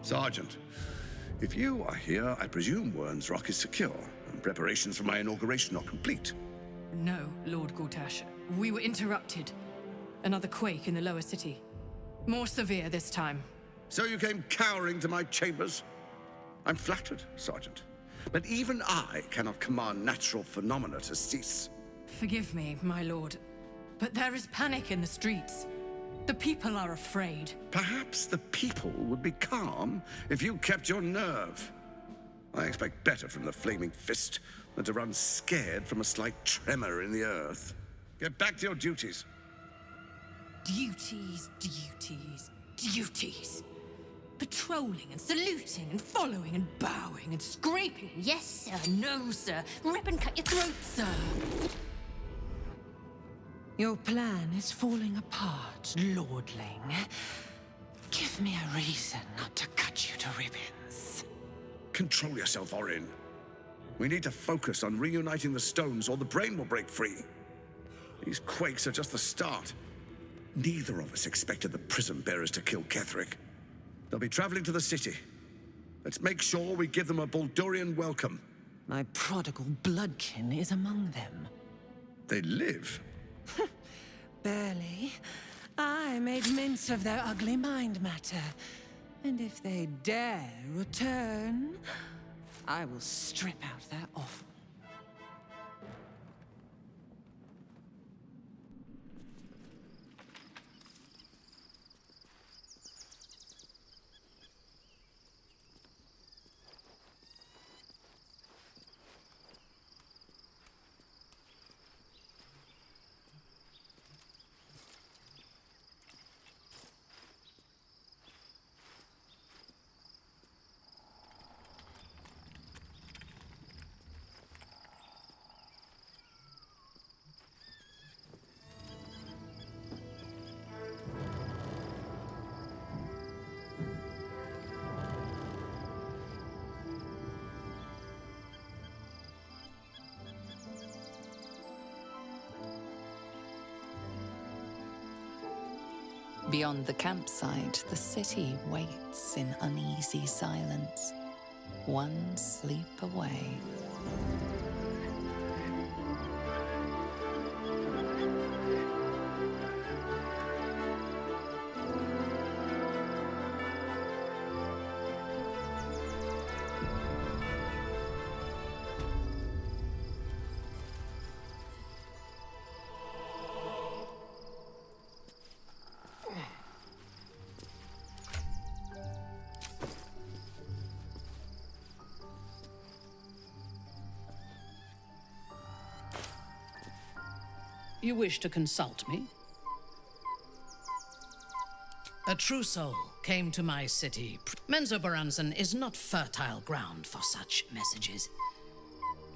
Sergeant, if you are here, I presume Wern's Rock is secure, and preparations for my inauguration are complete. No, Lord Gortash. We were interrupted. Another quake in the lower city. More severe this time. So you came cowering to my chambers? I'm flattered, Sergeant. But even I cannot command natural phenomena to cease. Forgive me, my lord, but there is panic in the streets. The people are afraid. Perhaps the people would be calm if you kept your nerve. I expect better from the Flaming Fist than to run scared from a slight tremor in the earth. Get back to your duties. Duties, duties, duties. Patrolling and saluting and following and bowing and scraping. Yes, sir. No, sir. Rip and cut your throat, sir. Your plan is falling apart, lordling. Give me a reason not to cut you to ribbons. Control yourself, Orin. We need to focus on reuniting the stones or the brain will break free. These quakes are just the start. Neither of us expected the prison bearers to kill Ketheric. They'll be traveling to the city. Let's make sure we give them a Baldurian welcome. My prodigal bloodkin is among them. They live? Barely. I made mince of their ugly mind matter. And if they dare return, I will strip out their offal. Beyond the campsite, the city waits in uneasy silence, one sleep away. You wish to consult me? A true soul came to my city. Menzoberranzan is not fertile ground for such messages.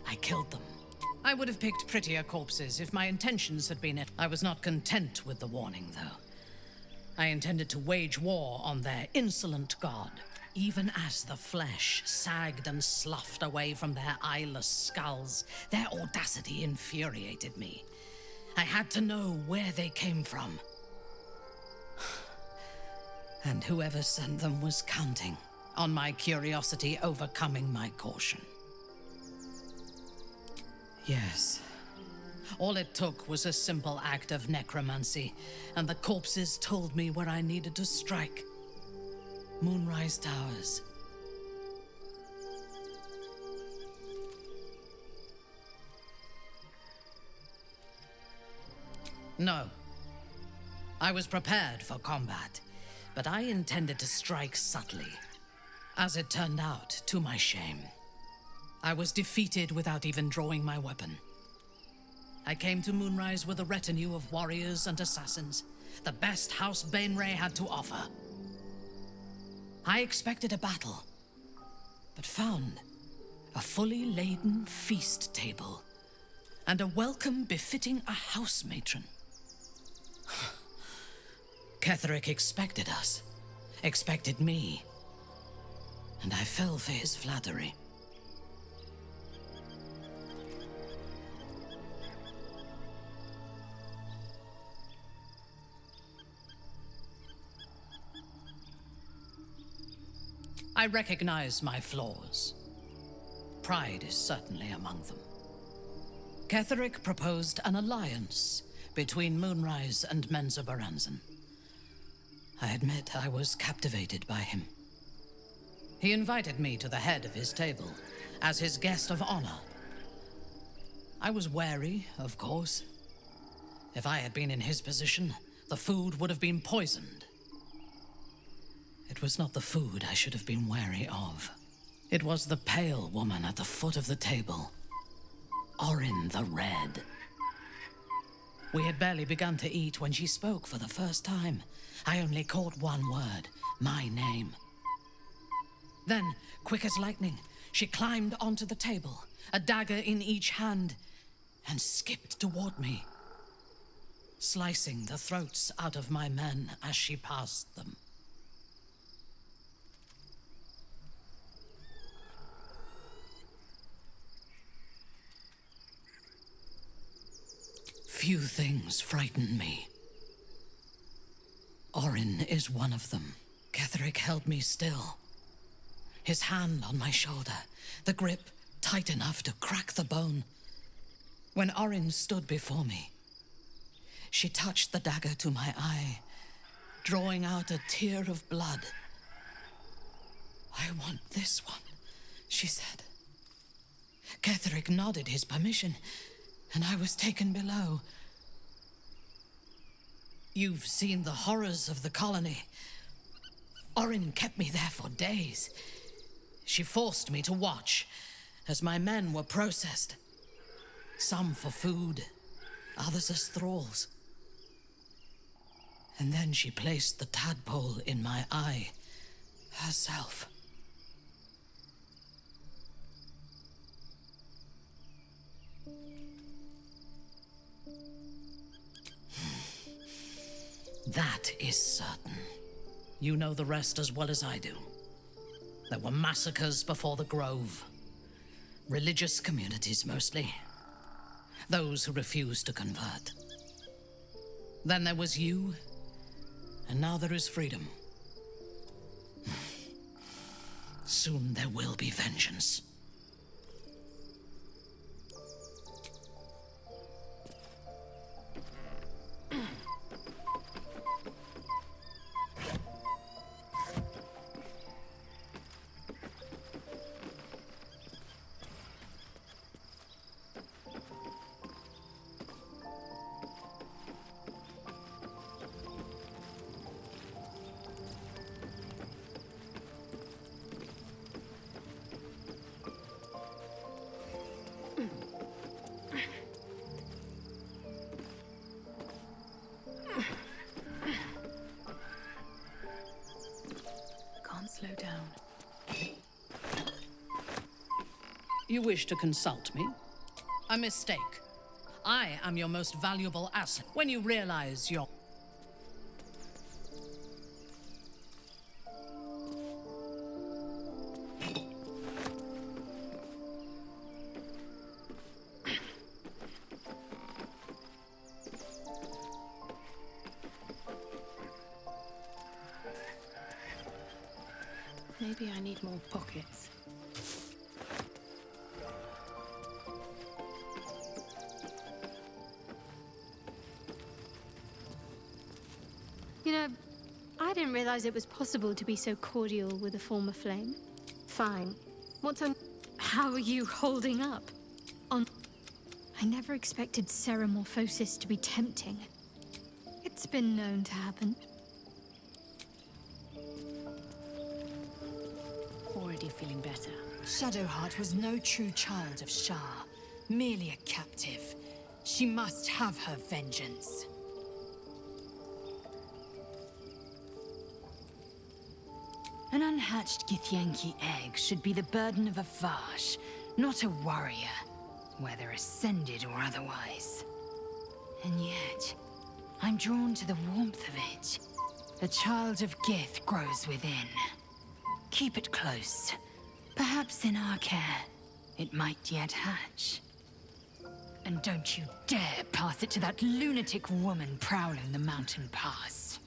I killed them. I would have picked prettier corpses if my intentions had been it. I was not content with the warning, though. I intended to wage war on their insolent god, even as the flesh sagged and sloughed away from their eyeless skulls. Their audacity infuriated me. I had to know where they came from. And whoever sent them was counting on my curiosity overcoming my caution. Yes. All it took was a simple act of necromancy, and the corpses told me where I needed to strike. Moonrise Towers. No. I was prepared for combat, but I intended to strike subtly. As it turned out, to my shame, I was defeated without even drawing my weapon. I came to Moonrise with a retinue of warriors and assassins, the best House Bainray had to offer. I expected a battle, but found a fully laden feast table and a welcome befitting a house matron. Ketheric expected us, expected me, and I fell for his flattery. I recognize my flaws. Pride is certainly among them. Ketheric proposed an alliance between Moonrise and Menzoberranzan. I admit I was captivated by him. He invited me to the head of his table as his guest of honor. I was wary, of course. If I had been in his position, the food would have been poisoned. It was not the food I should have been wary of. It was the pale woman at the foot of the table. Orin the Red. We had barely begun to eat when she spoke for the first time. I only caught one word, my name. Then, quick as lightning, she climbed onto the table, a dagger in each hand, and skipped toward me, slicing the throats out of my men as she passed them. Few things frighten me. Orin is one of them. Ketheric held me still, his hand on my shoulder, the grip tight enough to crack the bone. When Orin stood before me, she touched the dagger to my eye, drawing out a tear of blood. "I want this one," she said. Ketheric nodded his permission, and I was taken below. You've seen the horrors of the colony. Orin kept me there for days. She forced me to watch as my men were processed. Some for food, others as thralls. And then she placed the tadpole in my eye herself. That is certain. You know the rest as well as I do. There were massacres before the Grove. Religious communities, mostly. Those who refused to convert. Then there was you, and now there is freedom. Soon there will be vengeance. Slow down. You wish to consult me? A mistake. I am your most valuable asset. When you realize you're... Maybe I need more pockets. You know, I didn't realize it was possible to be so cordial with a former flame. Fine. What's on... How are you holding up? I never expected ceramorphosis to be tempting. It's been known to happen. Already feeling better. Shadowheart was no true child of Shah, merely a captive. She must have her vengeance. An unhatched Githyanki egg should be the burden of a Vash, not a warrior, whether ascended or otherwise. And yet, I'm drawn to the warmth of it. The child of Gith grows within. Keep it close. Perhaps in our care, it might yet hatch. And don't you dare pass it to that lunatic woman prowling the mountain pass.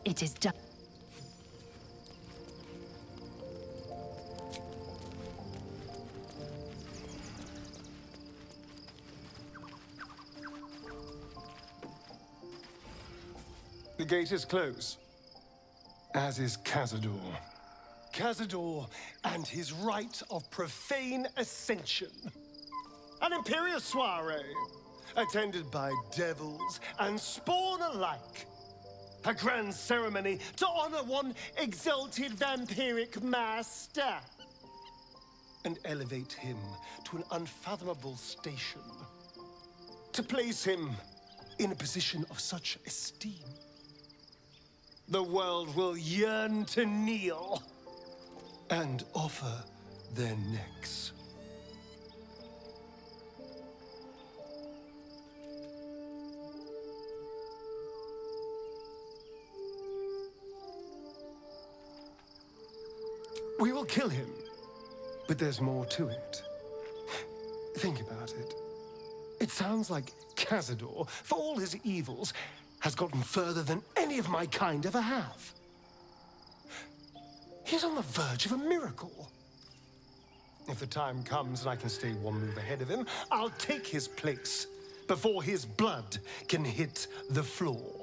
It is done. The gate is closed, as is Cazador. Cazador and his rite of profane ascension. An imperial soiree, attended by devils and spawn alike. A grand ceremony to honor one exalted vampiric master. and elevate him to an unfathomable station. To place him in a position of such esteem, the world will yearn to kneel and offer their necks. We will kill him, but there's more to it. Think about it. It sounds like Cazador, for all his evils, has gotten further than any of my kind ever have. He's on the verge of a miracle. If the time comes and I can stay one move ahead of him, I'll take his place before his blood can hit the floor.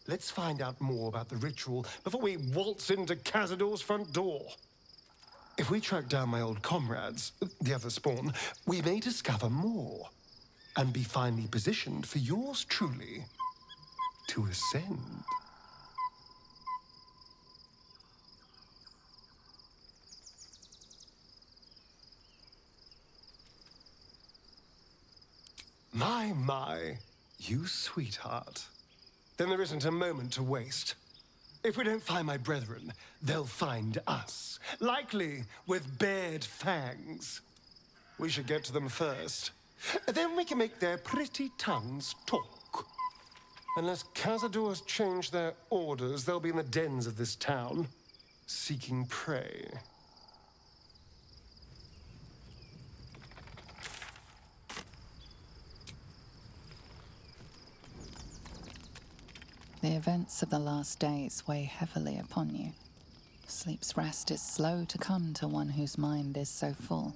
Let's find out more about the ritual before we waltz into Cazador's front door. If we track down my old comrades, the other spawn, we may discover more and be finally positioned for yours truly to ascend. My, you sweetheart. Then there isn't a moment to waste. If we don't find my brethren, they'll find us, likely with bared fangs. We should get to them first. Then we can make their pretty tongues talk. Unless Cazadors change their orders, they'll be in the dens of this town, seeking prey. The events of the last days weigh heavily upon you. Sleep's rest is slow to come to one whose mind is so full.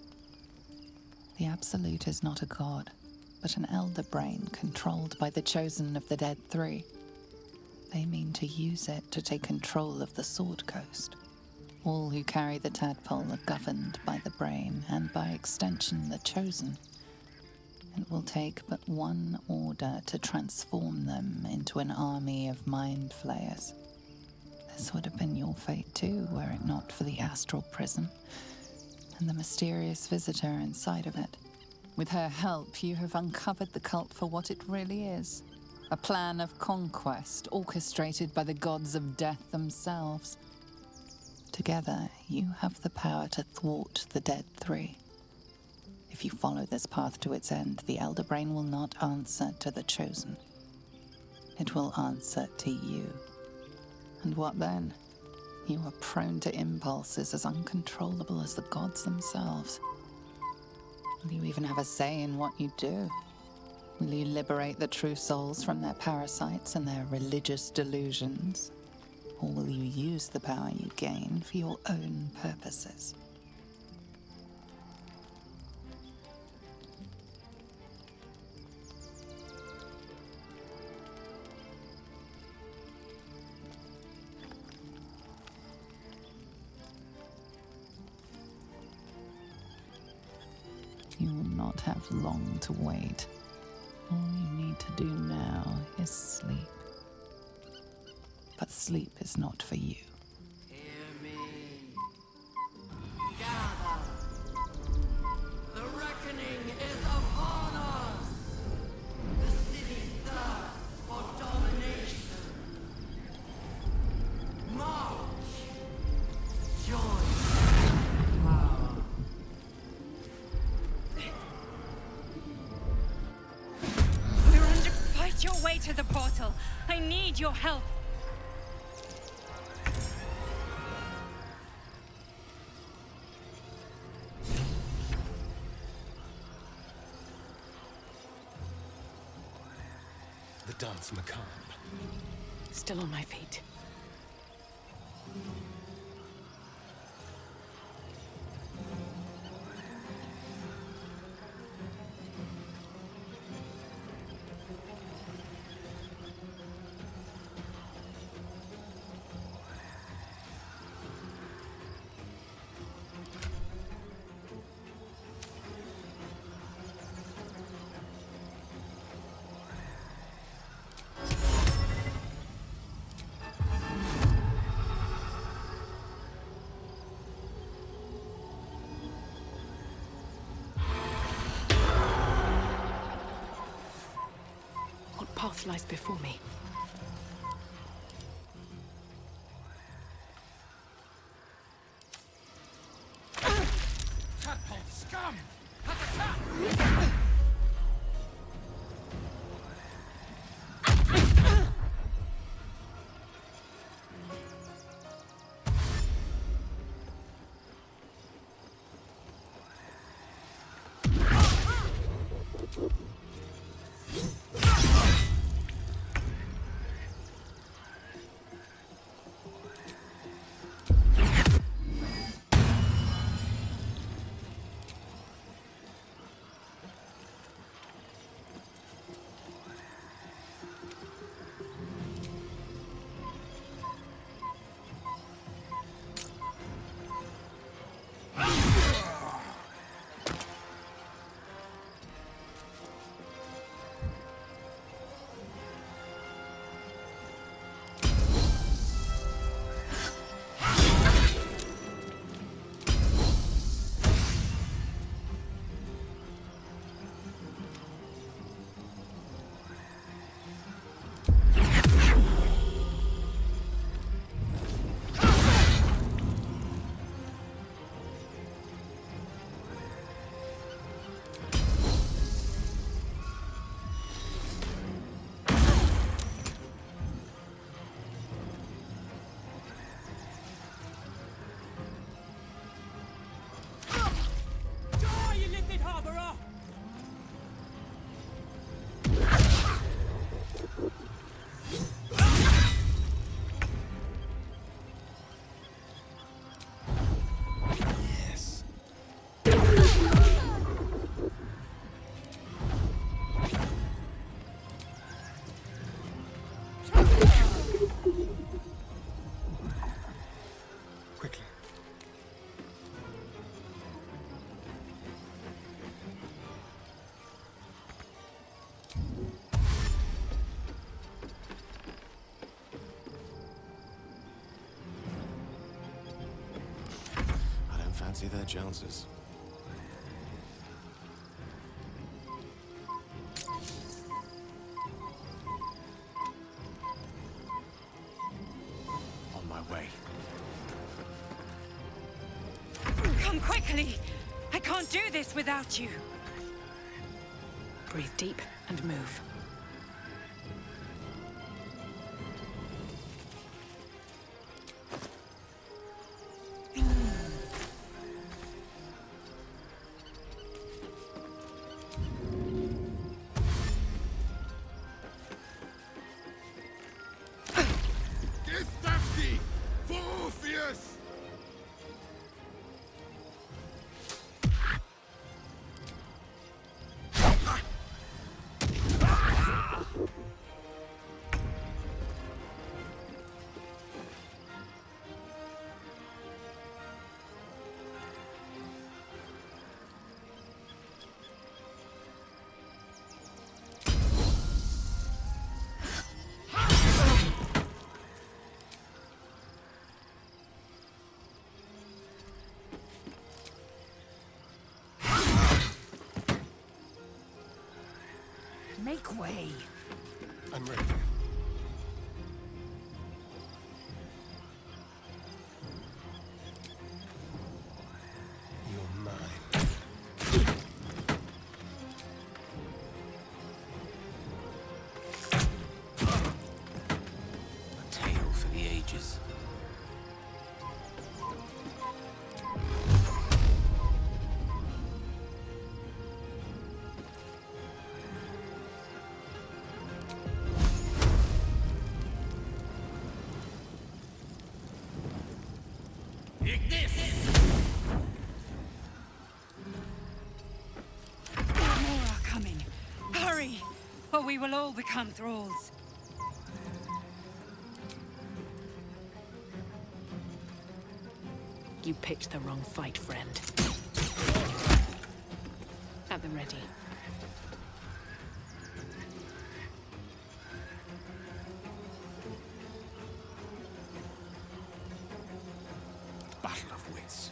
The Absolute is not a god, but an elder brain controlled by the chosen of the Dead Three. They mean to use it to take control of the Sword Coast. All who carry the tadpole are governed by the brain, and by extension the chosen. It will take but one order to transform them into an army of mind flayers. This would have been your fate too, were it not for the astral prison and the mysterious visitor inside of it. With her help, you have uncovered the cult for what it really is. A plan of conquest orchestrated by the gods of death themselves. Together, you have the power to thwart the Dead Three. If you follow this path to its end, the Elder Brain will not answer to the Chosen. It will answer to you. And what then? You are prone to impulses as uncontrollable as the gods themselves. Will you even have a say in what you do? Will you liberate the true souls from their parasites and their religious delusions? Or will you use the power you gain for your own purposes? You will not have long to wait. All you need to do now is sleep. But sleep is not for you. Hear me. Gather. The reckoning is upon us. The city thirsts for domination. March. Join. Fight your way to the portal. I need your help. The dance macabre. Still on my feet. path lies before me. Tadpole scum! Attack! Fancy their chances. On my way. Come quickly! I can't do this without you! Breathe deep and move. Make way. I'm ready. You're mine. A tale for the ages. More are coming. Hurry, or we will all become thralls. You picked the wrong fight, friend. At the ready. Battle of wits.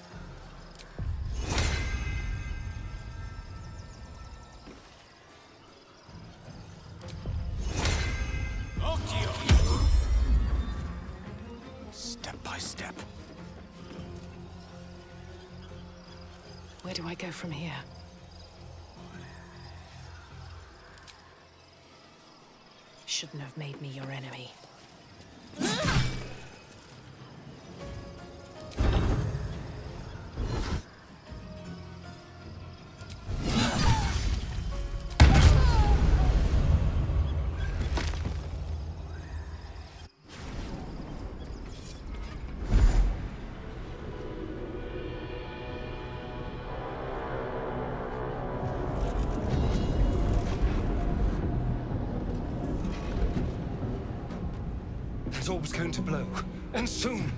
Where do I go from here? Shouldn't have made me your enemy. That orb's going to blow, and soon.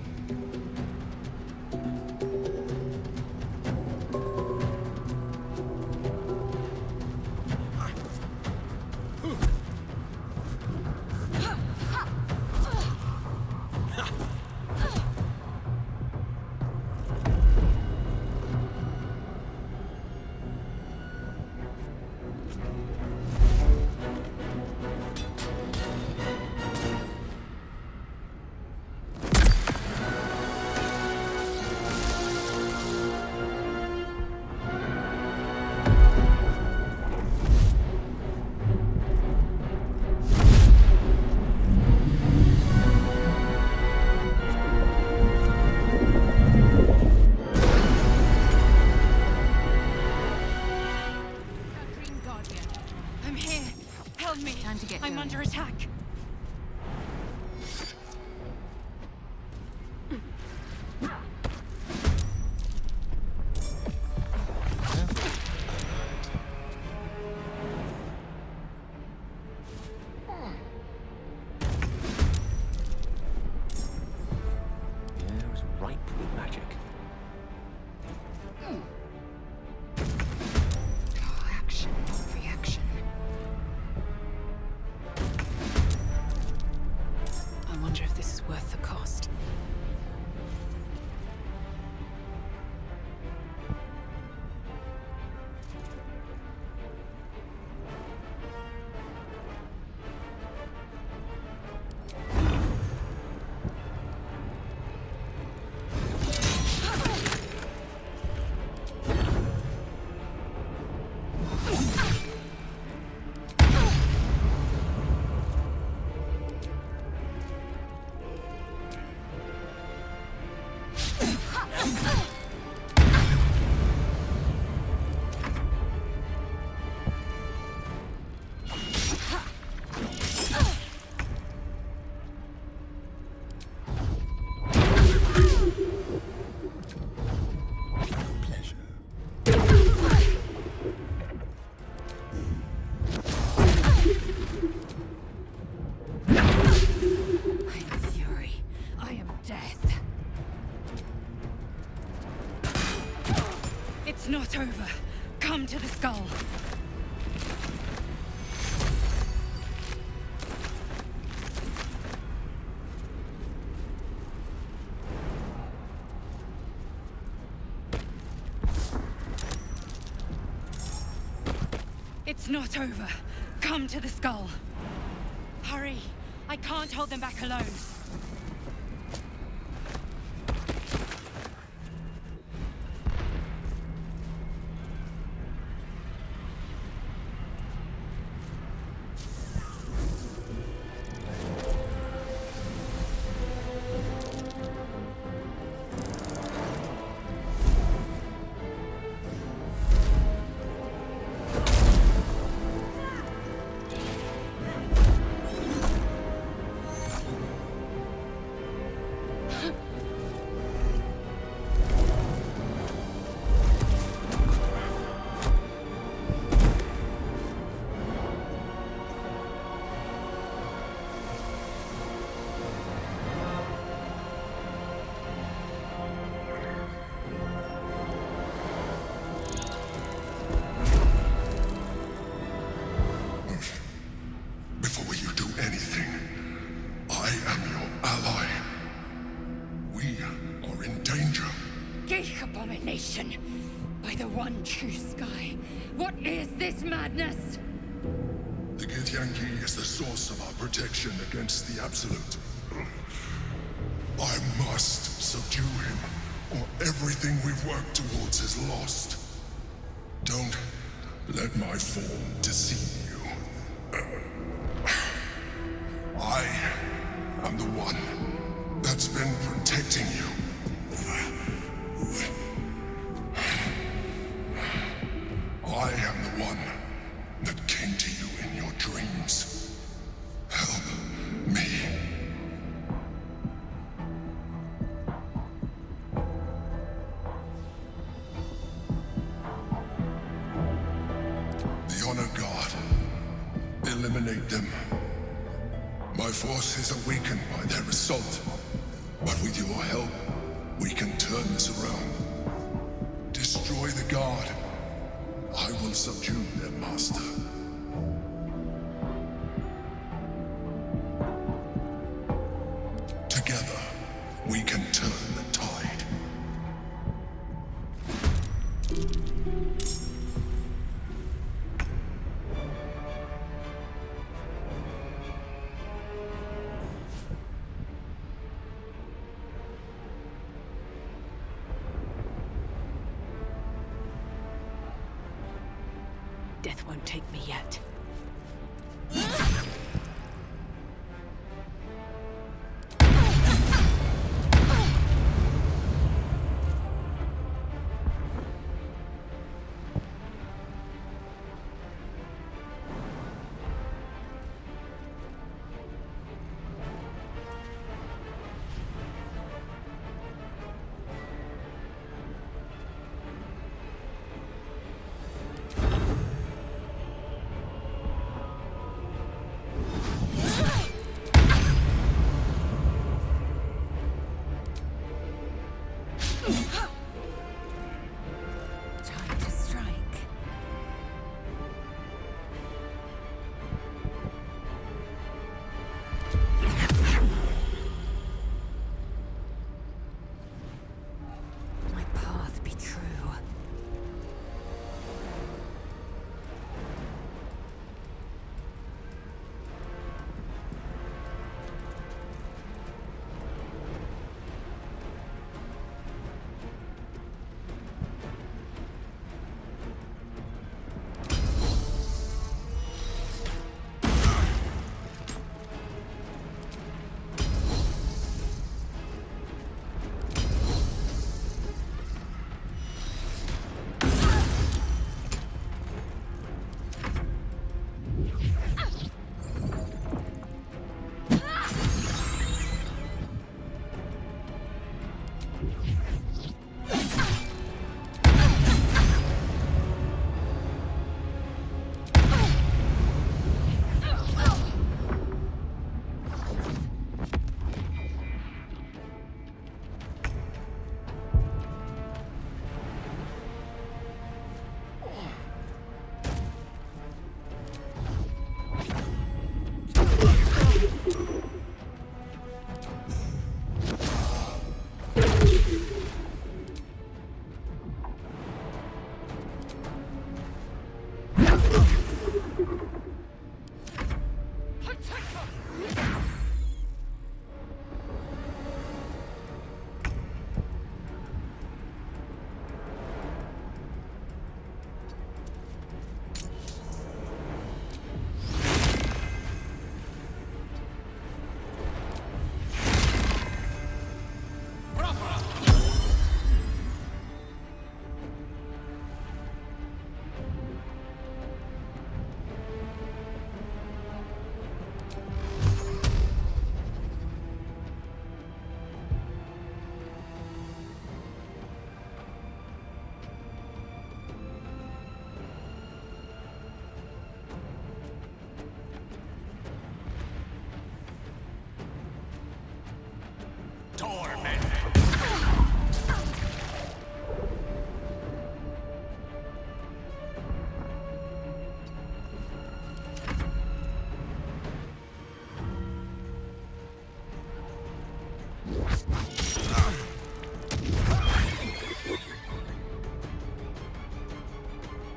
I'm under attack. Yeah, it was ripe with magic. Action, not reaction. I wonder if this is worth the cost. It's not over. Come to the skull. It's not over. Come to the skull. Hurry. I can't hold them back alone. Before you do anything, I am your ally. We are in danger. Geek abomination! By the one true sky, what is this madness? The Githyanki is the source of our protection against the Absolute. I must subdue him, or everything we've worked towards is lost. Don't let my form deceive you. I am the one that's been protecting you. I am the one that came to you in your dreams. Help me. The Honor Guard. Eliminate them. My forces are weakened by their assault, but with your help, we can turn this around. Destroy the Guard. I will subdue their master. Together, we can turn the tide. Death won't take me yet. Time to strike. My path be true.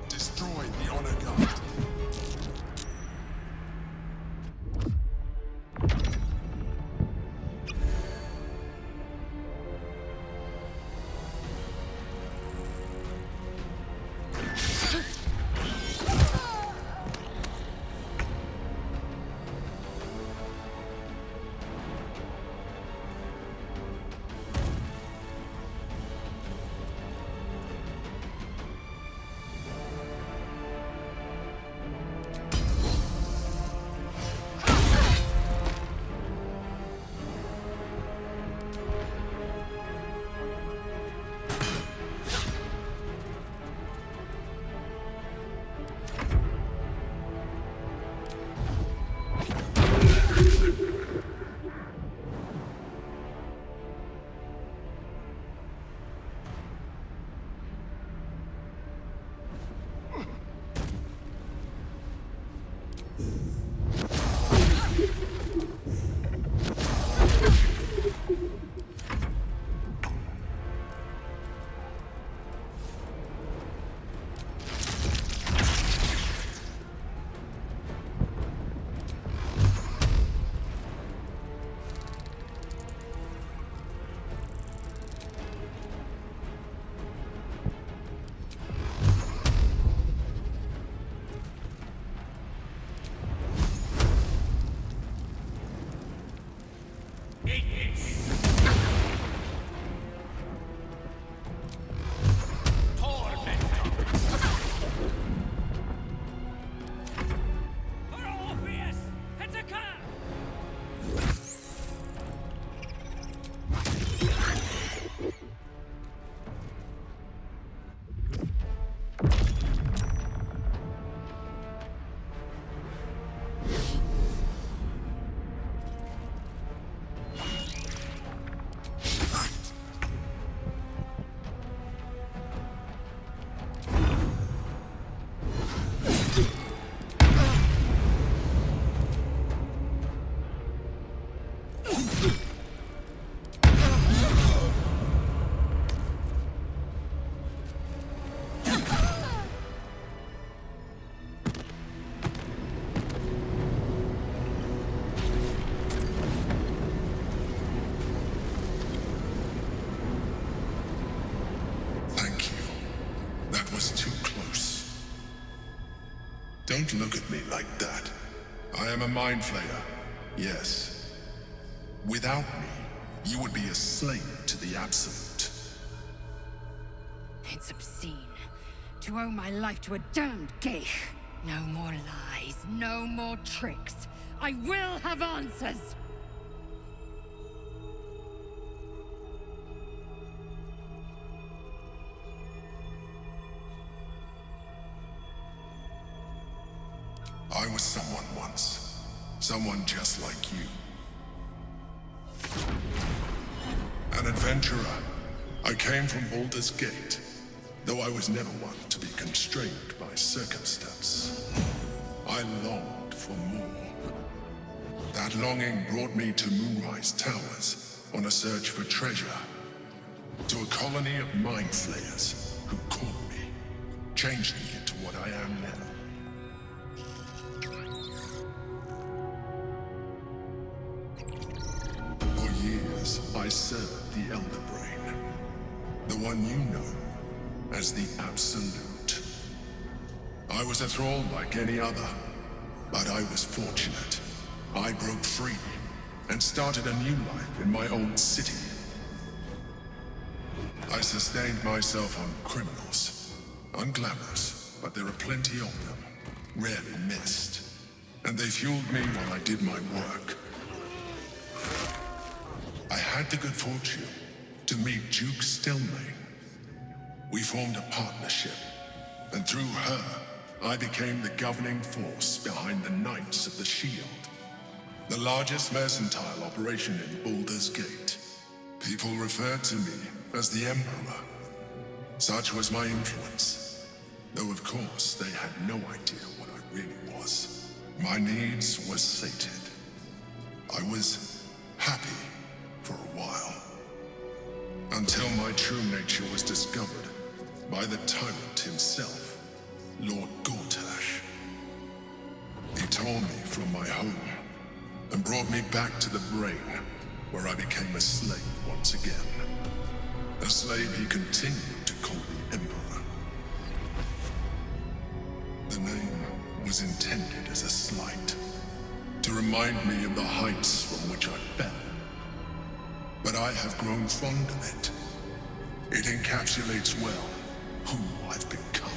Destroy the Honor Guard. Don't look at me like that. I am a mind flayer, yes. Without me, you would be a slave to the Absolute. It's obscene to owe my life to a damned geich. No more lies, no more tricks. I will have answers! I was someone once. Someone just like you. An adventurer. I came from Baldur's Gate, though I was never one to be constrained by circumstance. I longed for more. That longing brought me to Moonrise Towers on a search for treasure. To a colony of mind flayers who caught me, changed me into what I am now. For years, I served the Elder Brain, the one you know as the Absolute. I was a thrall like any other, but I was fortunate. I broke free and started a new life in my old city. I sustained myself on criminals. Unglamorous, but there are plenty of them, rarely missed. And they fueled me while I did my work. I had the good fortune to meet Duke Stelmane. We formed a partnership, and through her, I became the governing force behind the Knights of the Shield, the largest mercantile operation in Baldur's Gate. People referred to me as the Emperor. Such was my influence, though of course they had no idea what I really was. My needs were sated. I was happy for a while, until my true nature was discovered by the tyrant himself, Lord Gortash. He tore me from my home and brought me back to the Brain, where I became a slave once again. A slave he continued to call the Emperor. The name was intended as a slight, to remind me of the heights from which I fell. But I have grown fond of it. It encapsulates well who I've become.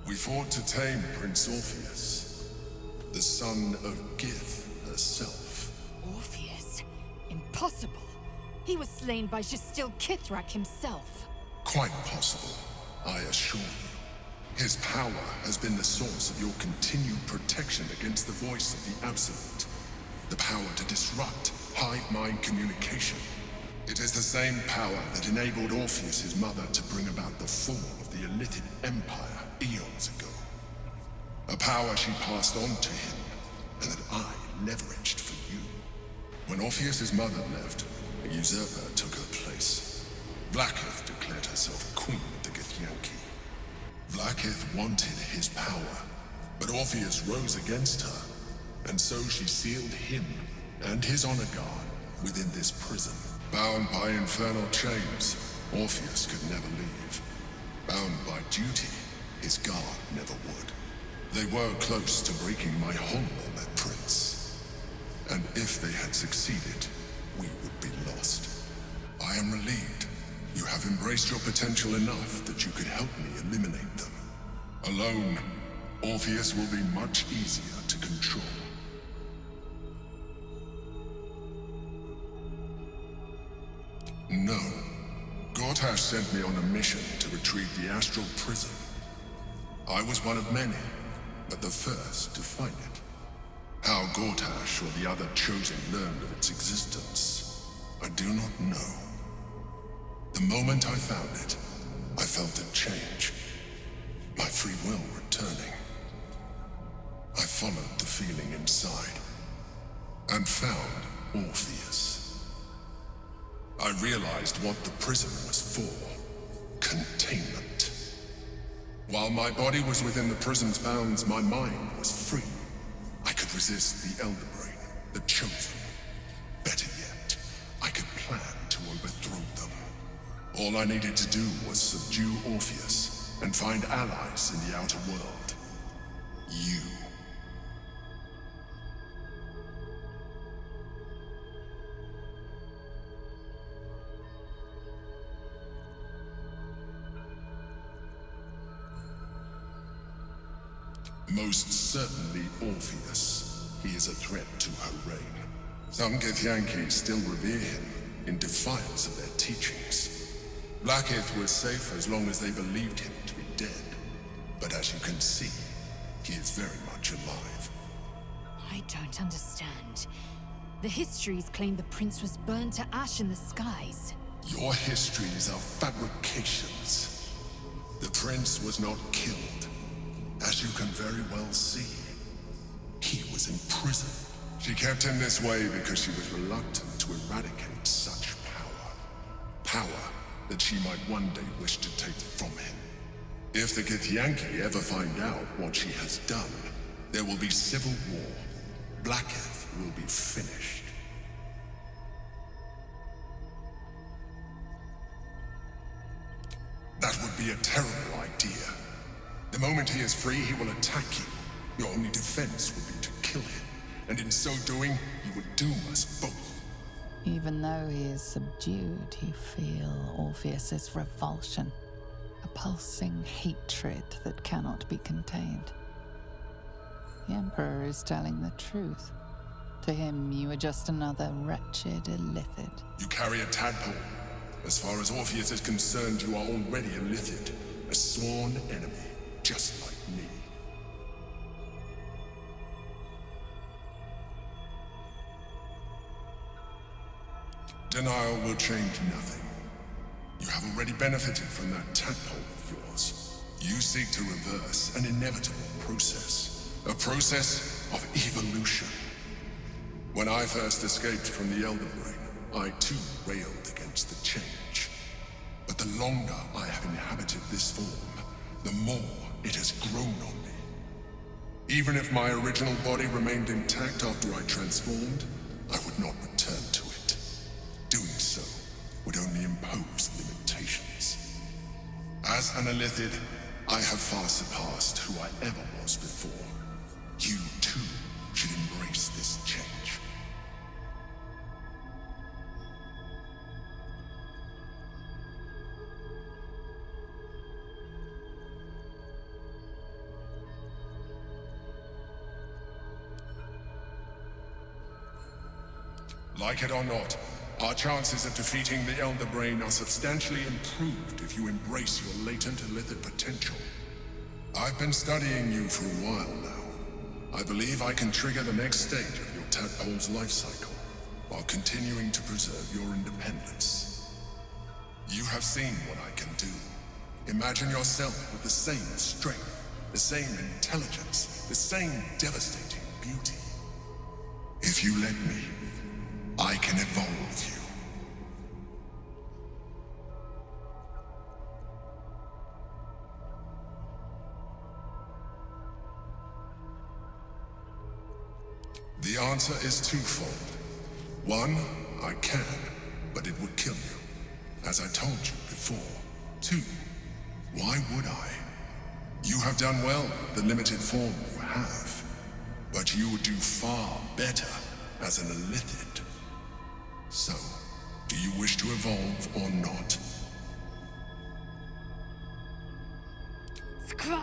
We fought to tame Prince Orpheus, the son of Gith herself. Orpheus? Impossible. He was slain by Justil Kithrak himself. Quite possible, I assure you. His power has been the source of your continued protection against the voice of the Absolute. The power to disrupt hive mind communication. It is the same power that enabled Orpheus' mother to bring about the fall of the Illithid Empire eons ago. A power she passed on to him, and that I leveraged for you. When Orpheus' mother left, a usurper took her place. Blackith declared herself queen of the Githyanki. Blackith wanted his power, but Orpheus rose against her, and so she sealed him and his honor guard within this prison. Bound by infernal chains, Orpheus could never leave. Bound by duty, his guard never would. They were close to breaking my hold on that prince. And if they had succeeded, we would be lost. I am relieved. You have embraced your potential enough that you could help me eliminate them. Alone, Orpheus will be much easier to control. No. Gortash sent me on a mission to retrieve the astral prison. I was one of many, but the first to find it. How Gortash or the other chosen learned of its existence, I do not know. The moment I found it, I felt a change. My free will returning. I followed the feeling inside, and found Orpheus. I realized what the prison was for. Containment. While my body was within the prison's bounds, my mind was free. I could resist the Elder Brain, the Chosen. Better yet, I could plan to overthrow them. All I needed to do was subdue Orpheus and find allies in the outer world. You. Most certainly Orpheus. He is a threat to her reign. Some Githyanki still revere him, in defiance of their teachings. Blackith was safe as long as they believed him to be dead. But as you can see, he is very much alive. I don't understand. The histories claim the prince was burned to ash in the skies. Your histories are fabrications. The prince was not killed. As you can very well see, he was in prison. She kept him this way because she was reluctant to eradicate such power. Power that she might one day wish to take from him. If the Githyanki ever find out what she has done, there will be civil war. Blackith will be finished. That would be a terrible idea. The moment he is free, he will attack you. Your only defense would be to kill him. And in so doing, you would doom us both. Even though he is subdued, you feel Orpheus's revulsion. A pulsing hatred that cannot be contained. The Emperor is telling the truth. To him, you are just another wretched illithid. You carry a tadpole. As far as Orpheus is concerned, you are already a illithid. A sworn enemy. Just like me. Denial will change nothing. You have already benefited from that tadpole of yours. You seek to reverse an inevitable process. A process of evolution. When I first escaped from the Elder Brain, I too railed against the change. But the longer I have inhabited this form, the more it has grown on me. Even if my original body remained intact after I transformed, I would not return to it. Doing so would only impose limitations. As an illithid, I have far surpassed who I ever was before. You too should embrace this change. Like it or not, our chances of defeating the Elder Brain are substantially improved if you embrace your latent illithid potential. I've been studying you for a while now. I believe I can trigger the next stage of your tadpole's life cycle, while continuing to preserve your independence. You have seen what I can do. Imagine yourself with the same strength, the same intelligence, the same devastating beauty. If you let me, I can evolve you. The answer is twofold. One, I can, but it would kill you, as I told you before. Two, why would I? You have done well with the limited form you have, but you would do far better as an illithid. So, do you wish to evolve or not? Skra!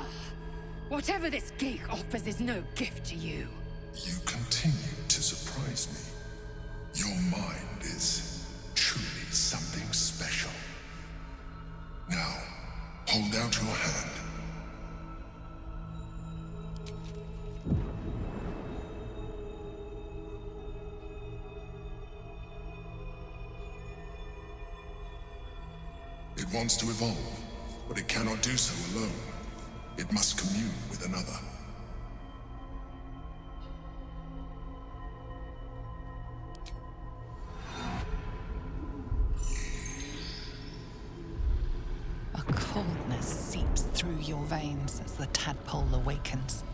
Whatever this geek offers is no gift to you. You continue to surprise me. Your mind is truly something special. Now, hold out your hand. It wants to evolve, but it cannot do so alone. It must commune with another. A coldness seeps through your veins as the tadpole awakens,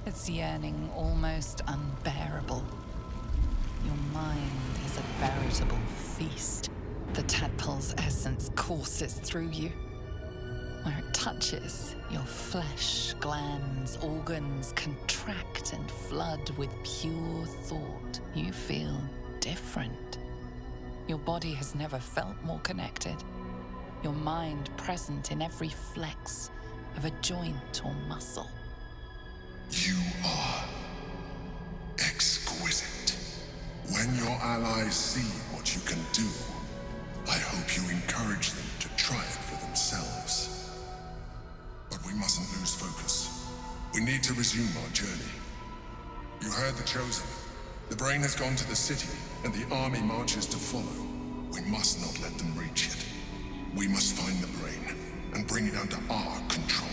its yearning almost unbearable. Your mind is a veritable feast. The tadpole's essence courses through you. Where it touches, your flesh, glands, organs contract and flood with pure thought. You feel different. Your body has never felt more connected. Your mind present in every flex of a joint or muscle. You are exquisite. When your allies see what you can do, I hope you encourage them to try it for themselves. But we mustn't lose focus. We need to resume our journey. You heard the Chosen. The brain has gone to the city, and the army marches to follow. We must not let them reach it. We must find the brain and bring it under our control.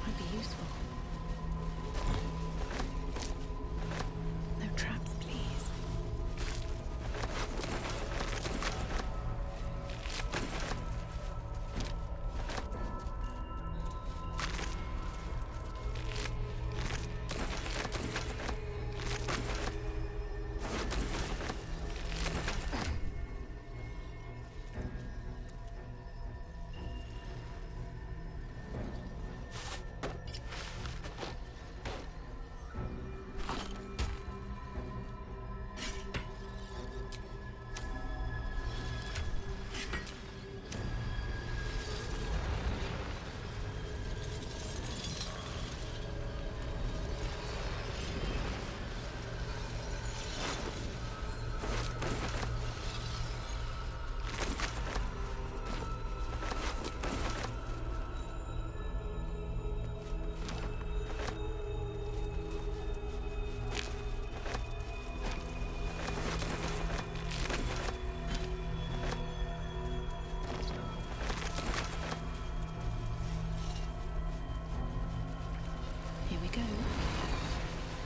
Might be useful. No traps, please. Here we go.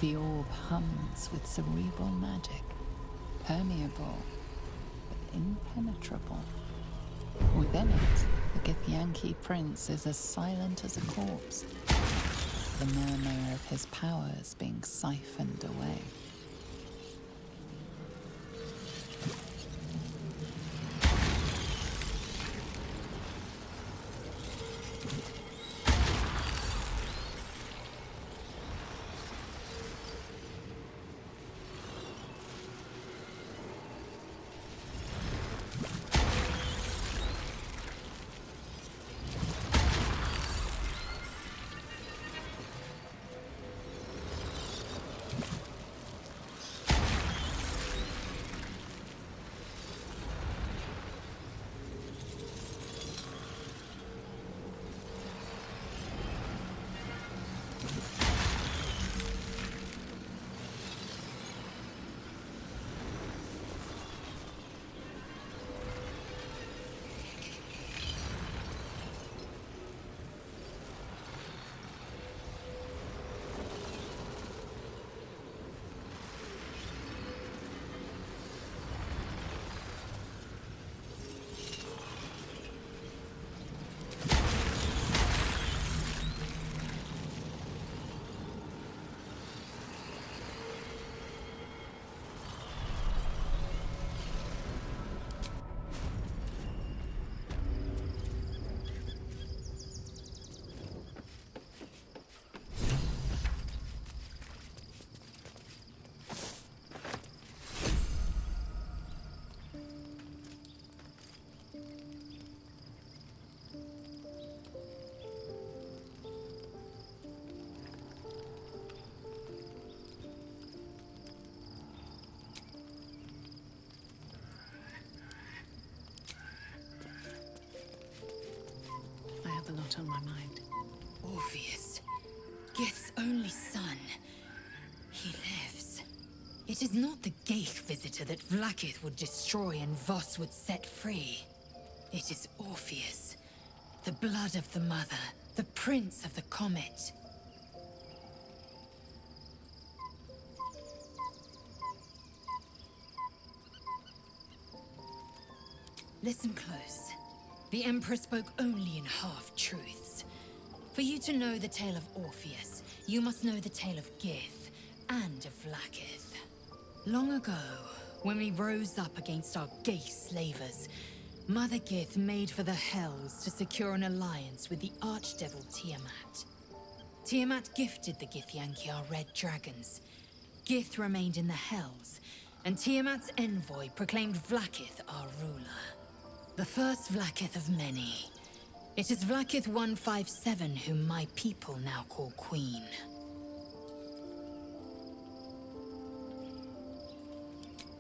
The orb hums with cerebral magic, permeable but impenetrable. Within it, the Githyanki prince is as silent as a corpse, the murmur of his powers being siphoned away. A lot on my mind. Orpheus, Gith's only son. He lives. It is not the Geich visitor that Vlaakith would destroy and Voss would set free. It is Orpheus, the blood of the mother, the prince of the comet. Listen close. The Emperor spoke only in half-truths. For you to know the tale of Orpheus, you must know the tale of Gith and of Vlaakith. Long ago, when we rose up against our gay slavers, Mother Gith made for the Hells to secure an alliance with the archdevil Tiamat. Tiamat gifted the Githyanki our red dragons. Gith remained in the Hells, and Tiamat's envoy proclaimed Vlaakith our ruler. The first Vlaakith of many. It is Vlaakith 157 whom my people now call Queen.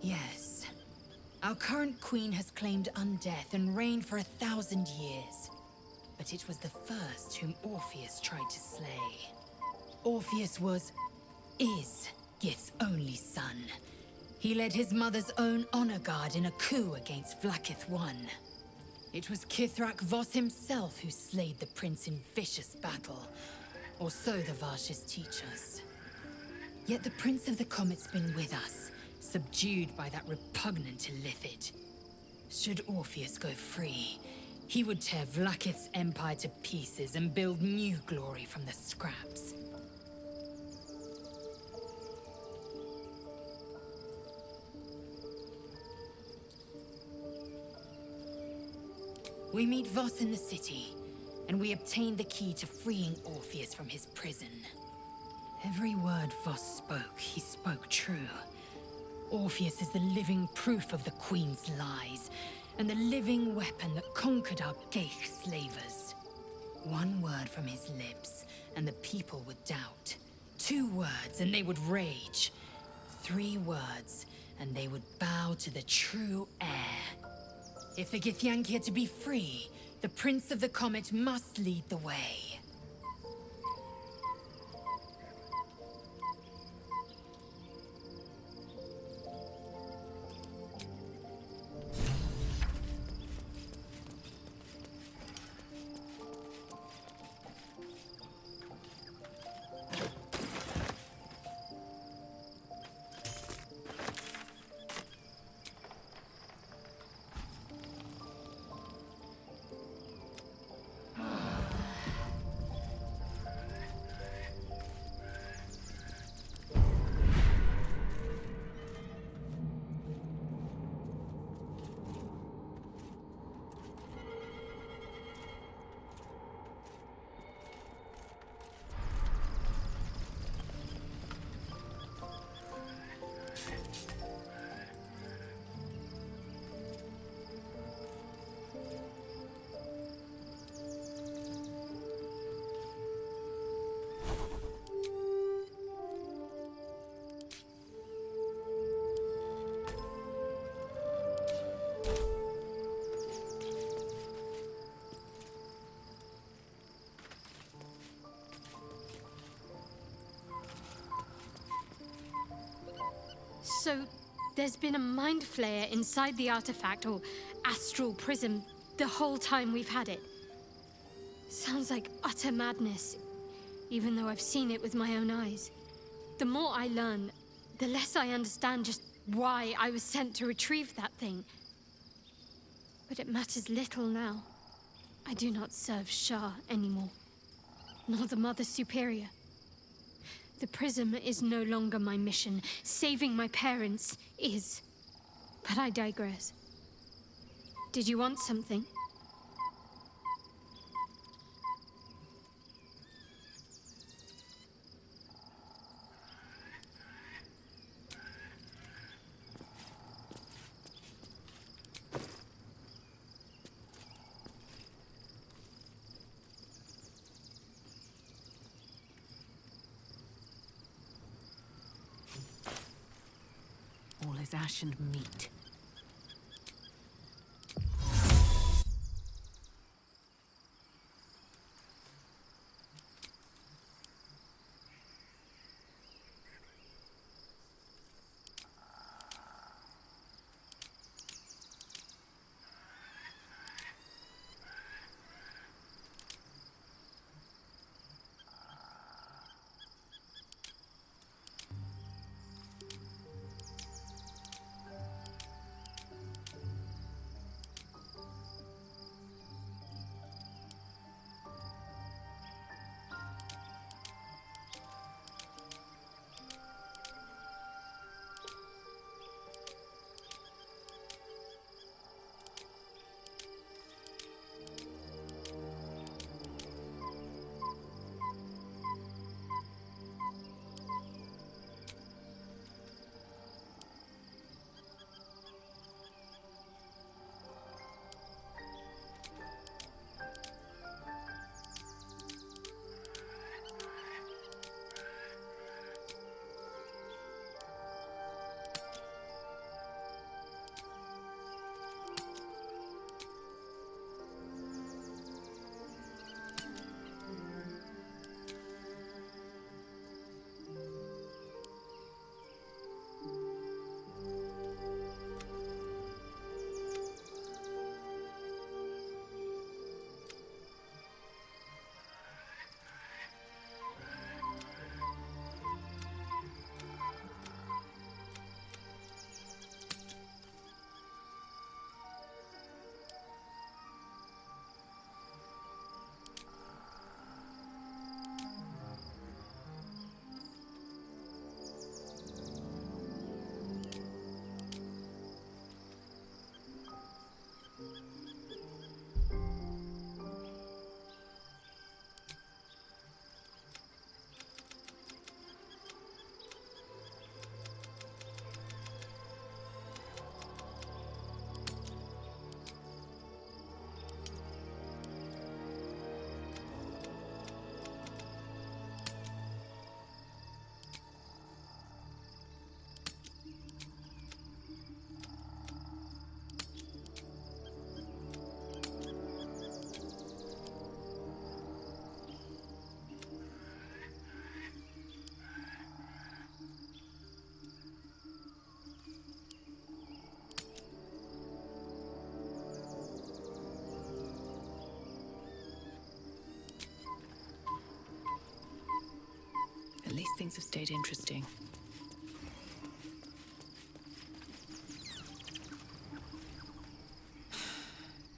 Yes. Our current queen has claimed undeath and reigned for 1,000 years. But it was the first whom Orpheus tried to slay. Orpheus is Gith's only son. He led his mother's own honor guard in a coup against Vlaakith I. It was Kithrak Voss himself who slayed the prince in vicious battle, or so the Varshas teach us. Yet the Prince of the Comet's been with us, subdued by that repugnant Illithid. Should Orpheus go free, he would tear Vlaakith's empire to pieces and build new glory from the scraps. We meet Voss in the city, and we obtain the key to freeing Orpheus from his prison. Every word Voss spoke, he spoke true. Orpheus is the living proof of the Queen's lies, and the living weapon that conquered our Geich slavers. One word from his lips, and the people would doubt. 2 words, and they would rage. 3 words, and they would bow to the true heir. If the Githyanki are to be free, the Prince of the Comet must lead the way. So, there's been a mind flayer inside the artifact, or astral prism, the whole time we've had it. Sounds like utter madness, even though I've seen it with my own eyes. The more I learn, the less I understand just why I was sent to retrieve that thing. But it matters little now. I do not serve Shah anymore, nor the Mother Superior. The prism is no longer my mission. Saving my parents is. But I digress. Did you want something? All is ash and meat. least things have stayed interesting.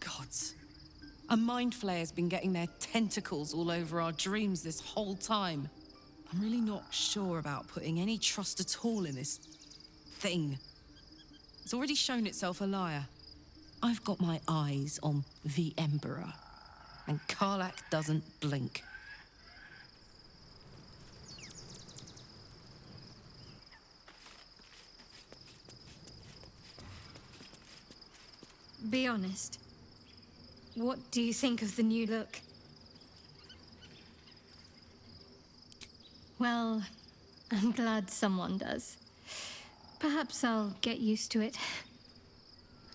Gods. A mind flayer's been getting their tentacles all over our dreams this whole time. I'm really not sure about putting any trust at all in this thing. It's already shown itself a liar. I've got my eyes on the Emperor, and Karlach doesn't blink. Be honest. What do you think of the new look? Well, I'm glad someone does. Perhaps I'll get used to it.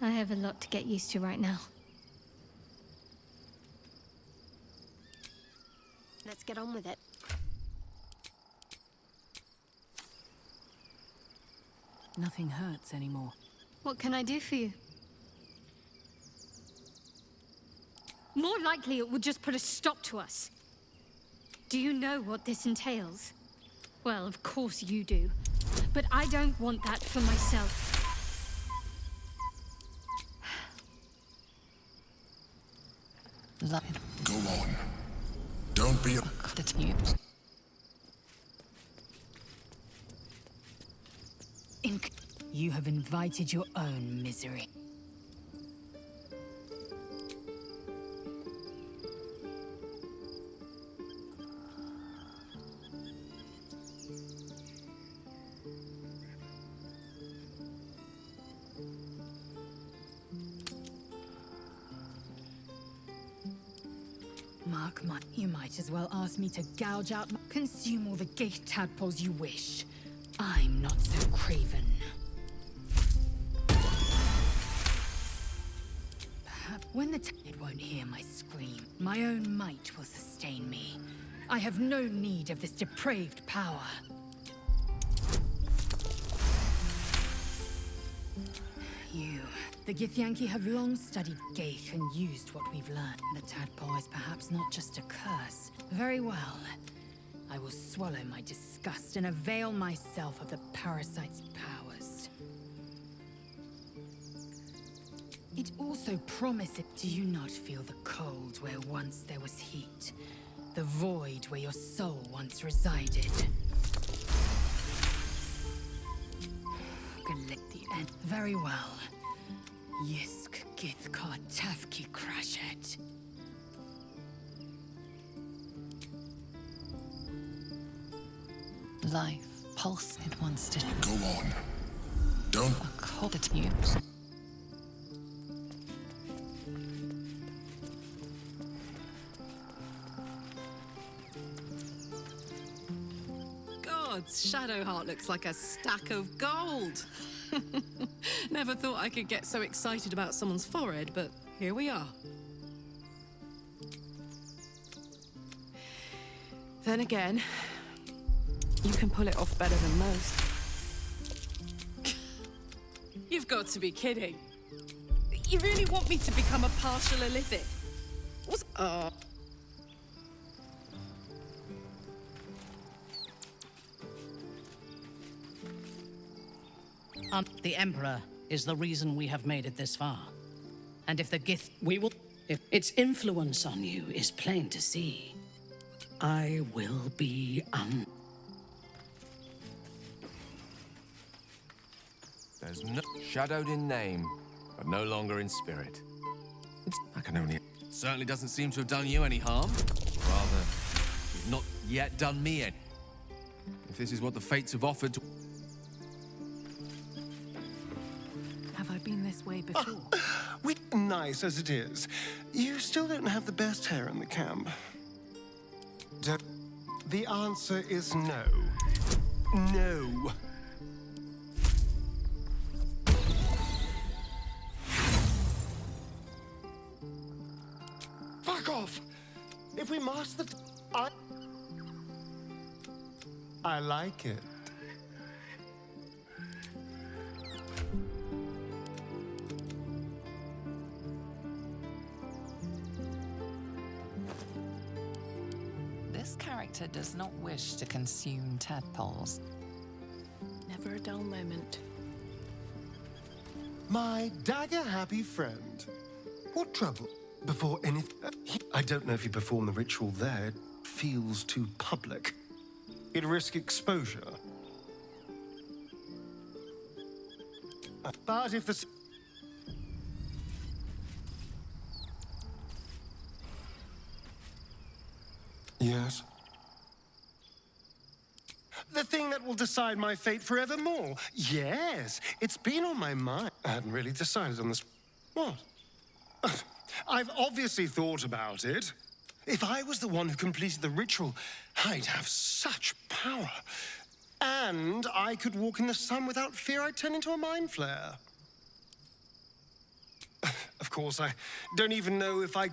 I have a lot to get used to right now. Let's get on with it. Nothing hurts anymore. What can I do for you? More likely it would just put a stop to us. Do you know what this entails? Well, of course you do. But I don't want that for myself. Go on. Don't be a... You have invited your own misery. You might as well ask me to gouge out, consume all the gate tadpoles you wish. I'm not so craven. Perhaps when it won't hear my scream, my own might will sustain me. I have no need of this depraved power. The Githyanki have long studied Geich and used what we've learned. The tadpole is perhaps not just a curse. Very well. I will swallow my disgust and avail myself of the parasite's powers. It also promises... Do you not feel the cold where once there was heat? The void where your soul once resided? The end. Very well. Yisk Githkar Tafki Crashet. Life pulse it wants to go on. Don't hold it to you. Gods, Shadowheart looks like a stack of gold. Never thought I could get so excited about someone's forehead, but here we are. Then again, you can pull it off better than most. You've got to be kidding. You really want me to become a partial Illithid? What's... The Emperor is the reason we have made it this far. And if the Gith... If its influence on you is plain to see, I will be There's no... Shadowed in name, but no longer in spirit. I can only... Certainly doesn't seem to have done you any harm. Rather, you've not yet done me any. If this is what the fates have offered to... Have I been this way before? Nice as it is, you still don't have the best hair in the camp. The answer is no. No. Fuck off! If we master the... I like it. This character does not wish to consume tadpoles. Never a dull moment. My dagger-happy friend. What trouble? Before anything... I don't know if you perform the ritual there. It feels too public. It'd risk exposure. But if the... Yes? The thing that will decide my fate forevermore. Yes, it's been on my mind. I hadn't really decided on this. What? I've obviously thought about it. If I was the one who completed the ritual, I'd have such power. And I could walk in the sun without fear I'd turn into a mind flare. Of course, I don't even know if I